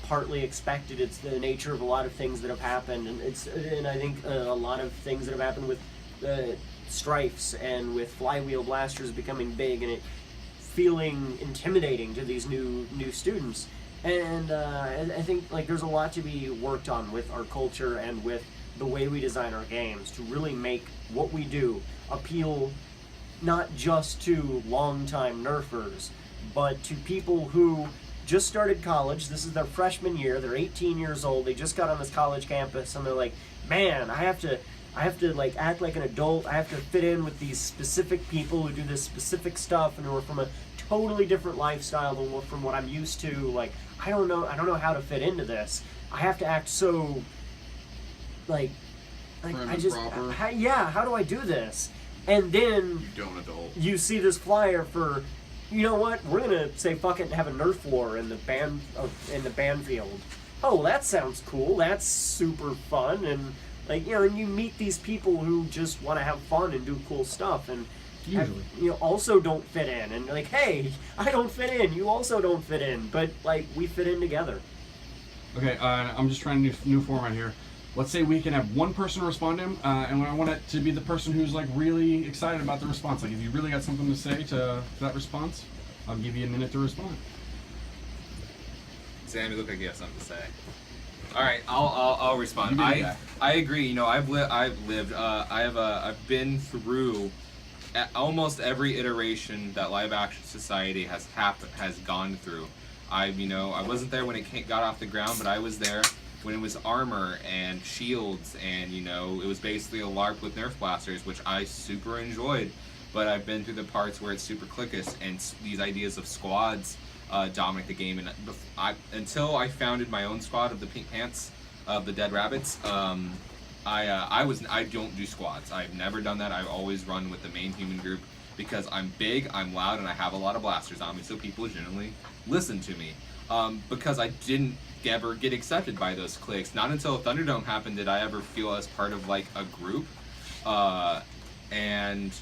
[SPEAKER 5] partly expected. It's the nature of a lot of things that have happened, and I think a lot of things that have happened with strifes and with flywheel blasters becoming big and it feeling intimidating to these new students. And I think like there's a lot to be worked on with our culture and with the way we design our games to really make what we do appeal not just to longtime nerfers, but to people who just started college. This is their freshman year. They're 18 years old. They just got on this college campus, and they're like, "Man, I have to like act like an adult. I have to fit in with these specific people who do this specific stuff, and who are from a totally different lifestyle than from what I'm used to. Like, I don't know how to fit into this. I have to act so like I just how do I do this?" And then you see this flyer for, you know what? We're gonna say fuck it and have a Nerf war in the band field. Oh, that sounds cool. That's super fun, and like and you meet these people who just want to have fun and do cool stuff, and also don't fit in, and like, hey, I don't fit in. You also don't fit in, but like we fit in together.
[SPEAKER 1] Okay, I'm just trying a new format here. Let's say we can have one person respond to him, and I want it to be the person who's like really excited about the response. Like if you really got something to say to that response, I'll give you a minute to respond.
[SPEAKER 6] Sammy, look like you have something to say. All right, I'll respond. I agree. I've been through almost every iteration that Live Action Society has gone through. I wasn't there when it got off the ground, but I was there when it was armor and shields, and it was basically a LARP with Nerf blasters, which I super enjoyed. But I've been through the parts where it's super cliquish, and these ideas of squads dominate the game. And until I founded my own squad of the Pink Pants, of the Dead Rabbits, I don't do squads. I've never done that. I've always run with the main human group because I'm big, I'm loud, and I have a lot of blasters on me, so people generally listen to me. Because I didn't ever get accepted by those cliques. Not until Thunderdome happened did I ever feel as part of like a group. And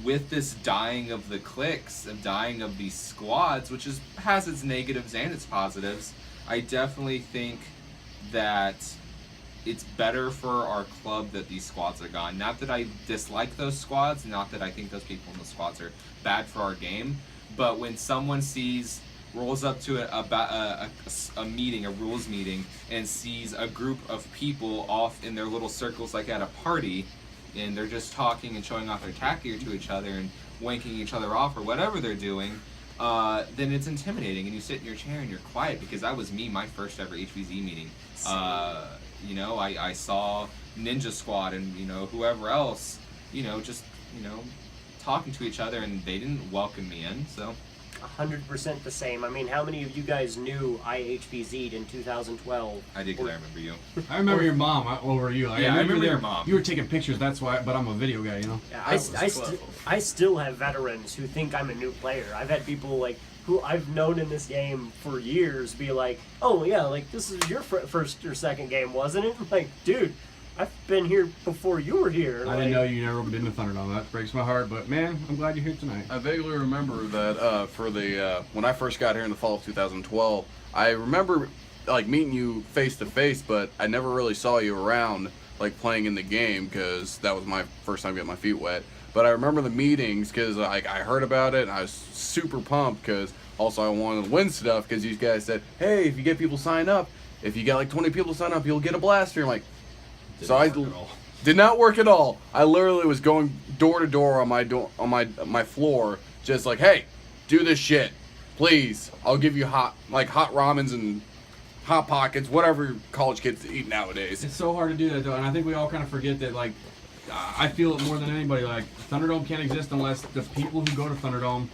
[SPEAKER 6] with this dying of the cliques and dying of these squads, which has its negatives and its positives, I definitely think that it's better for our club that these squads are gone. Not that I dislike those squads, not that I think those people in the squads are bad for our game, but when someone rolls up to a meeting, a rules meeting, and sees a group of people off in their little circles like at a party, and they're just talking and showing off their tech gear to each other, and wanking each other off or whatever they're doing, then it's intimidating, and you sit in your chair and you're quiet, because that was me, my first ever HVZ meeting. You know, I saw Ninja Squad and, you know, whoever else, you know, just, you know, talking to each other, and they didn't welcome me in, so.
[SPEAKER 5] 100% the same. I mean, how many of you guys knew I HVZ'd in 2012?
[SPEAKER 6] I did, because I remember you.
[SPEAKER 1] I remember your mom over you.
[SPEAKER 6] Yeah, I remember your mom.
[SPEAKER 1] You were taking pictures, that's why, but I'm a video guy, you know?
[SPEAKER 5] Yeah, I still have veterans who think I'm a new player. I've had people, like, who I've known in this game for years be like, oh, yeah, like, this is your first or second game, wasn't it? I'm like, dude, I've been here before you were here.
[SPEAKER 1] I didn't know you never been to Thunderdome. That breaks my heart, but man, I'm glad you're here tonight.
[SPEAKER 7] I vaguely remember that for the when I first got here in the fall of 2012, I remember like meeting you face to face, but I never really saw you around like playing in the game, because that was my first time getting my feet wet. But I remember the meetings, because like I heard about it and I was super pumped, because also I wanted to win stuff, because these guys said, hey, if you get people sign up, if you get like 20 people sign up, you'll get a blaster. I'm like, so I did not work at all. I literally was going door to door on my floor, just like, hey, do this shit, please. I'll give you hot ramens and hot pockets, whatever college kids eat nowadays.
[SPEAKER 1] It's so hard to do that though, and I think we all kind of forget that. Like, I feel it more than anybody. Like, Thunderdome can't exist unless the people who go to Thunderdome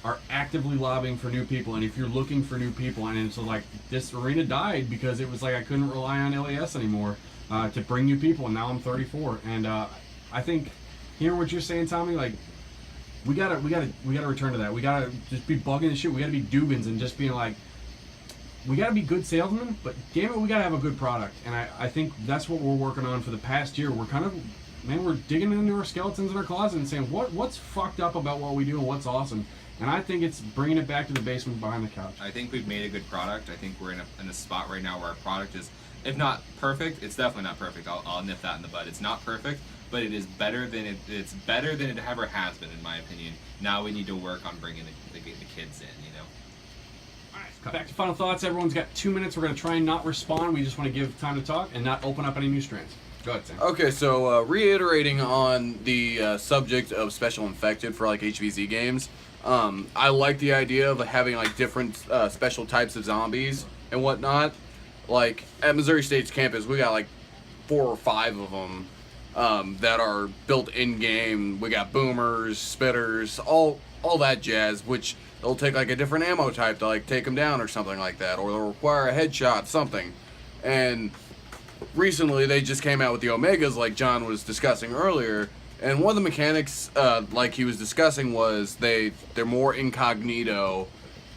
[SPEAKER 1] are actively lobbying for new people. And if you're looking for new people, and it's like this arena died because it was like I couldn't rely on LAS anymore. To bring new people, and now I'm 34, and I think hearing what you're saying, Tommy, like we gotta return to that. We gotta just be bugging the shit. We gotta be Dubins and just being like, we gotta be good salesmen, but damn it, we gotta have a good product. And I think that's what we're working on for the past year. We're kind of, man, we're digging into our skeletons in our closet and saying what's fucked up about what we do and what's awesome. And I think it's bringing it back to the basement behind the couch.
[SPEAKER 6] I think we've made a good product. I think we're in a spot right now where our product is, if not perfect, it's definitely not perfect. I'll nip that in the bud. It's not perfect, but it is better than it's better than it ever has been, in my opinion. Now we need to work on bringing the kids in, you know.
[SPEAKER 1] All right, back to final thoughts. Everyone's got 2 minutes. We're going to try and not respond. We just want to give time to talk and not open up any new strands. Go ahead, Sam.
[SPEAKER 7] Okay, so reiterating on the subject of special infected for like HVZ games, I like the idea of having like different special types of zombies and whatnot. Like at Missouri State's campus, we got like 4 or 5 of them that are built in game. We got boomers, spitters, all that jazz, which they'll take like a different ammo type to like take them down or something like that, or they'll require a headshot, something. And recently they just came out with the Omegas, like John was discussing earlier. And one of the mechanics, like he was discussing, was they're more incognito,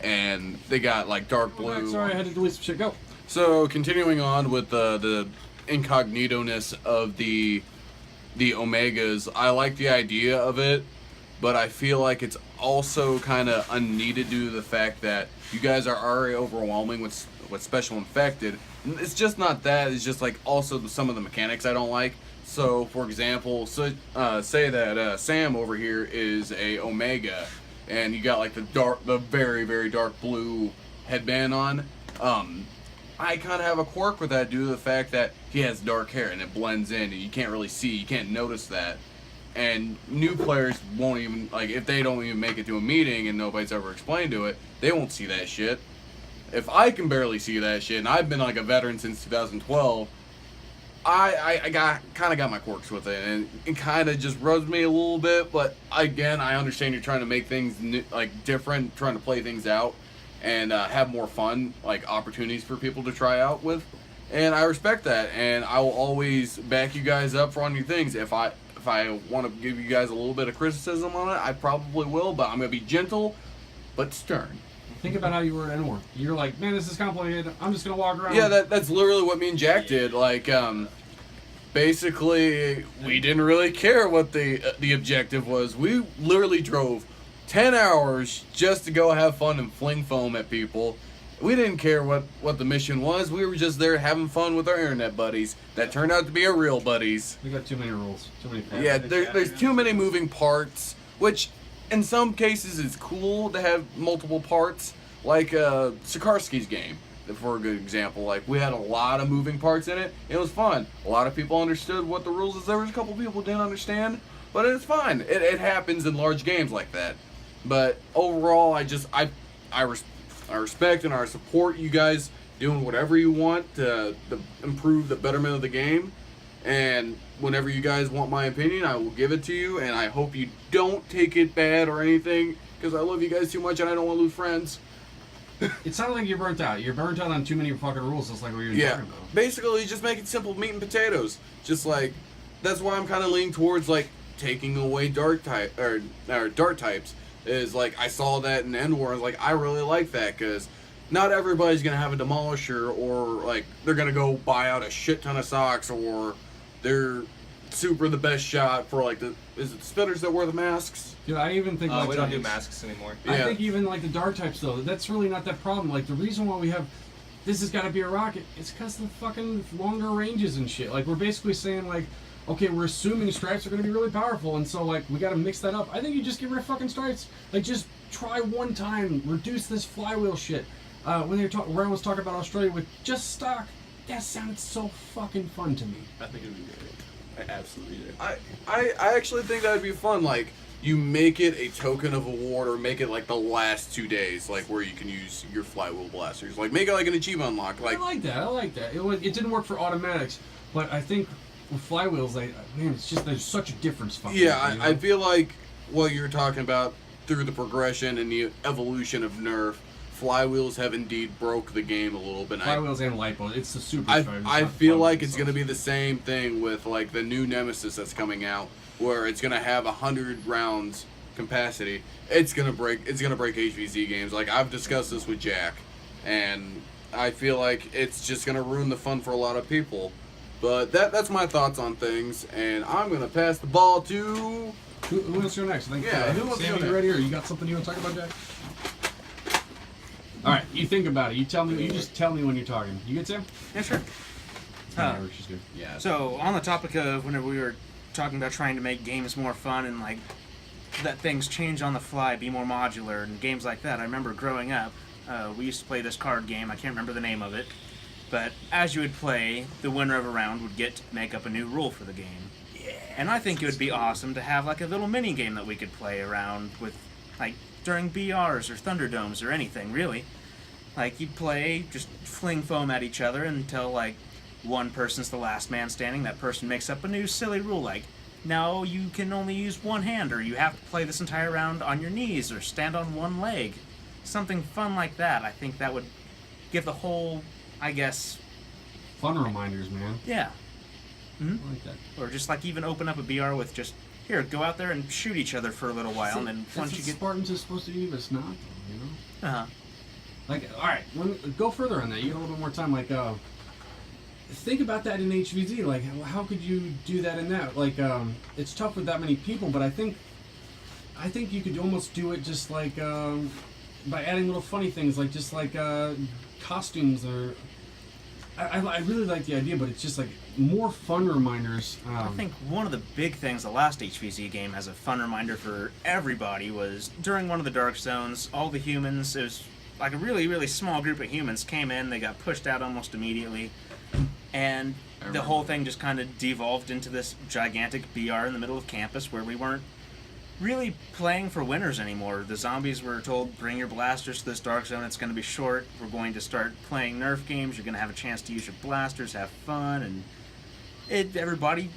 [SPEAKER 7] and they got like dark blue.
[SPEAKER 1] Sorry, I had to delete some shit. Go.
[SPEAKER 7] So continuing on with the incognito-ness of the Omegas, I like the idea of it, but I feel like it's also kind of unneeded due to the fact that you guys are already overwhelming with special infected. It's just not that. It's just like also some of the mechanics I don't like. So, for example, say that Sam over here is a Omega, and you got like the very, very dark blue headband on. I kind of have a quirk with that due to the fact that he has dark hair and it blends in, and you can't really see, you can't notice that. And new players won't even, like, if they don't even make it to a meeting and nobody's ever explained to it, they won't see that shit. If I can barely see that shit, and I've been like a veteran since 2012, I kind of got my quirks with it, and it kind of just rubs me a little bit. But again, I understand you're trying to make things like different, trying to play things out, and have more fun, like opportunities for people to try out with. And I respect that, and I will always back you guys up for on new things. If I want to give you guys a little bit of criticism on it, I probably will, but I'm gonna be gentle, but stern.
[SPEAKER 1] Think about how you were at Endwar. You're like, man, this is complicated. I'm just gonna walk around.
[SPEAKER 7] Yeah, that's literally what me and Jack did. Like, basically, we didn't really care what the objective was. We literally drove 10 hours just to go have fun and fling foam at people. We didn't care what the mission was. We were just there having fun with our internet buddies that turned out to be our real buddies.
[SPEAKER 1] We got too many rules. Too many parts.
[SPEAKER 7] Yeah, there's too many moving parts, which in some cases it's cool to have multiple parts, like Sikorsky's game, for a good example. Like, we had a lot of moving parts in it. It was fun. A lot of people understood what the rules is. There was a couple people who didn't understand, But it's fine. It happens in large games like that. But overall, I respect and I support you guys doing whatever you want to improve the betterment of the game. And whenever you guys want my opinion, I will give it to you. And I hope you don't take it bad or anything, because I love you guys too much and I don't want to lose friends.
[SPEAKER 1] It sounds like you're burnt out. You're burnt out on too many fucking rules, just like what you're talking about.
[SPEAKER 7] Basically, just make it simple, meat and potatoes. Just like, that's why I'm kind of leaning towards like taking away dart types. Is like, I saw that in Endwar, and like, I really like that, because not everybody's gonna have a demolisher, or like they're gonna go buy out a shit ton of socks, or they're super the best shot for like is it the spitters that wear the masks?
[SPEAKER 1] Dude, I even think like
[SPEAKER 6] we don't do masks anymore.
[SPEAKER 1] I think even like the dart types though, that's really not that problem. Like the reason why we have this has got to be a rocket, it's because the fucking longer ranges and shit. Like we're basically saying like, okay, we're assuming stripes are going to be really powerful, and so like we got to mix that up. I think you just get rid of fucking stripes. Like just try one time, reduce this flywheel shit. When Ryan was talking about Australia with just stock, that sounded so fucking fun to me.
[SPEAKER 7] I think it'd be great. I absolutely do. I actually think that'd be fun. Like, you make it a token of award, or make it like the last 2 days, like where you can use your flywheel blasters. Like, make it like an achievement unlock. Like,
[SPEAKER 1] I like that. It didn't work for automatics, but I think with flywheels, like, man, it's just there's such a difference. Fucking
[SPEAKER 7] yeah,
[SPEAKER 1] you know?
[SPEAKER 7] I feel like what you're talking about through the progression and the evolution of Nerf, flywheels have indeed broke the game a little bit.
[SPEAKER 1] Flywheels and lipos, it's the super.
[SPEAKER 7] I feel like it's going to be the same thing with like the new Nemesis that's coming out, where it's going to have 100 rounds capacity. It's going to break HVZ games. Like, I've discussed this with Jack, and I feel like it's just going to ruin the fun for a lot of people. But that's my thoughts on things, and I'm going to pass the ball to...
[SPEAKER 1] Who wants to go next? I think,
[SPEAKER 7] who wants to go
[SPEAKER 1] Sam, you ready, or you got something you want to talk about, Jack? All right, you think about it. You tell me. You just tell me when you're talking. You good, Sam?
[SPEAKER 3] Yeah, sure.
[SPEAKER 1] She's good.
[SPEAKER 7] Yeah.
[SPEAKER 3] So, on the topic of whenever we were talking about trying to make games more fun and like that things change on the fly, be more modular, and games like that, I remember growing up, we used to play this card game. I can't remember the name of it, but as you would play, the winner of a round would get to make up a new rule for the game. Yeah. And I think it would be awesome to have like a little mini game that we could play around with, like during BRs or Thunderdomes or anything really. Like you'd play, just fling foam at each other until like one person's the last man standing. That person makes up a new silly rule like, now you can only use one hand, or you have to play this entire round on your knees or stand on one leg. Something fun like that. I think that would give the whole, I guess...
[SPEAKER 1] Fun reminders, man.
[SPEAKER 3] Yeah. Mm-hmm.
[SPEAKER 1] I like that.
[SPEAKER 3] Or just like even open up a BR with just, here, go out there and shoot each other for a little while, and then once you get...
[SPEAKER 1] Spartans is supposed to be, but it's not, though, you know?
[SPEAKER 3] Uh-huh.
[SPEAKER 1] Like, alright, go further on that. You got a little bit more time. Like, think about that in HVZ. Like, how could you do that in that? Like, it's tough with that many people, but I think you could almost do it just like by adding little funny things, like just like costumes or. I really like the idea, but it's just like more fun reminders.
[SPEAKER 3] I think one of the big things the last HVZ game as a fun reminder for everybody was during one of the Dark Zones, all the humans, it was like a really, really small group of humans came in, they got pushed out almost immediately, and the whole thing just kind of devolved into this gigantic BR in the middle of campus where we weren't really playing for winners anymore. The zombies were told, bring your blasters to this Dark Zone, it's going to be short, we're going to start playing Nerf games, you're going to have a chance to use your blasters, have fun, and everybody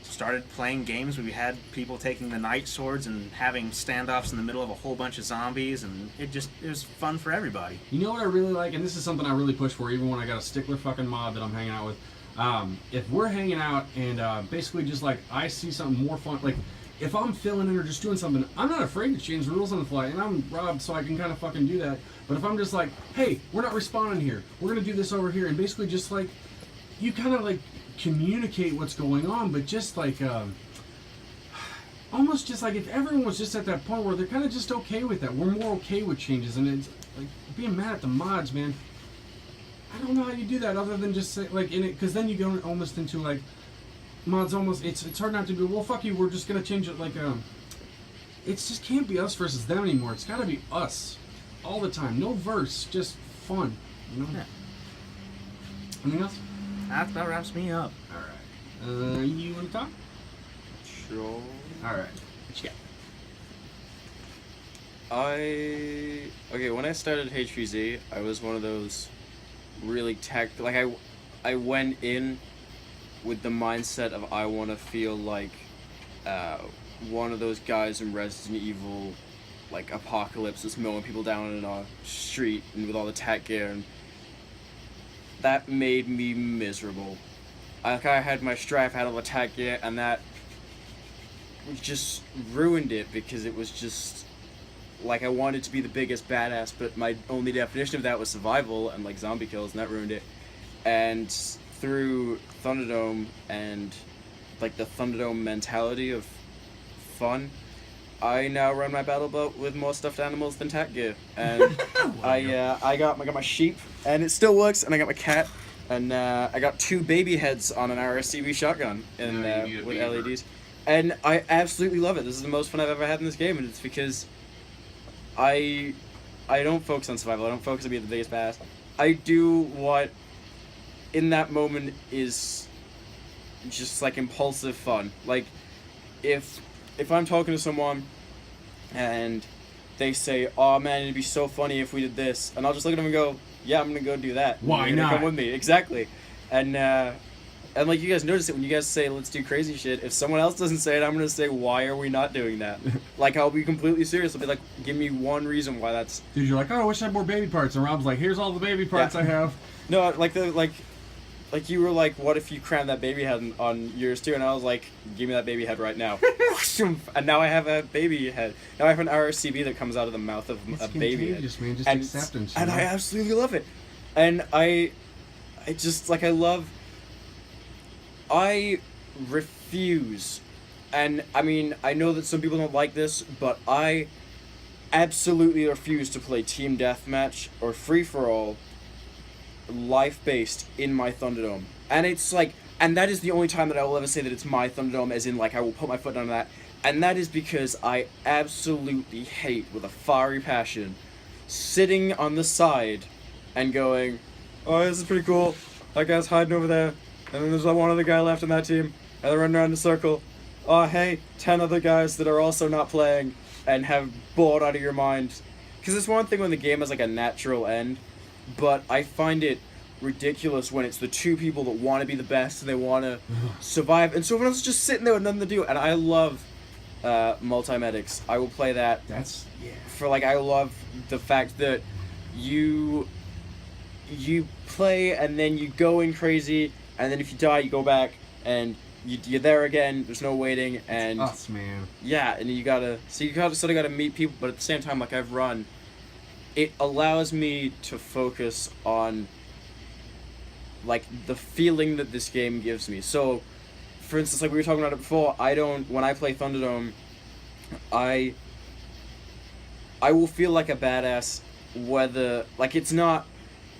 [SPEAKER 3] started playing games. We had people taking the night swords and having standoffs in the middle of a whole bunch of zombies, and it was fun for everybody.
[SPEAKER 1] You know what I really like, and this is something I really push for, even when I got a stickler fucking mod that I'm hanging out with. If we're hanging out and basically just like I see something more fun, like if I'm filling in or just doing something, I'm not afraid to change the rules on the fly, and I'm Rob, so I can kind of fucking do that. But if I'm just like, hey, we're not respawning here, we're gonna do this over here, and basically just like you kind of like communicate what's going on, but just like almost just like if everyone was just at that point where they're kind of just okay with that, we're more okay with changes, and it's like being mad at the mods, man. I don't know how you do that other than just say like in it, because then you go almost into like mods almost it's hard not to be, well, fuck you, we're just gonna change it. Like it's just can't be us versus them anymore. It's got to be us all the time. No verse, just fun, you know.
[SPEAKER 3] Yeah.
[SPEAKER 1] Anything else?
[SPEAKER 3] That about wraps me up.
[SPEAKER 1] All right. You want to talk?
[SPEAKER 4] Sure.
[SPEAKER 1] All right.
[SPEAKER 3] What you got?
[SPEAKER 4] Okay, when I started HVZ, I was one of those really I went in with the mindset of I want to feel like one of those guys in Resident Evil, like Apocalypse, that's mowing people down in a street and with all the tech gear, and that made me miserable. I had my strife, had all the tech gear, and that just ruined it because it was just like I wanted to be the biggest badass, but my only definition of that was survival and like zombie kills, and that ruined it. And through Thunderdome and like the Thunderdome mentality of fun, I now run my battle boat with more stuffed animals than tack gear, and I got my sheep, and it still works, and I got my cat, and I got 2 baby heads on an RSCB shotgun and with LEDs, and I absolutely love it. This is the most fun I've ever had in this game, and it's because I don't focus on survival. I don't focus on being the biggest badass. I do what in that moment is just like impulsive fun. Like if I'm talking to someone and they say, "Oh man, it'd be so funny if we did this," and I'll just look at them and go, "Yeah, I'm gonna go do that.
[SPEAKER 1] Why
[SPEAKER 4] You're gonna
[SPEAKER 1] not?
[SPEAKER 4] Come with me." Exactly. And like you guys notice it when you guys say, "Let's do crazy shit." If someone else doesn't say it, I'm gonna say, "Why are we not doing that?" Like I'll be completely serious. I'll be like, "Give me one reason why that's."
[SPEAKER 1] Dude, you're like, "Oh, I wish I had more baby parts," and Rob's like, "Here's all the baby parts I have."
[SPEAKER 4] No, like you were like, "What if you crammed that baby head on yours too?" And I was like, "Give me that baby head right now." And now I have a baby head. Now I have an RSCB that comes out of the mouth of
[SPEAKER 1] It's
[SPEAKER 4] a baby head.
[SPEAKER 1] contagious, man. Just
[SPEAKER 4] And,
[SPEAKER 1] acceptance.
[SPEAKER 4] and I absolutely love it. And I just like I refuse, and I mean I know that some people don't like this, but I absolutely refuse to play team deathmatch or free for all life-based in my Thunderdome. And it's like, and that is the only time that I will ever say that it's my Thunderdome, as in like I will put my foot down on that, and that is because I absolutely hate with a fiery passion sitting on the side and going, "Oh, this is pretty cool, that guy's hiding over there, and then there's one other guy left in that team, and they're running around in a circle. Oh hey, 10 other guys that are also not playing and have bored out of your mind." Because it's one thing when the game has like a natural end, but I find it ridiculous when it's the 2 people that want to be the best and they want to survive, and so everyone else is just sitting there with nothing to do. And I love multi-medics. I will play that.
[SPEAKER 1] That's
[SPEAKER 4] For like, I love the fact that you play and then you go in crazy, and then if you die you go back and you're there again. There's no waiting, and
[SPEAKER 1] it's us, man.
[SPEAKER 4] yeah, and you sort of gotta meet people, but at the same time, like I've run, it allows me to focus on like the feeling that this game gives me. So, for instance, like we were talking about it before, when I play Thunderdome, I will feel like a badass, whether, like, it's not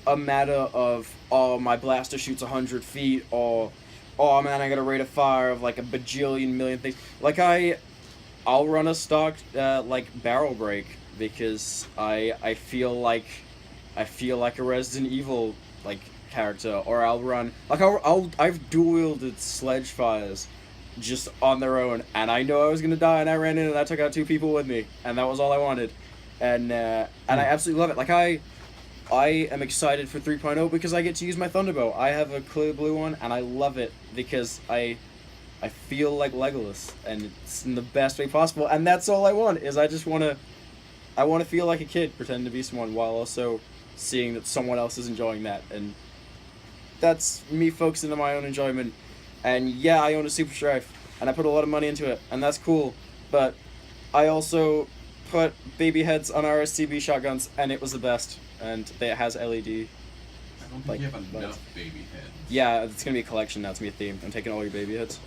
[SPEAKER 4] a matter of, oh, my blaster shoots 100 feet, or, oh man, I got a rate of fire of like a bajillion million things. Like I'll run a stock like barrel break because I feel like a Resident Evil like character, or I'll run like I've dual wielded sledge fires just on their own, and I know I was gonna die, and I ran in and I took out 2 people with me, and that was all I wanted, and I absolutely love it. Like I am excited for 3.0 because I get to use my Thunderbolt. I have a clear blue one, and I love it because I feel like Legolas, and it's in the best way possible. And that's all I want, is I want to feel like a kid pretending to be someone while also seeing that someone else is enjoying that. And that's me focusing on my own enjoyment. And yeah, I own a Super Strife, and I put a lot of money into it, and that's cool. But I also put baby heads on RSCB shotguns, and it was the best. And it has LED.
[SPEAKER 9] I don't think
[SPEAKER 4] like,
[SPEAKER 9] you have enough baby heads.
[SPEAKER 4] Yeah, it's gonna be a collection now. It's gonna be a theme. I'm taking all your baby heads,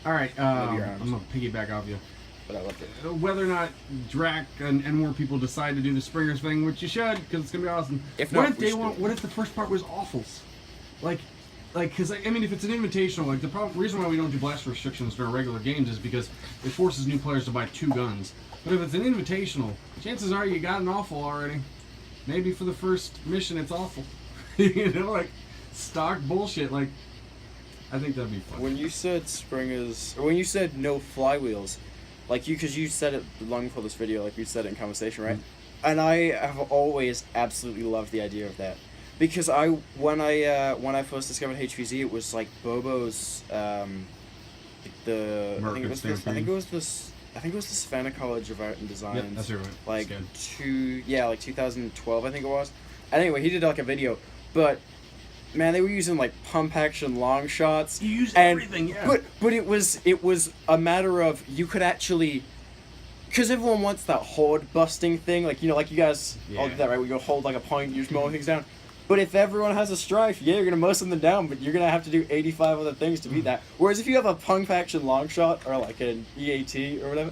[SPEAKER 1] All right,
[SPEAKER 4] Maybe your arms.
[SPEAKER 1] I'm gonna piggyback off you.
[SPEAKER 4] but I loved it.
[SPEAKER 1] Whether or not Drac and more people decide to do the Springers thing, which you should, because it's gonna be awesome.
[SPEAKER 4] If
[SPEAKER 1] what
[SPEAKER 4] not,
[SPEAKER 1] if
[SPEAKER 4] we
[SPEAKER 1] day
[SPEAKER 4] should
[SPEAKER 1] one?
[SPEAKER 4] do it.
[SPEAKER 1] What if the first part was awful? Like, because I mean, if it's an invitational, like the reason why we don't do blast restrictions during regular games is because it forces new players to buy 2 guns. But if it's an invitational, chances are you got an awful already. Maybe for the first mission it's awful. You know, like stock bullshit. Like I think that'd be fun.
[SPEAKER 4] When you said springers, or when you said no flywheels, like because you said it long before this video, like you said it in conversation, right? And I have always absolutely loved the idea of that, because when I first discovered HVZ, it was like Bobo's I think it was the Savannah College of Art and Design.
[SPEAKER 1] Yep, that's right.
[SPEAKER 4] Like
[SPEAKER 1] That's good.
[SPEAKER 4] like 2012, I think it was. Anyway, he did like a video, but man, they were using like pump action long shots.
[SPEAKER 1] You use
[SPEAKER 4] and,
[SPEAKER 1] everything, yeah.
[SPEAKER 4] But it was a matter of you could actually, because everyone wants that horde busting thing, like like you guys all did that, right? We go hold like a point, you just mow things down. But if everyone has a strife, yeah, you're gonna mow something down, but you're gonna have to do 85 other things to beat that. Whereas if you have a pump action long shot or like an EAT or whatever,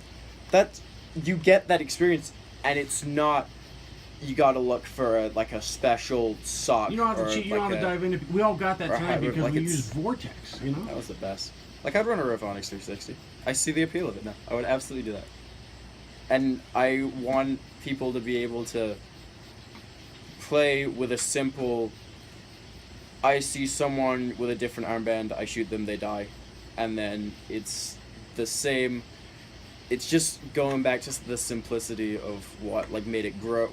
[SPEAKER 4] that you get that experience, and it's not. You gotta look for a special sock.
[SPEAKER 1] You don't have to cheat. You don't have to dive into. We all got that
[SPEAKER 4] or a
[SPEAKER 1] tonight
[SPEAKER 4] hybrid,
[SPEAKER 1] because
[SPEAKER 4] like
[SPEAKER 1] we
[SPEAKER 4] it's-
[SPEAKER 1] used Vortex. You know.
[SPEAKER 4] That was the best. Like I'd run a Rovonix 360. I see the appeal of it now. I would absolutely do that. And I want people to be able to play with a simple. I see someone with a different armband. I shoot them. They die, and then it's the same. It's just going back to the simplicity of what made it grow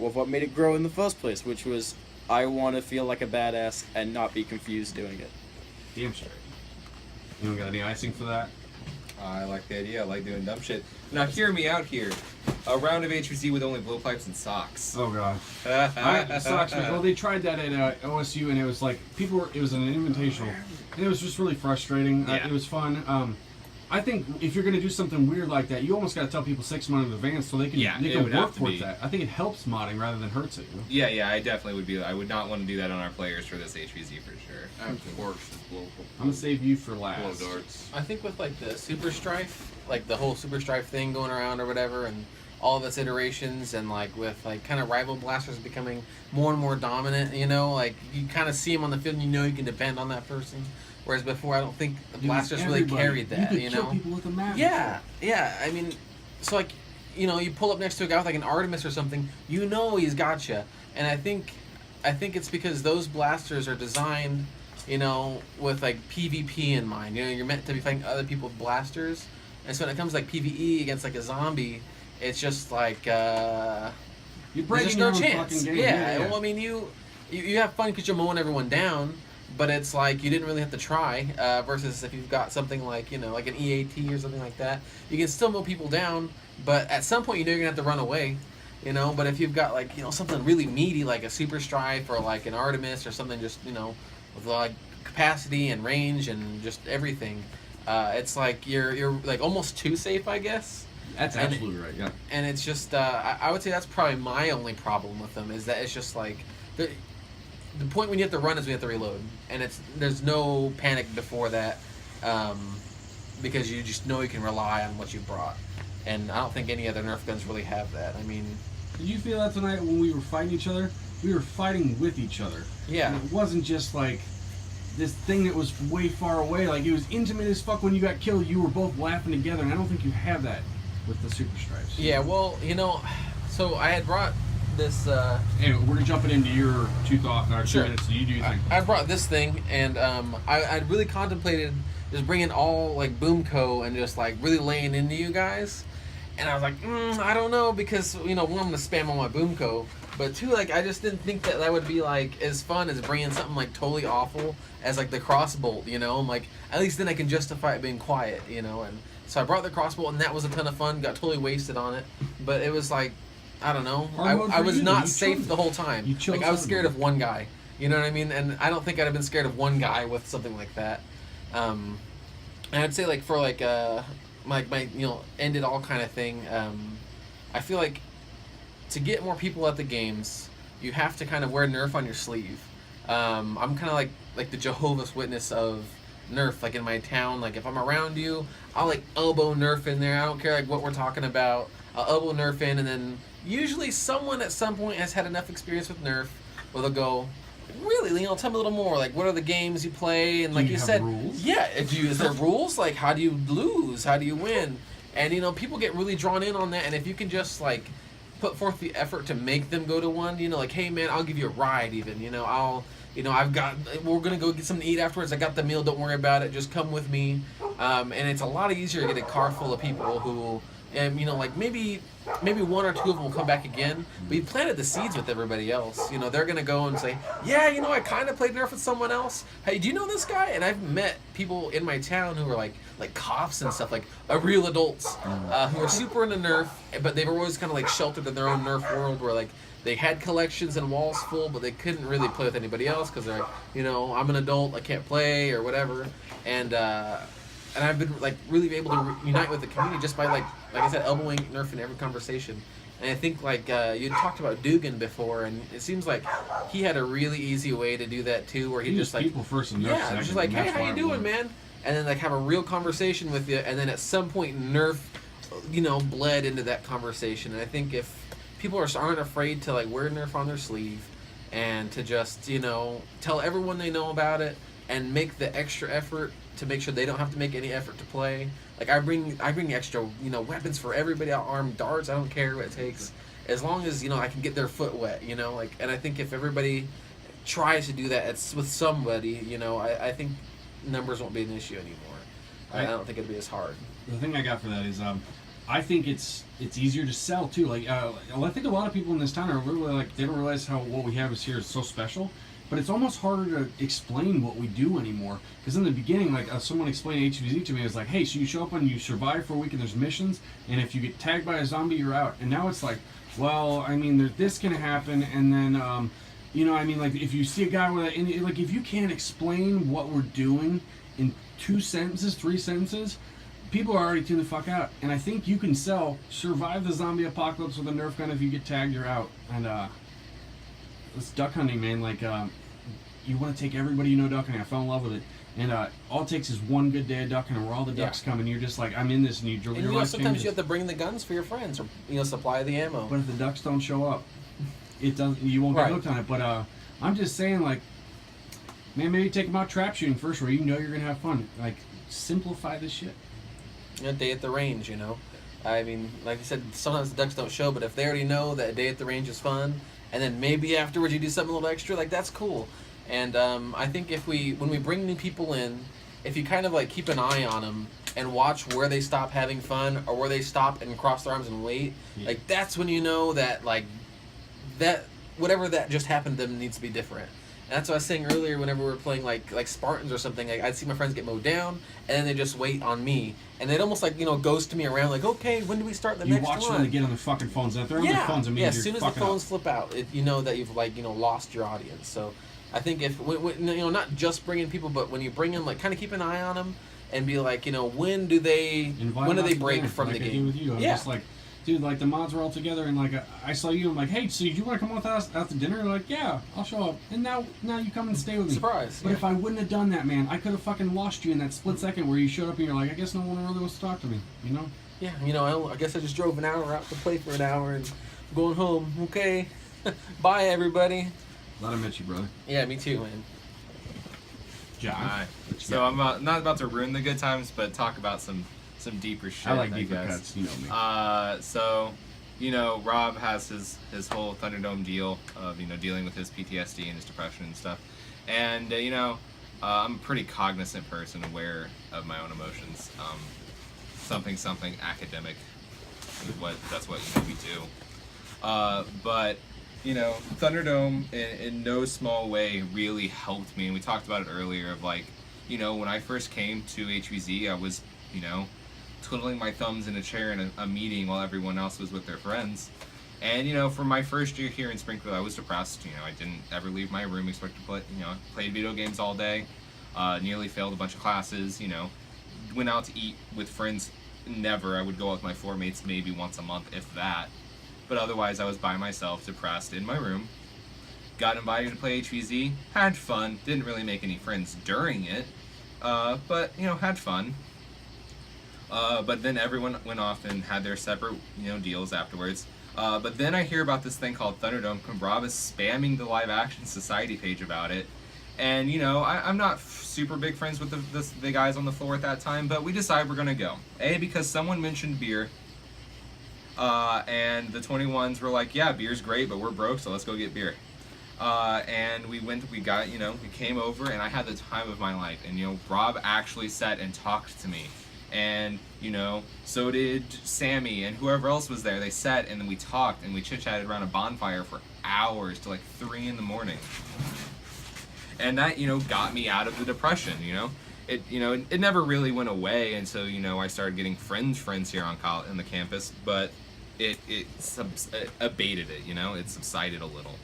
[SPEAKER 4] in the first place, which was I want to feel like a badass and not be confused doing it.
[SPEAKER 1] Damn straight. You don't got any icing for that?
[SPEAKER 6] I like the idea. I like doing dumb shit. Now, hear me out here. A round of HVZ with only blowpipes and socks.
[SPEAKER 1] Oh god. Socks. Well, they tried that at OSU, and it was like it was an invitational, and it was just really frustrating.
[SPEAKER 3] Yeah.
[SPEAKER 1] It was fun. I think if you're going to do something weird like that, you almost got to tell people 6 months in advance so they can
[SPEAKER 6] it would have
[SPEAKER 1] work
[SPEAKER 6] to
[SPEAKER 1] towards
[SPEAKER 6] be.
[SPEAKER 1] that. I think it helps modding rather than hurts it. You know?
[SPEAKER 6] Yeah, I definitely would be. I would not want to do that on our players for this HVZ for sure.
[SPEAKER 9] I have Porch is local.
[SPEAKER 1] I'm gonna save you for last.
[SPEAKER 9] Blow darts.
[SPEAKER 2] I think with like the Super Strife, like the whole Super Strife thing going around or whatever, and all of its iterations, and like with like kind of rival blasters becoming more and more dominant, like you kind of see them on the field and you can depend on that person. Whereas before, I don't think the blasters really carried that.
[SPEAKER 1] You could kill people with a map.
[SPEAKER 2] Yeah. I mean, so like, you pull up next to a guy with like an Artemis or something, he's gotcha. And I think it's because those blasters are designed, with like PvP in mind. You're meant to be fighting other people with blasters, and so when it comes to, like PvE against like a zombie, it's just like
[SPEAKER 1] You're
[SPEAKER 2] there's
[SPEAKER 1] breaking
[SPEAKER 2] just
[SPEAKER 1] your
[SPEAKER 2] no
[SPEAKER 1] own
[SPEAKER 2] chance.
[SPEAKER 1] fucking game.
[SPEAKER 2] Yeah. Well, I mean, you have fun because you're mowing everyone down. But it's like you didn't really have to try, versus if you've got something like, like an EAT or something like that, you can still mow people down, but at some point you're going to have to run away, But if you've got like, something really meaty like a Super Strife or like an Artemis or something just, with like capacity and range and just everything, it's like you're like almost too safe, I guess.
[SPEAKER 1] That's absolutely right, yeah.
[SPEAKER 2] And it's just, I would say that's probably my only problem with them, is that it's just like... The point when you have to run is when you have to reload, and there's no panic before that, because you just know you can rely on what you brought, and I don't think any other Nerf guns really have that. I mean,
[SPEAKER 1] did you feel that tonight when we were fighting each other? We were fighting with each other.
[SPEAKER 2] Yeah.
[SPEAKER 1] And it wasn't just like this thing that was way far away. Like it was intimate as fuck. When you got killed, you were both laughing together, and I don't think you have that with the Super Stripes.
[SPEAKER 2] Yeah. Well, so I had brought this.
[SPEAKER 1] Anyway, we're jumping into your 2
[SPEAKER 2] Sure.
[SPEAKER 1] minutes. So you do your thing.
[SPEAKER 2] I brought this thing, and I really contemplated just bringing all like Boomco and just like really laying into you guys, and I was like, I don't know, because one, I'm gonna spam on my Boomco, but 2, like I just didn't think that would be like as fun as bringing something like totally awful as like the crossbolt. I'm like, at least then I can justify it being quiet, and so I brought the crossbolt, and that was a ton of fun. Got totally wasted on it, but it was like, I don't know. I was not safe the whole time. Like I was scared of one guy. You know what I mean? And I don't think I'd have been scared of one guy with something like that. And I'd say like for like my end it all kind of thing. I feel like to get more people at the games, you have to kind of wear Nerf on your sleeve. I'm kind of like the Jehovah's Witness of Nerf. Like in my town, like if I'm around you, I'll like elbow Nerf in there. I don't care like what we're talking about. I'll elbow Nerf in, and then usually someone at some point has had enough experience with Nerf where they'll go, really, tell me a little more. Like, what are the games you play? And like you said,
[SPEAKER 1] rules?
[SPEAKER 2] yeah, is there rules? Like, how do you lose? How do you win? And people get really drawn in on that. And if you can just like put forth the effort to make them go to one, like, hey man, I'll give you a ride. Even I'll you know, we're gonna go get something to eat afterwards. I got the meal. Don't worry about it. Just come with me. And it's a lot easier to get a car full of people who, you know, like maybe one or two of them will come back again. But you planted the seeds with everybody else. You know, they're gonna go and say, yeah, you know, I kind of played Nerf with someone else. Hey, do you know this guy? And I've met people in my town who are like cops and stuff, like real adults who are super into Nerf, but they were always kind of like sheltered in their own Nerf world, where like they had collections and walls full, but they couldn't really play with anybody else because they're like, you know, I'm an adult, I can't play or whatever. And I've been like really able to unite with the community just by like I said, elbowing Nerf in every conversation. And I think like you talked about Dugan before, and it seems like he had a really easy way to do that too, where he just like
[SPEAKER 1] people first and Nerf second.
[SPEAKER 2] Just like, hey, how you doing, man? And then like have a real conversation with you, and then at some point Nerf, you know, bled into that conversation. And I think if people aren't afraid to like wear Nerf on their sleeve, and to just, you know, tell everyone they know about it, and make the extra effort to make sure they don't have to make any effort to play. Like I bring extra, you know, weapons for everybody, armed darts. I don't care what it takes, as long as, you know, I can get their foot wet, you know. Like, and I think if everybody tries to do that, it's with somebody, you know, I think numbers won't be an issue anymore. I don't think it'd be as hard.
[SPEAKER 1] The thing I got for that is, I think it's easier to sell too. Like, I think a lot of people in this town are really like, they don't realize how what we have here is so special. But it's almost harder to explain what we do anymore. Because in the beginning, like someone explained HVZ to me, it was like, hey, so you show up and you survive for a week and there's missions, and if you get tagged by a zombie, you're out. And now it's like, well, I mean, there's this can happen, and then, you know, I mean, like if you see a guy with a, like if you can't explain what we're doing in 2 sentences, 3 sentences, people are already tuned the fuck out. And I think you can sell, survive the zombie apocalypse with a Nerf gun. If you get tagged, you're out. And it's duck hunting, man. Like, you want to take everybody you know duck hunting. I fell in love with it. And all it takes is one good day of duck hunting where all the ducks come, and you're just like, I'm in this, and you
[SPEAKER 2] and you know, sometimes you have to bring the guns for your friends, or, you know, supply the ammo.
[SPEAKER 1] But if the ducks don't show up, it doesn't. You won't get hooked on it. But I'm just saying, like, man, maybe take them out trap shooting first, where you know you're gonna have fun. Like, simplify this shit.
[SPEAKER 2] A day at the range, you know. I mean, like I said, sometimes the ducks don't show, but if they already know that a day at the range is fun, and then maybe afterwards you do something a little extra, like, that's cool. And I think when we bring new people in, if you kind of like keep an eye on them and watch where they stop having fun, or where they stop and cross their arms and wait, like, that's when you know that, like, that whatever that just happened to them needs to be different. And that's what I was saying earlier, whenever we were playing like Spartans or something, like, I'd see my friends get mowed down, and then they just wait on me, and they'd almost like, you know, ghost me around, like, okay, when do we start the next one?
[SPEAKER 1] You watch them to get on their fucking phones. If they're on their phones, I mean,
[SPEAKER 2] as soon as the phones flip out, you know that you've, like, you know, lost your audience. So I think if, you know, not just bringing people, but when you bring them, like, kind of keep an eye on them and be like, you know, when do they break from the game?
[SPEAKER 1] With you. I'm just like, dude, like, the mods were all together, and like I saw you, I'm like, hey, so you want to come with us out to dinner? They're like, yeah, I'll show up. And now you come and stay with me.
[SPEAKER 2] Surprise.
[SPEAKER 1] But if I wouldn't have done that, man, I could have fucking lost you in that split second where you showed up and you're like, I guess no one really wants to talk to me, you know?
[SPEAKER 2] Yeah, you know, I guess I just drove an hour out to play for an hour and I'm going home. Okay. Bye, everybody.
[SPEAKER 1] Glad I met you, brother.
[SPEAKER 2] Yeah, me too, man.
[SPEAKER 1] John.
[SPEAKER 6] Alright. So I'm not about to ruin the good times, but talk about some deeper shit.
[SPEAKER 1] I like deeper cuts, you know me.
[SPEAKER 6] So, you know, Rob has his whole Thunderdome deal of, you know, dealing with his PTSD and his depression and stuff. And, you know, I'm a pretty cognizant person, aware of my own emotions. Something academic. That's what, you know, we do. But, you know, Thunderdome in no small way really helped me. And we talked about it earlier of, like, you know, when I first came to HVZ, I was, you know, twiddling my thumbs in a chair in a meeting while everyone else was with their friends. And, you know, for my first year here in Springfield, I was depressed. You know, I didn't ever leave my room, expect to play, you know, played video games all day, nearly failed a bunch of classes, you know, went out to eat with friends, never. I would go out with my floor mates maybe once a month, if that. But otherwise, I was by myself, depressed, in my room. Got invited to play HVZ, had fun, didn't really make any friends during it, but, you know, had fun. But then everyone went off and had their separate, you know, deals afterwards. But then I hear about this thing called Thunderdome. Rob is spamming the Live Action Society page about it. And, you know, I'm not super big friends with the guys on the floor at that time, but we decide we're going to go. A, because someone mentioned beer. And the 21s were like, yeah, beer's great, but we're broke, so let's go get beer. And we came over, and I had the time of my life. And, Rob actually sat and talked to me. And, so did Sammy and whoever else was there. They sat, and then we talked, and we chit-chatted around a bonfire for hours till like 3 in the morning. And that, got me out of the depression, It never really went away until, I started getting friends here on the campus, but it abated it, it subsided a little.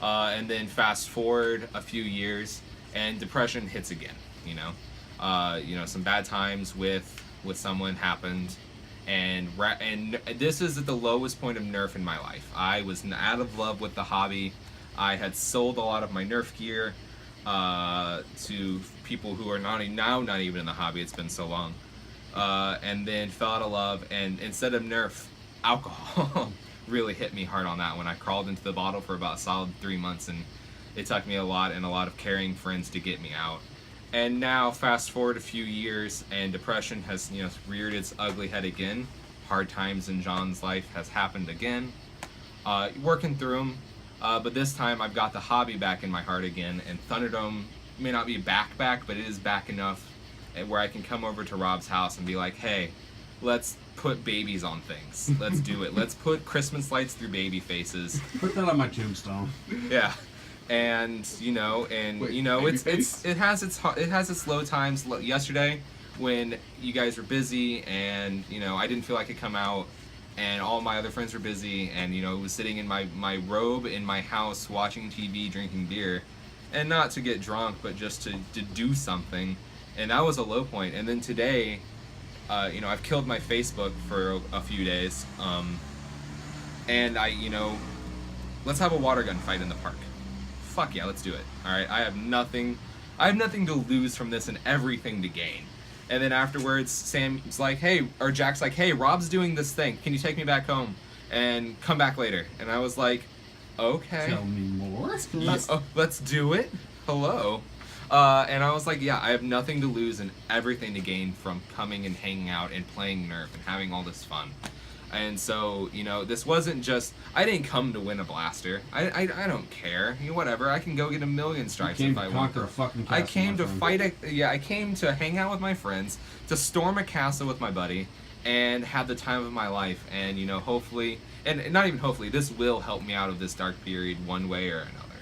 [SPEAKER 6] And then fast forward a few years, and depression hits again, some bad times with someone happened, and this is at the lowest point of Nerf in my life. I was out of love with the hobby. I had sold a lot of my Nerf gear to people who are not even in the hobby. It's been so long, and then fell out of love, and instead of Nerf, alcohol really hit me hard on that one. I crawled into the bottle for about a solid 3 months, and it took me a lot of caring friends to get me out. And now fast forward a few years, and depression has reared its ugly head again. Hard times in John's life has happened again. Working through them. But this time I've got the hobby back in my heart again, and Thunderdome may not be back, but it is back enough where I can come over to Rob's house and be like, hey, let's put babies on things. Let's do it. Let's put Christmas lights through baby faces.
[SPEAKER 1] Put that on my tombstone.
[SPEAKER 6] Yeah. And it has its low times. Yesterday when you guys were busy, and I didn't feel like I could come out, and all my other friends were busy, and was sitting in my robe in my house watching TV, drinking beer, and not to get drunk, but just to do something, and that was a low point. And then today, I've killed my Facebook for a few days, and let's have a water gun fight in the park. Fuck yeah, let's do it. All right, I have nothing to lose from this and everything to gain. And then afterwards, Sam's like, Jack's like, hey, Rob's doing this thing. Can you take me back home and come back later? And I was like, okay.
[SPEAKER 1] Tell me more.
[SPEAKER 6] Let's do it. Hello. And I was like, yeah, I have nothing to lose and everything to gain from coming and hanging out and playing Nerf and having all this fun. And so, this wasn't just, I didn't come to win a blaster. I don't care. Whatever. I can go get 1,000,000 strikes if I want.
[SPEAKER 1] A fucking castle,
[SPEAKER 6] I came to fight I came to hang out with my friends, to storm a castle with my buddy, and have the time of my life. And, hopefully, and not even hopefully, this will help me out of this dark period one way or another.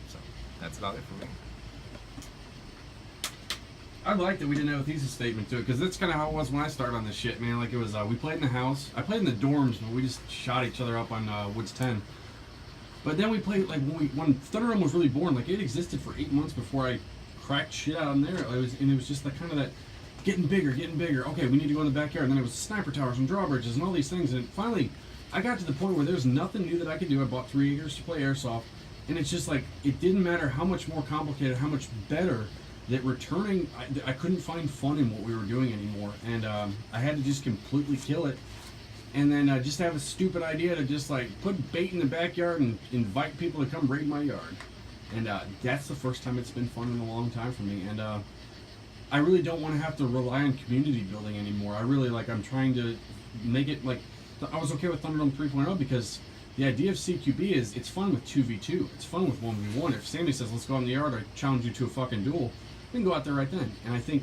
[SPEAKER 6] So that's about it for me.
[SPEAKER 1] I like that we didn't have a thesis statement to it, because that's kind of how it was when I started on this shit, man. Like, it was, we played in the house. I played in the dorms, but we just shot each other up on Woods 10. But then we played, like, when Thunderdome was really born, like, it existed for 8 months before I cracked shit out in there. It was just like, kind of that getting bigger. Okay, we need to go in the backyard. And then it was sniper towers and drawbridges and all these things. And finally, I got to the point where there's nothing new that I could do. I bought 3 acres to play airsoft. And it's just like, it didn't matter how much more complicated, how much better, that returning, I couldn't find fun in what we were doing anymore, and I had to just completely kill it, and then just have a stupid idea to just like put bait in the backyard and invite people to come raid my yard, and that's the first time it's been fun in a long time for me, and I really don't want to have to rely on community building anymore. I'm trying to make it like, I was okay with Thunderdome 3.0 because the idea of CQB is it's fun with 2v2, it's fun with 1v1. If Sammy says let's go out in the yard, I challenge you to a fucking duel, we can go out there right then. And I think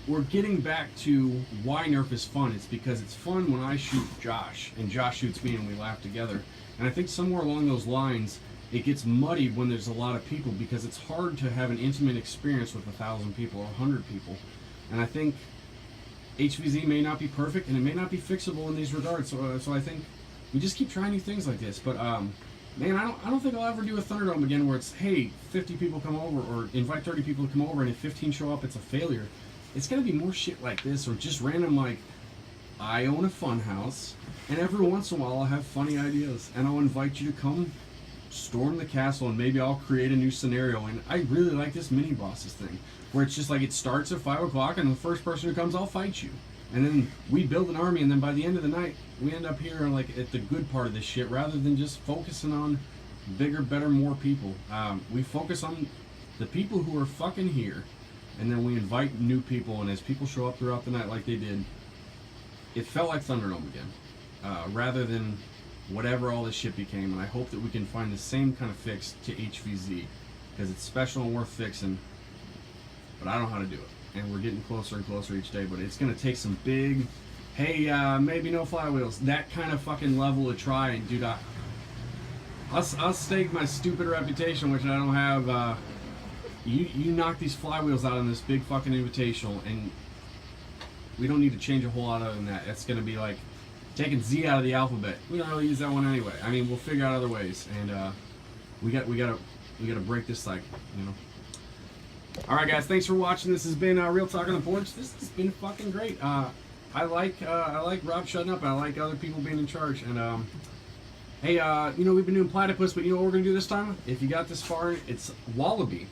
[SPEAKER 1] we're getting back to why Nerf is fun. It's because it's fun when I shoot Josh, and Josh shoots me, and we laugh together. And I think somewhere along those lines, it gets muddied when there's a lot of people, because it's hard to have an intimate experience with 1,000 people or 100 people. And I think HVZ may not be perfect, and it may not be fixable in these regards. So I think we just keep trying new things like this. But man, I don't think I'll ever do a Thunderdome again where it's, hey, 50 people come over, or invite 30 people to come over, and if 15 show up, it's a failure. It's gonna be more shit like this, or just random, like, I own a fun house, and every once in a while I'll have funny ideas, and I'll invite you to come storm the castle, and maybe I'll create a new scenario. And I really like this mini bosses thing, where it's just like it starts at 5 o'clock, and the first person who comes, I'll fight you. And then we build an army, and then by the end of the night, we end up here like at the good part of this shit, rather than just focusing on bigger, better, more people. We focus on the people who are fucking here, and then we invite new people, and as people show up throughout the night like they did, it felt like Thunderdome again. Rather than whatever all this shit became, and I hope that we can find the same kind of fix to HVZ, because it's special and worth fixing, but I don't know how to do it, and we're getting closer and closer each day, but it's going to take some big, hey, maybe no flywheels, that kind of fucking level to try, and dude, I'll stake my stupid reputation, which I don't have. You knock these flywheels out on this big fucking invitational, and we don't need to change a whole lot other than that. It's going to be like taking Z out of the alphabet. We don't really use that one anyway. I mean, we'll figure out other ways, and we gotta break this cycle, you know. All right, guys, thanks for watching. This has been Real Talk on the Porch. This has been fucking great. I like Rob shutting up, and I like other people being in charge, and hey, you know, we've been doing platypus, but you know what we're gonna do this time? If you got this far, it's wallaby.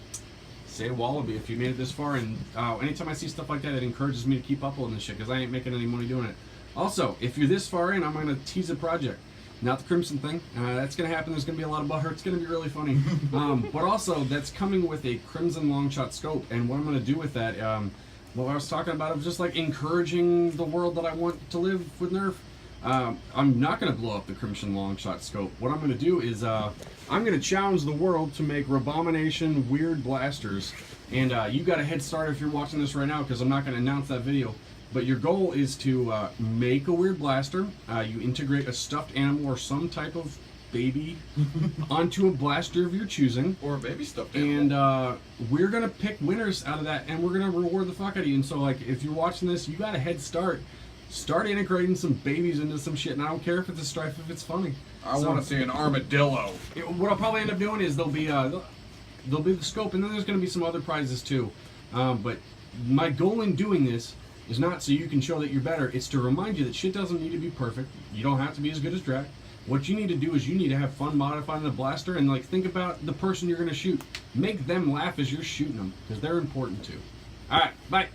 [SPEAKER 1] Say wallaby if you made it this far, and anytime I see stuff like that, it encourages me to keep uploading this shit, because I ain't making any money doing it. Also, if you're this far in, I'm gonna tease a project. Not the Crimson thing. That's gonna happen. There's gonna be a lot of butthurt. It's gonna be really funny. But also, that's coming with a Crimson Longshot scope, and what I'm gonna do with that, what I was talking about, was just like encouraging the world that I want to live with Nerf. I'm not going to blow up the Crimson Longshot scope. What I'm going to do is I'm going to challenge the world to make Rabomination weird blasters. And you got a head start if you're watching this right now, because I'm not going to announce that video. But your goal is to make a weird blaster. You integrate a stuffed animal or some type of baby onto a blaster of your choosing.
[SPEAKER 7] Or a baby stuffed animal.
[SPEAKER 1] And we're going to pick winners out of that, and we're going to reward the fuck out of you. And so, like, if you're watching this, you got a head start. Start integrating some babies into some shit, and I don't care if it's a strife, if it's funny.
[SPEAKER 9] I want to see an armadillo.
[SPEAKER 1] What I'll probably end up doing is there'll be the scope, and then there's going to be some other prizes too. But my goal in doing this is not so you can show that you're better. It's to remind you that shit doesn't need to be perfect. You don't have to be as good as Drac. What you need to do is you need to have fun modifying the blaster, and like think about the person you're going to shoot. Make them laugh as you're shooting them, because they're important too. All right, bye.